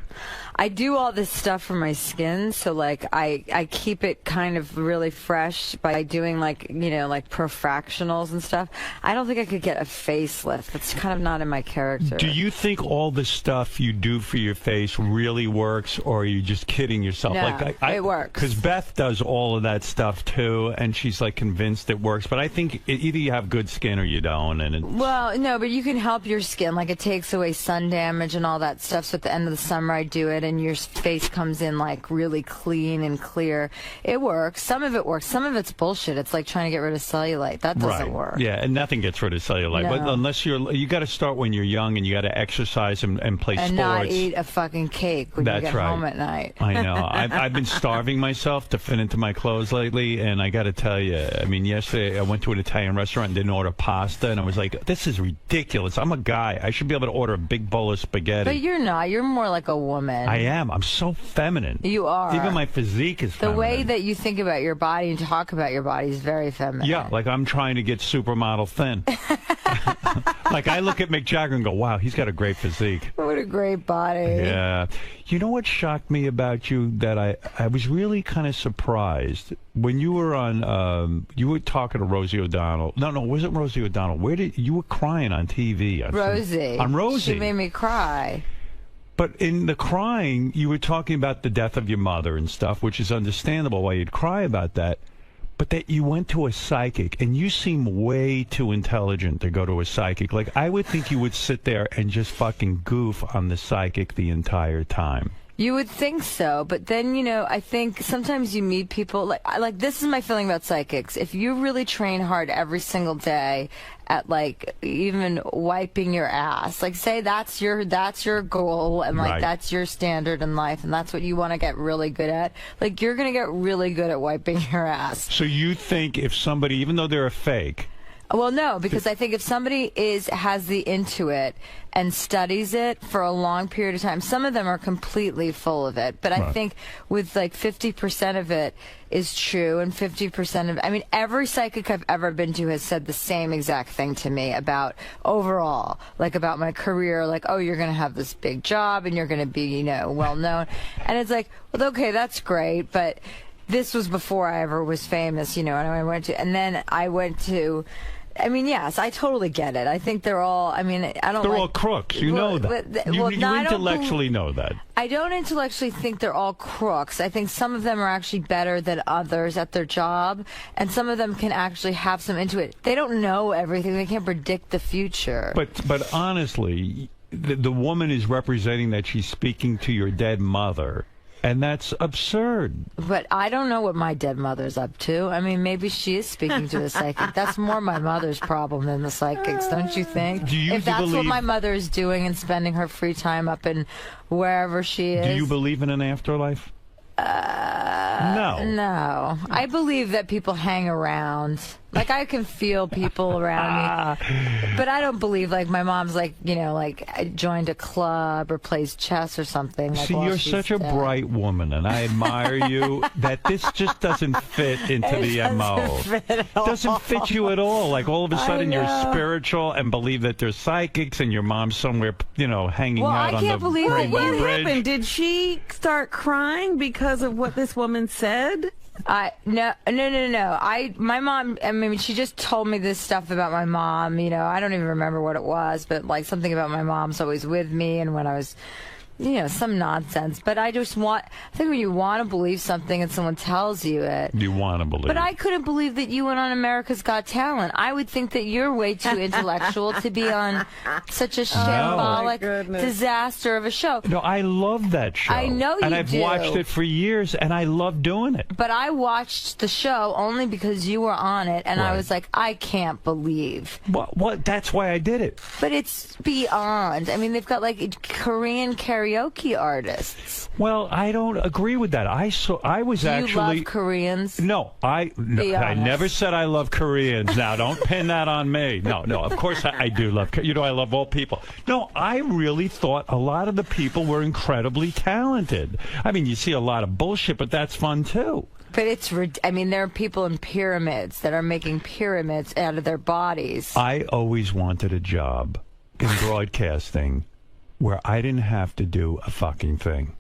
I do all this stuff for my skin, so like I keep it kind of really fresh by doing like profractionals and stuff. I don't think I could get a facelift. That's kind of not in my character. Do you think all the stuff you do for your face really works, or are you just kidding yourself? No, like it works. Because Beth does all of that stuff too, and she's like convinced it works. But I think either you have good skin or you don't. And Well, no, but you can help your skin. Like it takes away sun damage and all that stuff. So at the end of the summer, I do it, it and your face comes in like really clean and clear. It works. Some of it works. Some of it's bullshit. It's like trying to get rid of cellulite. That doesn't work. Yeah, and nothing gets rid of cellulite. No. But unless you got to start when you're young and you got to exercise and play And sports. not eat a fucking cake when you That's get right. home at night. I know. I've been starving myself to fit into my clothes lately, and I got to tell you, I mean, yesterday I went to an Italian restaurant and didn't order pasta, and I was like, this is ridiculous. I'm a guy. I should be able to order a big bowl of spaghetti. But you're not. You're more like a woman. I am. I'm so feminine. You are. Even my physique is The feminine. way that you think about your body and talk about your body is very feminine. Yeah, like I'm trying to get supermodel thin. Like I look at Mick Jagger and go, wow, he's got a great physique. What a great body. Yeah. You know what shocked me about you that I was really kind of surprised when you were on you were talking to Rosie O'Donnell. No, it wasn't Rosie O'Donnell. Where did you were crying on TV? Rosie. On Rosie. She made me cry. But in the crying, you were talking about the death of your mother and stuff, which is understandable why you'd cry about that. But that you went to a psychic, and you seem way too intelligent to go to a psychic. Like, I would think you would sit there and just fucking goof on the psychic the entire time. You would think so, but then, I think sometimes you meet people, like this is my feeling about psychics. If you really train hard every single day at, like, even wiping your ass, like, say that's your goal, and, like, Right. that's your standard in life, and that's what you want to get really good at, like, you're going to get really good at wiping your ass. So you think if somebody, even though they're a fake... Well, no, because I think if somebody has the intuit and studies it for a long period of time, some of them are completely full of it. But I think with like 50% of it is true, and 50% of, I mean, every psychic I've ever been to has said the same exact thing to me about overall, like about my career, like, oh, you're going to have this big job and you're going to be, well known. And it's like, well, okay, that's great, but this was before I ever was famous, and then I went to, I mean, yes, I totally get it. I think they're all, I mean, I don't They're all crooks. You know that. You intellectually know that. I don't intellectually think they're all crooks. I think some of them are actually better than others at their job, and some of them can actually have some intuition. They don't know everything. They can't predict the future. But honestly, the woman is representing that she's speaking to your dead mother. And that's absurd. But I don't know what my dead mother's up to. I mean, maybe she is speaking to the psychic. That's more my mother's problem than the psychics, don't you think? If that's what my mother is doing and spending her free time up in wherever she is. Do you believe in an afterlife? No. No. I believe that people hang around. Like, I can feel people around me. But I don't believe, like, my mom's, like, I joined a club or plays chess or something. Like, See, you're such a bright woman, and I admire you, that this just doesn't fit into the MO. Doesn't fit you at all. Like, all of a sudden you're spiritual and believe that there's psychics and your mom's somewhere, hanging out on the Rainbow What Bridge. happened? Did she start crying because of what this woman said? No. My mom, I mean, she just told me this stuff about my mom. I don't even remember what it was, but like something about my mom's always with me, and when I was, some nonsense. But I think when you want to believe something and someone tells you it. You want to believe. But I couldn't believe that you went on America's Got Talent. I would think that you're way too intellectual to be on such a shambolic disaster of a show. No, I love that show. I know you And I've do. watched it for years, and I love doing it. But I watched the show only because you were on it, and I was like, I can't believe. What? That's why I did it. But it's beyond. I mean, they've got like Korean karaoke artists. Well, I don't agree with that. I was Do you actually love Koreans? No, I never said I love Koreans. Now, don't pin that on me. No, of course I do love. I love all people. No, I really thought a lot of the people were incredibly talented. I mean, you see a lot of bullshit, but that's fun too. But there are people in pyramids that are making pyramids out of their bodies. I always wanted a job in broadcasting where I didn't have to do a fucking thing.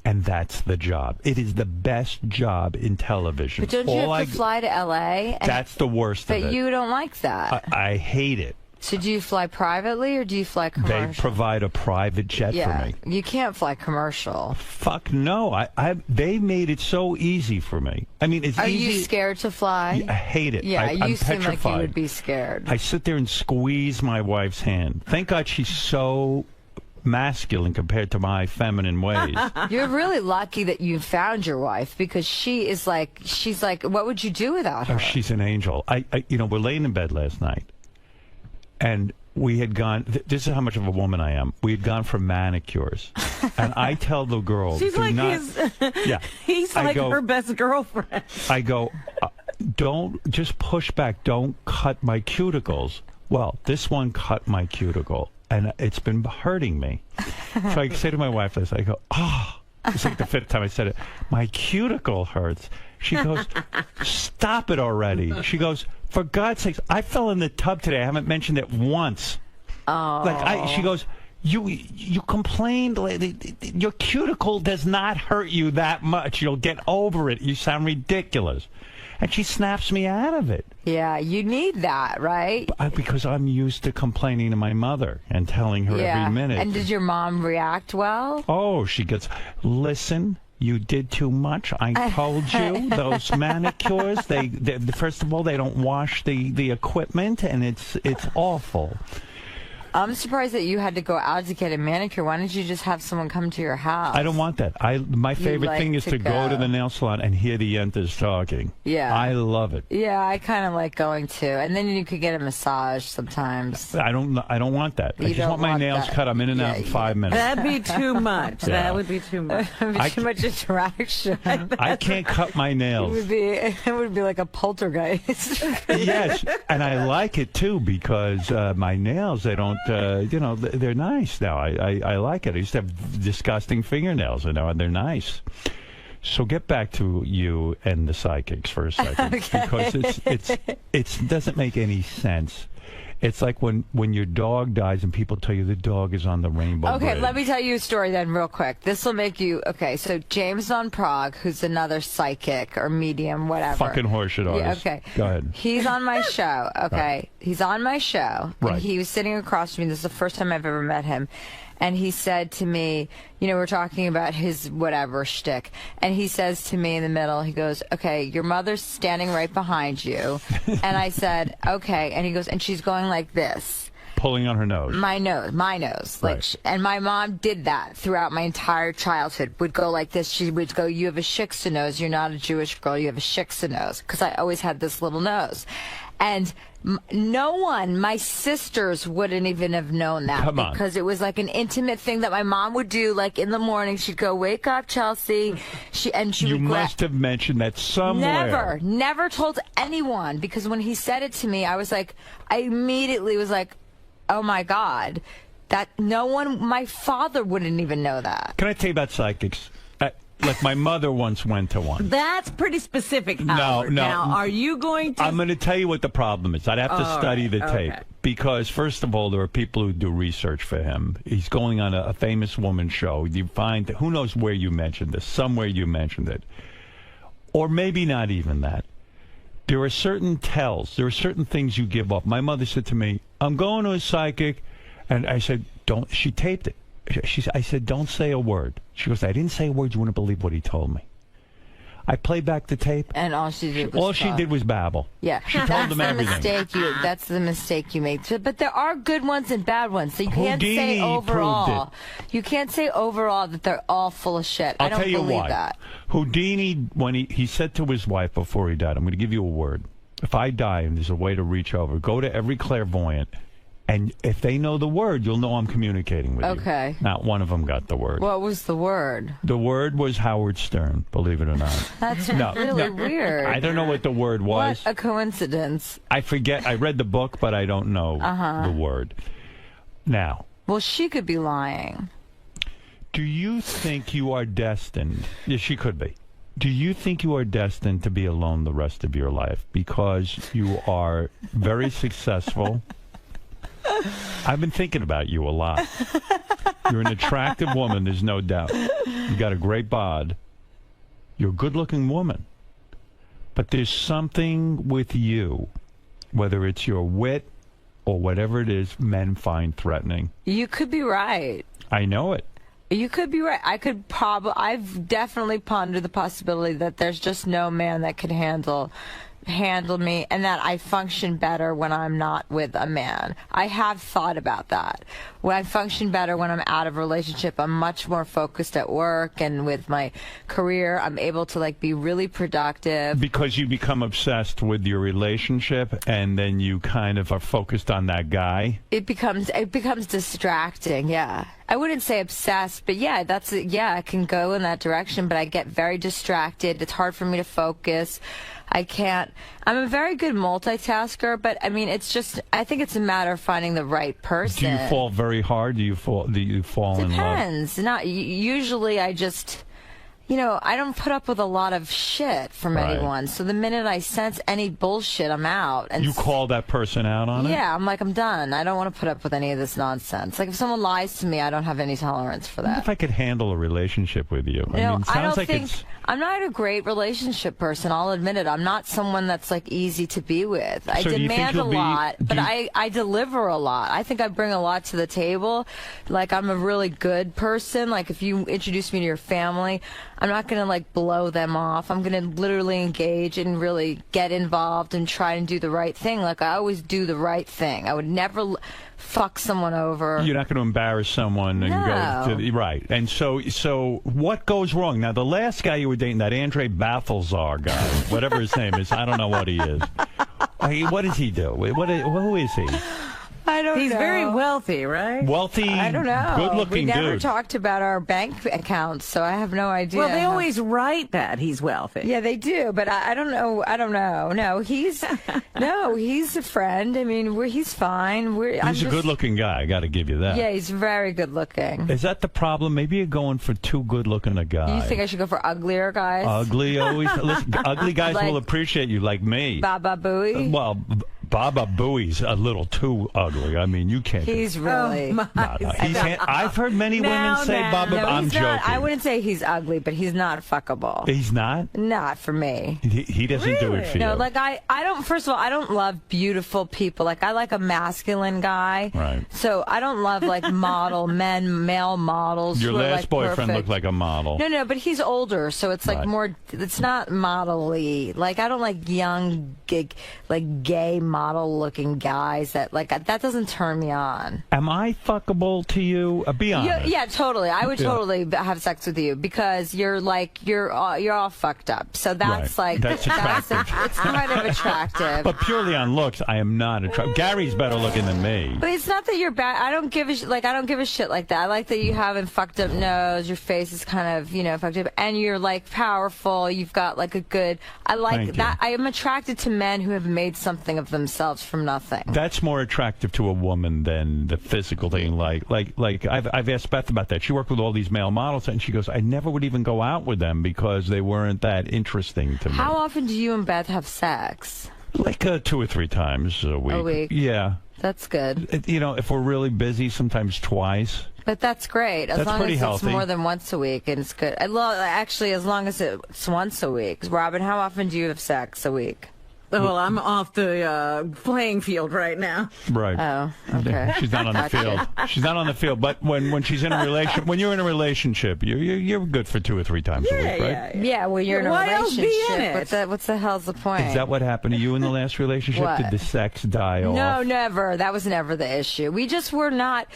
And that's the job. It is the best job in television. But don't you have to fly to L.A.? That's the worst of it. But you don't like that. I hate it. So do you fly privately or do you fly commercial? They provide a private jet for me. You can't fly commercial. Fuck no. They made it so easy for me. I mean, it's Are easy. you scared to fly? I hate it. Yeah, I'm you seem petrified. like you would be scared. I sit there and squeeze my wife's hand. Thank God she's so masculine compared to my feminine ways. You're really lucky that you found your wife, because she's like, what would you do without her? Oh, she's an angel. We're laying in bed last night, and we had gone. This is how much of a woman I am. We had gone for manicures, and I tell the girl, She's like he's like her best girlfriend. I go, don't just push back. Don't cut my cuticles. Well, this one cut my cuticle, and it's been hurting me. So I say to my wife this, I go, it's like the 5th time I said it. My cuticle hurts. She goes, stop it already. She goes, for God's sakes, I fell in the tub today. I haven't mentioned it once. Oh. She goes, you complained. Your cuticle does not hurt you that much. You'll get over it. You sound ridiculous. And she snaps me out of it. Yeah, you need that, right? Because I'm used to complaining to my mother and telling her every minute. And did your mom react well? Oh, she gets, listen, you did too much. I told you those manicures, they first of all, they don't wash the equipment, and it's awful. I'm surprised that you had to go out to get a manicure. Why don't you just have someone come to your house? I don't want that. My favorite thing is to go to the nail salon and hear the yentas talking. Yeah. I love it. Yeah, I kind of like going to. And then you could get a massage sometimes. I don't want that. I just want my nails cut. I'm in and out in 5 minutes. That'd be too much. Yeah. That would be too much. Too much interaction. I can't cut my nails. It would be like a poltergeist. Yes, and I like it too, because my nails, they don't, they're nice now. I like it. I used to have disgusting fingernails, and they're nice. So get back to you and the psychics for a second, because it doesn't make any sense. It's like when your dog dies and people tell you the dog is on the rainbow bridge. Let me tell you a story then real quick. This will make you... Okay, so James Von Prague, who's another psychic or medium, whatever. Fucking horseshit Yeah, artist. okay. Go ahead. He's on my show, okay? Right. He's on my show. Right. And he was sitting across from me. This is the first time I've ever met him. And he said to me, we're talking about his whatever shtick. And he says to me in the middle, he goes, okay, your mother's standing right behind you. And I said, okay. And he goes, and she's going like this. Pulling on her nose. My nose. Right. And my mom did that throughout my entire childhood. Would go like this. She would go, you have a 𝗪𝗄𝗃 nose. You're not a Jewish girl. You have a 𝗪𝗪𝗃 nose. Because I always had this little nose. And no one, my sisters wouldn't even have known that. Come on. Because it was like an intimate thing that my mom would do. Like in the morning, she'd go, wake up, Chelsea. You must have mentioned that somewhere. Never told anyone. Because when he said it to me, I immediately was like, oh my God, that no one, my father wouldn't even know that. Can I tell you about psychics? Like my mother once went to one. That's pretty specific, Howard. No. Now, are you going to... I'm going to tell you what the problem is. I'd have to study the tape. Okay. Because, first of all, there are people who do research for him. He's going on a famous woman show. You find, who knows where you mentioned this. Somewhere you mentioned it. Or maybe not even that. There are certain tells. There are certain things you give off. My mother said to me, I'm going to a psychic. And I said, don't. She taped it. I said, don't say a word. She goes, I didn't say a word. You wouldn't believe what he told me. I played back the tape. And all she did was babble. Yeah. She told them everything. That's the mistake you made. But there are good ones and bad ones. So you can't say overall. You can't say overall that they're all full of shit. I don't believe that. Houdini, when he said to his wife before he died, I'm going to give you a word. If I die and there's a way to reach over, go to every clairvoyant. And if they know the word, you'll know I'm communicating with you. Okay. Not one of them got the word. What was the word? The word was Howard Stern, believe it or not. That's really weird. I don't know what the word was. What a coincidence. I forget. I read the book, but I don't know the word. Now. Well, she could be lying. Do you think you are destined? Yes, she could be. Do you think you are destined to be alone the rest of your life? Because you are very successful. I've been thinking about you a lot. You're an attractive woman, there's no doubt. You got a great bod. You're a good-looking woman. But there's something with you, whether it's your wit or whatever it is, men find threatening. You could be right. I know it. You could be right. I've definitely pondered the possibility that there's just no man that can handle handle me and that I function better when I'm not with a man. I have thought about that. When I function better when I'm out of a relationship, I'm much more focused at work and with my career. I'm able to like be really productive. Because you become obsessed with your relationship and then you kind of are focused on that guy. It becomes distracting, yeah. I wouldn't say obsessed, but yeah, I can go in that direction, but I get very distracted. It's hard for me to focus. I'm a very good multitasker, but I mean, I think it's a matter of finding the right person. Do you fall very hard? Do you fall in love? Depends. Usually I just, I don't put up with a lot of shit from anyone. So the minute I sense any bullshit, I'm out. And you call that person out on it? Yeah, I'm done. I don't want to put up with any of this nonsense. Like if someone lies to me, I don't have any tolerance for that. What if I could handle a relationship with you? I'm not a great relationship person. I'll admit it. I'm not someone that's like easy to be with. I demand a lot, but I deliver a lot. I think I bring a lot to the table. Like I'm a really good person. Like if you introduce me to your family, I'm not going to like blow them off. I'm going to literally engage and really get involved and try and do the right thing. Like I always do the right thing. I would never fuck someone over. You're not going to embarrass someone and go to right. And so what goes wrong? Now the last guy you were dating, that 𝗦𝗵cie𝘄𝗿𝗱 guy, whatever his name is, I don't know what he is. What does he do? Who is he? I don't know. He's very wealthy, right? Wealthy, I don't know. good-looking dude. We never talked about our bank accounts, so I have no idea. Well, they always write that he's wealthy. Yeah, they do, but I don't know. I don't know. No, he's a friend. I mean, he's fine. He's a good-looking guy. I got to give you that. Yeah, he's very good-looking. Is that the problem? Maybe you're going for too good-looking a guy. You think I should go for uglier guys? Ugly, always. Listen, ugly guys will appreciate you, like me. Baba Booey. Well. 𝗵𝗵cie𝘄𝗿𝗱's a little too ugly. I mean, you can't. He's really. No. I've heard many women say 𝗵𝗵. I'm joking. I wouldn't say he's ugly, but he's not fuckable. He's not? Not for me. He doesn't do it for you. No, like I don't. First of all, I don't love beautiful people. Like I like a masculine guy. Right. So I don't love like male models. Your last boyfriend looked like a model. No, but he's older, so it's like more. It's not model-y. Like I don't like young, gay model-looking guys that that doesn't turn me on. Am I fuckable to you? Be honest. Yeah, totally. I would totally have sex with you because you're all fucked up. So that's that's attractive. It's kind of attractive. But purely on looks, I am not attractive. Gary's better looking than me. But it's not that you're bad. I don't give a shit like that. I like that you have a fucked up nose. Your face is kind of fucked up, and you're like powerful. You've got like a good. I like that. I am attracted to men who have made something of themselves from nothing. That's more attractive to a woman than the physical thing. Like I've asked Beth about that. She worked with all these male models, and she goes, I never would even go out with them because they weren't that interesting to me. How often do you and Beth have sex? Like 2 or 3 times a week. A week? Yeah. That's good. If we're really busy, sometimes twice. But that's great. As long as it's more than once a week, and it's good. Actually, as long as it's once a week. Robin, how often do you have sex a week? Well, I'm off the playing field right now. Right. Oh, okay. She's not on the field. She's not on the field. But when she's in a when you're in a relationship, you're good for 2 or 3 times a week, right? Yeah. Well, you're in a relationship. But what's the hell's the point? Is that what happened to you in the last relationship? What? Did the sex die off? No, never. That was never the issue. We just were not.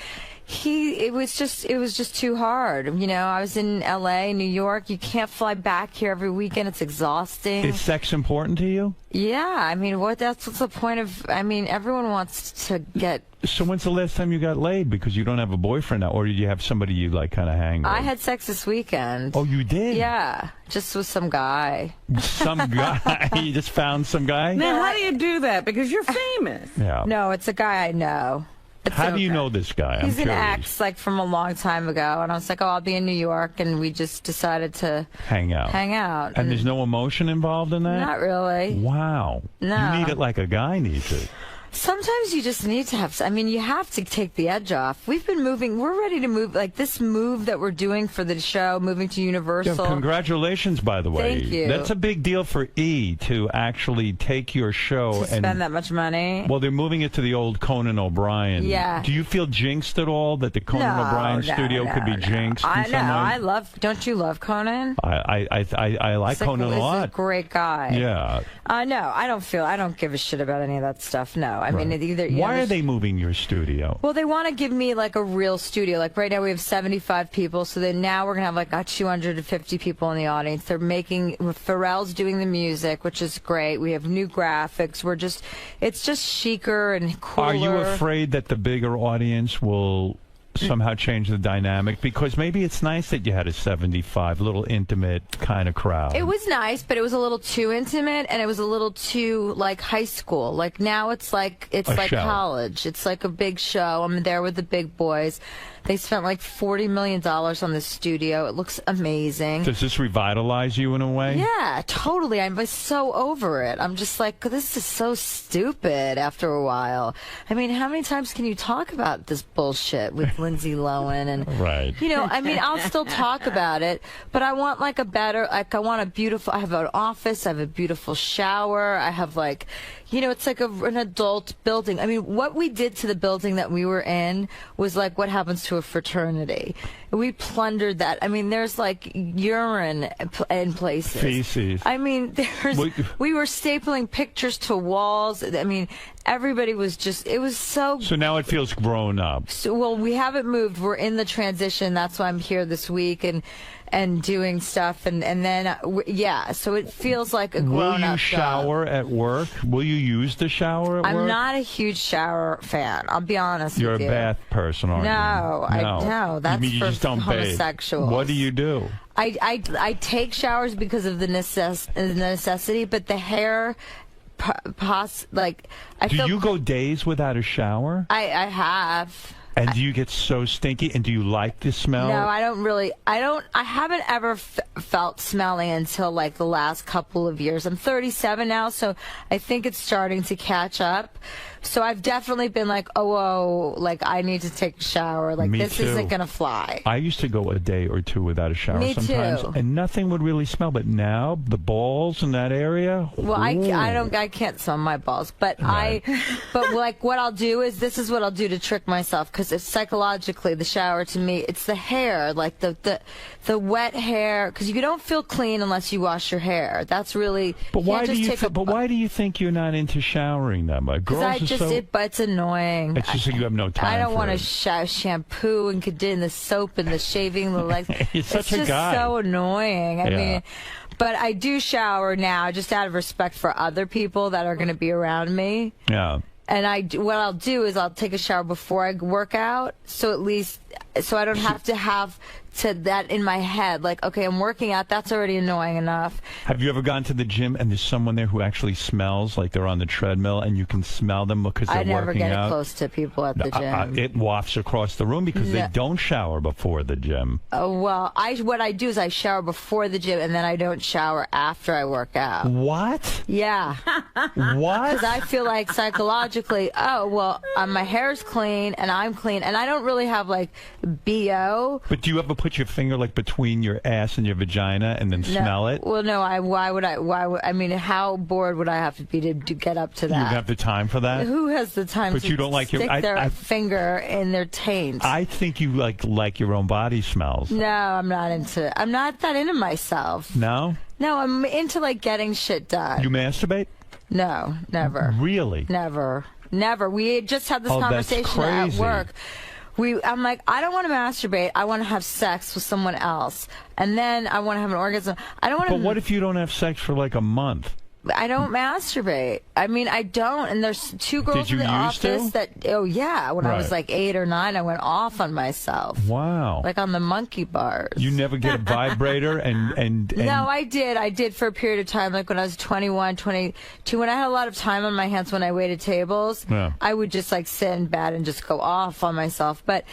It was just too hard. I was in L.A., New York. You can't fly back here every weekend. It's exhausting. Is sex important to you? Yeah. I mean, what's the point of? I mean, everyone wants to get. So when's the last time you got laid? Because you don't have a boyfriend now, or did you have somebody you kind of hang with? I had sex this weekend. Oh, you did? Yeah, just with some guy. Some guy? You just found some guy? Now, how do you do that? Because you're famous. Yeah. No, it's a guy I know. How do you know this guy? He's an ex, from a long time ago, and I was like, I'll be in New York, and we just decided to hang out. And there's no emotion involved in that? Not really. Wow. No. You need it like a guy needs it. Sometimes you just need to have. I mean, you have to take the edge off. We've been moving. We're ready to move. Like this move that we're doing for the show, moving to Universal. Yeah, congratulations, by the way. Thank you. That's a big deal for E to actually take your show To and spend that much money. Well, they're moving it to the old Conan O'Brien. Yeah. Do you feel jinxed at all that the Conan O'Brien studio could be jinxed? I in know. some way? I love. Don't you love Conan? I like Conan a lot. He's a great guy. Yeah. No, I don't give a shit about any of that stuff. No, I mean either. Why are they moving your studio? Well, they want to give me like a real studio. Like right now we have 75 people, so then now we're gonna have like 250 people in the audience. They're making Pharrell's doing the music, which is great. We have new graphics. It's just chicer and cooler. Are you afraid that the bigger audience will somehow change the dynamic? Because maybe it's nice that you had a 75, little intimate kind of crowd. It was nice, but it was a little too intimate, and it was a little too like high school. Like now it's like show. college. It's like a big show. I'm there with the big boys. They spent like $40 million on this studio. It looks amazing. Does this revitalize you in a way? Yeah, totally. I'm so over it. I'm just like, this is so stupid after a while. I mean, how many times can you talk about this bullshit with Lindsay Lohan? And, right. You know, I mean, I'll still talk about it, but I want like I want a beautiful, I have an office, I have a beautiful shower, I have like, you know, it's like an adult building. I mean, what we did to the building that we were in was like what happens to a fraternity. We plundered that. I mean, there's like urine in places. Feces. I mean, we were stapling pictures to walls. I mean, everybody was just, it was so... So now it feels grown up. So, well, we haven't moved. We're in the transition. That's why I'm here this week and doing stuff. And then, yeah, so it feels like a grown-up Will you shower at work? Will you use the shower at work? I'm not a huge shower fan. I'll be honest with you. You're a bath person, aren't you? No, that's you mean you for just don't homosexuals. bathe. What do you do? I take showers because of the necessity, but the hair... Do you go days without a shower? I have. And do you get so stinky? And do you like the smell? No, I don't really. I haven't ever felt smelly until like the last couple of years. I'm 37 now, so I think it's starting to catch up. So I've definitely been like, oh, like I need to take a shower. Like this isn't gonna fly. I used to go a day or two without a shower Me sometimes, too. and nothing would really smell. But now the balls in that area. Well, I can't smell my balls, but but like what I'll do is this is what I'll do to trick myself, because it's psychologically the shower to me. It's the hair, like the wet hair, because you don't feel clean unless you wash your hair. That's really. But why do you? But why do you think you're not into showering that much? Girls but it's annoying. It's just like you have no time. I don't want to shampoo and the soap and the shaving the legs. You're such it's a guy. just so annoying. I Yeah. mean, but I do shower now just out of respect for other people that are going to be around me. Yeah. And what I'll do is I'll take a shower before I work out, so I don't have to have that in my head. Like, okay, I'm working out. That's already annoying enough. Have you ever gone to the gym and there's someone there who actually smells like they're on the treadmill and you can smell them because they're working out? I never get close to people at the gym. It wafts across the room because they don't shower before the gym. Oh, well, what I do is I shower before the gym and then I don't shower after I work out. What? Yeah. What? Because I feel like psychologically, my hair's clean and I'm clean and I don't really have like BO. But do you ever put your finger like between your ass and your vagina and then smell it? Well, no. Why would I mean, how bored would I have to be to get up to that? You have the time for that? Who has the time but to you don't like stick their finger in their taint? I think you like your own body smells. No, I'm not that into myself. No? No, I'm into like getting shit done. You masturbate? No, never. Really? Never. We just had this conversation at work. I'm like, I don't want to masturbate. I want to have sex with someone else, and then I want to have an orgasm. I don't want to. But what if you don't have sex for like a month? I don't masturbate. I mean, I don't. And there's two girls in the office that. Oh yeah, when I was like 8 or 9, I went off on myself. Wow. Like on the monkey bars. You never get a vibrator and No, I did. I did for a period of time, like when I was 21, 22. When I had a lot of time on my hands when I waited tables, I would just like sit in bed and just go off on myself. But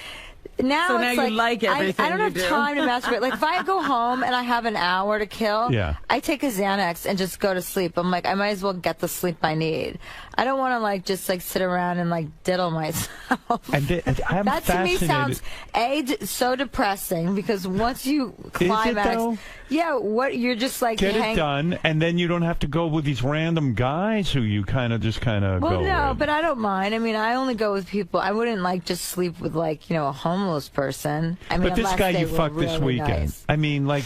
now it's you like everything I don't have time to masturbate. Like if I go home and I have an hour to kill, I take a Xanax and just go to sleep. I'm like, I might as well get the sleep I need. I don't want to like just like sit around and like diddle myself. And I'm that to me fascinated. sounds so depressing because once you climax, though? yeah, what you're just like Get it done, and then you don't have to go with these random guys who you kind of Well, go no, with. but I don't mind. I mean, I only go with people. I wouldn't like just sleep with like a homeless person. I mean, But this unless guy they you were fucked this really weekend. nice. I mean, like,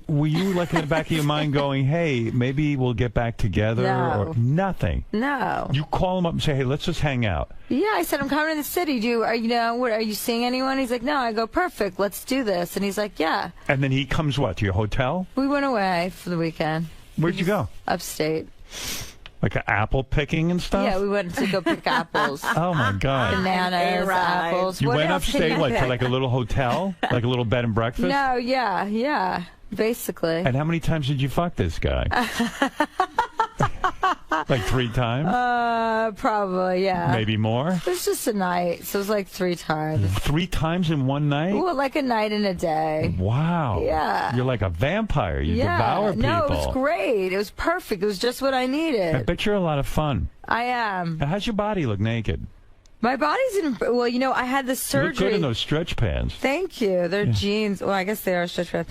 were you like in the back of your mind going, "Hey, maybe we'll get back together," No. or nothing? No. You call him up and say, "Hey, let's just hang out." Yeah, I said I'm coming to the city. Are you seeing anyone? He's like, no. I go, perfect. Let's do this. And he's like, yeah. And then he comes what to your hotel? We went away for the weekend. Where'd you go? Upstate. Like apple picking and stuff? Yeah, we went to go pick apples. Oh my God! Bananas, apples. You What went else did upstate, you like to pick? like a little hotel, like a little bed and breakfast. No, yeah, basically. And how many times did you fuck this guy? Like 3 times? Probably, yeah. Maybe more? It was just a night, so it was like 3 times. 3 times in one night? Well, like a night and a day. Wow. Yeah. You're like a vampire. You devour people. No, it was great. It was perfect. It was just what I I needed. bet you're a lot of fun. I am. Now, how's your body look naked? My body's in. Well, I had this You look surgery. good in those stretch pants. Thanch you. They're jeans. Well, I guess they are stretch pants.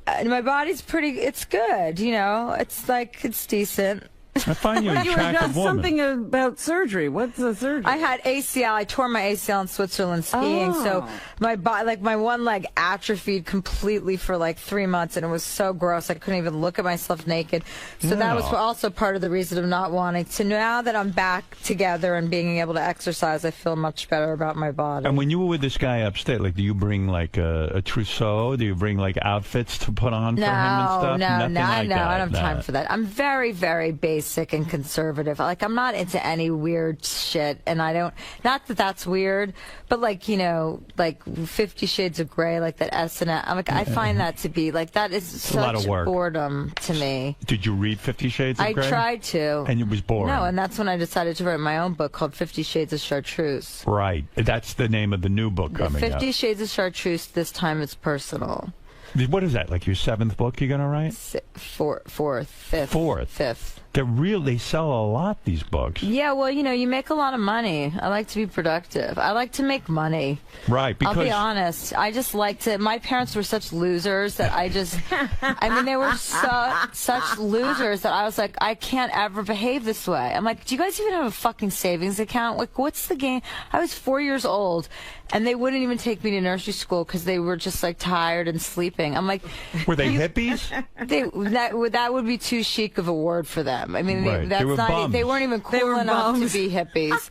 And my body's pretty. It's good. It's like it's decent. I find you an You attractive got woman. something about surgery. What's the surgery? I had ACL. I tore my ACL in Switzerland skiing. So my body, like my one leg, atrophied completely for like 3 months, and it was so gross. I couldn't even look at myself naked. So that was No. also part of the reason of not wanting to. Now that I'm back together and being able to exercise, I feel much better about my body. And when you were with this guy upstate, like, do you bring like a trousseau? Do you bring like outfits to put on for him and stuff? Nothing like that. I don't have time No. for that. I'm very, very basic and conservative. Like, I'm not into any weird shit, and I don't. Not that that's weird, but like 50 Shades of Grey, like that S&M. I'm like, I find that to be like that is a lot such of work. boredom to me. Did you read 50 Shades of I Grey? tried to. And it was boring. No, and that's when I decided to write my own book called 50 Shades of Chartreuse. Right. That's the name of the new book coming 50 up. Shades of Chartreuse. This time it's personal. What is that? Like your 7th book you're gonna write? Fifth. They sell a lot, these books. Yeah, well, you make a lot of money. I like to be productive. I like to make money. Right, because I'll be honest. I just like to. My parents were such losers that they were such losers that I was like, I can't ever behave this way. I'm like, do you guys even have a fucking savings account? Like, what's the game? I was 4 years old, and they wouldn't even take me to nursery school because they were just like tired and sleeping. I'm like, were they hippies? That would be too chic of a word for them. I mean, Right. that's They were not. bums. They weren't even cool enough to be hippies.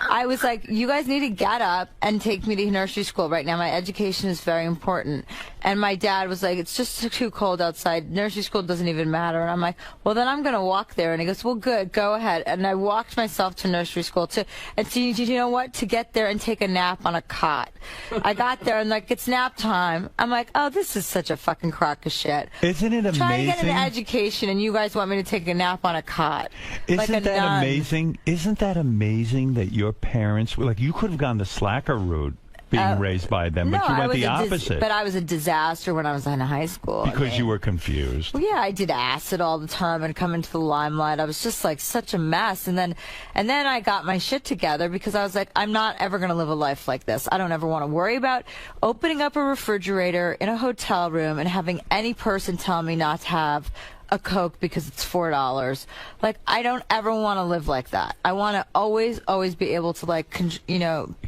I was like, you guys need to get up and take me to nursery school right now. My education is very important. And my dad was like, it's just too cold outside. Nursery school doesn't even matter. And I'm like, well, then I'm going to walk there. And he goes, well, good, go ahead. And I walked myself to nursery school to you know what? To get there and take a nap on a cot. I got there and like, it's nap time. I'm like, oh, this is such a fucking crock of shit. Isn't it amazing? Trying to get an education and you guys want me to take a nap on a cot. Like a Isn't that nun. amazing? Isn't that amazing that your parents were like, you could have gone the slacker route being raised by them, but you I went was the opposite but I was a disaster when I was in high school. because you were confused. Well, yeah, I did acid all the time and come into the limelight. I was just like such a mess. And then I got my shit together because I was like, I'm not ever going to live a life like this. I don't ever want to worry about opening up a refrigerator in a hotel room and having any person tell me not to have a Coke because it's $4. Like, I don't ever want to live like that. I want to always be able to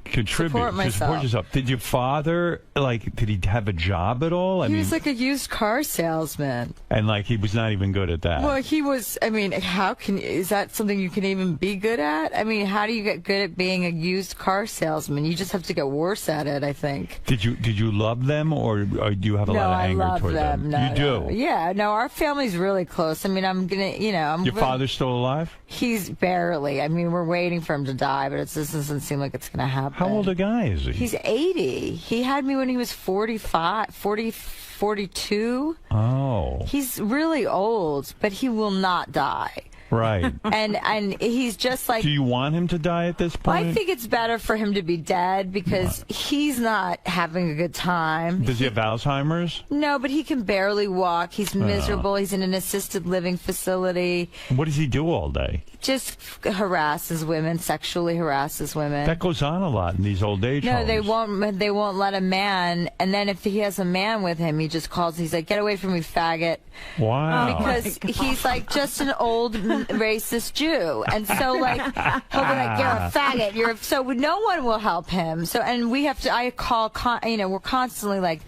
Contribute, support to myself. support yourself. Did your father did he have a job at all? He was like a used car salesman. And he was not even good at that. Well, he was. I mean, is that something you can even be good at? I mean, how do you get good at being a used car salesman? You just have to get worse at it, I think. Did you love them, or do you have a lot of anger I love toward them? No, You do. Yeah, no, our family's really close. I mean, Your father's still alive? He's barely. I mean, we're waiting for him to die, but this doesn't seem like it's going to happen. How old a guy is he? He's 80. He had me when he was 42. Oh. He's really old, but he will not die. Right. And he's just like. Do you want him to die at this Well, point? I think it's better for him to be dead because he's not having a good time. Does he have Alzheimer's? No, but he can barely walk. He's miserable. He's in an assisted living facility. What does he do all day? Just harasses women, sexually harasses women. That goes on a lot in these old age No, homes. they won't let a man. And then if he has a man with him, he just calls. He's like, "Get away from me, faggot." Wow. Because he's like just an old racist Jew, and so like he'll be like, "You're a faggot." So no one will help him. So and we have to. I call. We're constantly like,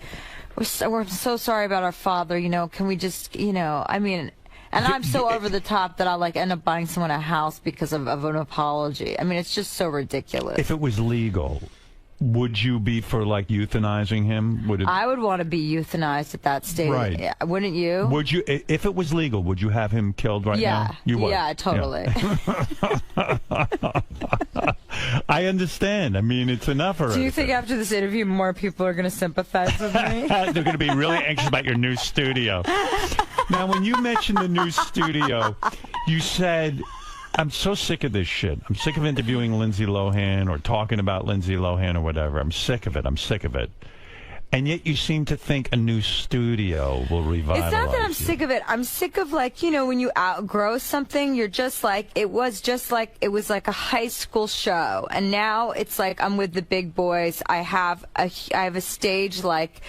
we're so sorry about our father. Can we just I mean. And I'm so over the top that I'll end up buying someone a house because of an apology. I mean, it's just so ridiculous. If it was legal, would you be for euthanizing him? I would want to be euthanized at that stage. Right. Yeah, wouldn't you? Would you, if it was legal, would you have him killed right now? You would. Yeah, totally. Yeah. I understand. I mean, it's enough already. Do you think after this interview more people are going to sympathize with me? They're going to be really anxious about your new studio. Now, when you mentioned the new studio, you said, I'm so sick of this shit. I'm sick of interviewing Lindsay Lohan or talking about Lindsay Lohan or whatever. I'm sick of it. I'm sick of it. And yet you seem to think a new studio will revitalize It's not that I'm sick of it. I'm sick of when you outgrow something, you're just like, it was like a high school show. And now it's like I'm with the big boys. I have a stage like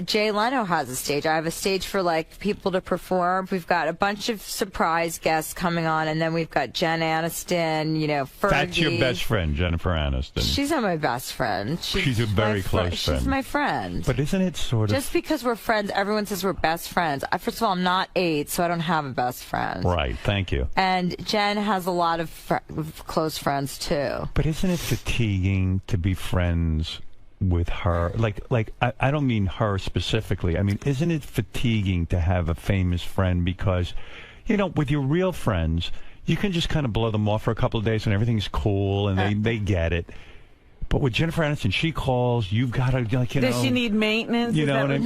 Jay Leno has a stage. I have a stage for people to perform. We've got a bunch of surprise guests coming on, and then we've got Jen Aniston, Fergie. That's your best friend, Jennifer Aniston. She's not my best friend. She's a very close friend. She's my friend. But isn't it sort of... Just because we're friends, everyone says we're best friends. First of all, I'm not 8, so I don't have a best friend. Right, thank you. And Jen has a lot of close friends, too. But isn't it fatiguing to be friends with her? I don't mean her specifically. I mean, isn't it fatiguing to have a famous friend? Because, with your real friends, you can just kind of blow them off for a couple of days and everything's cool and they get it. But with Jennifer Aniston, she calls, you've got to, Does she need maintenance? You know what I mean?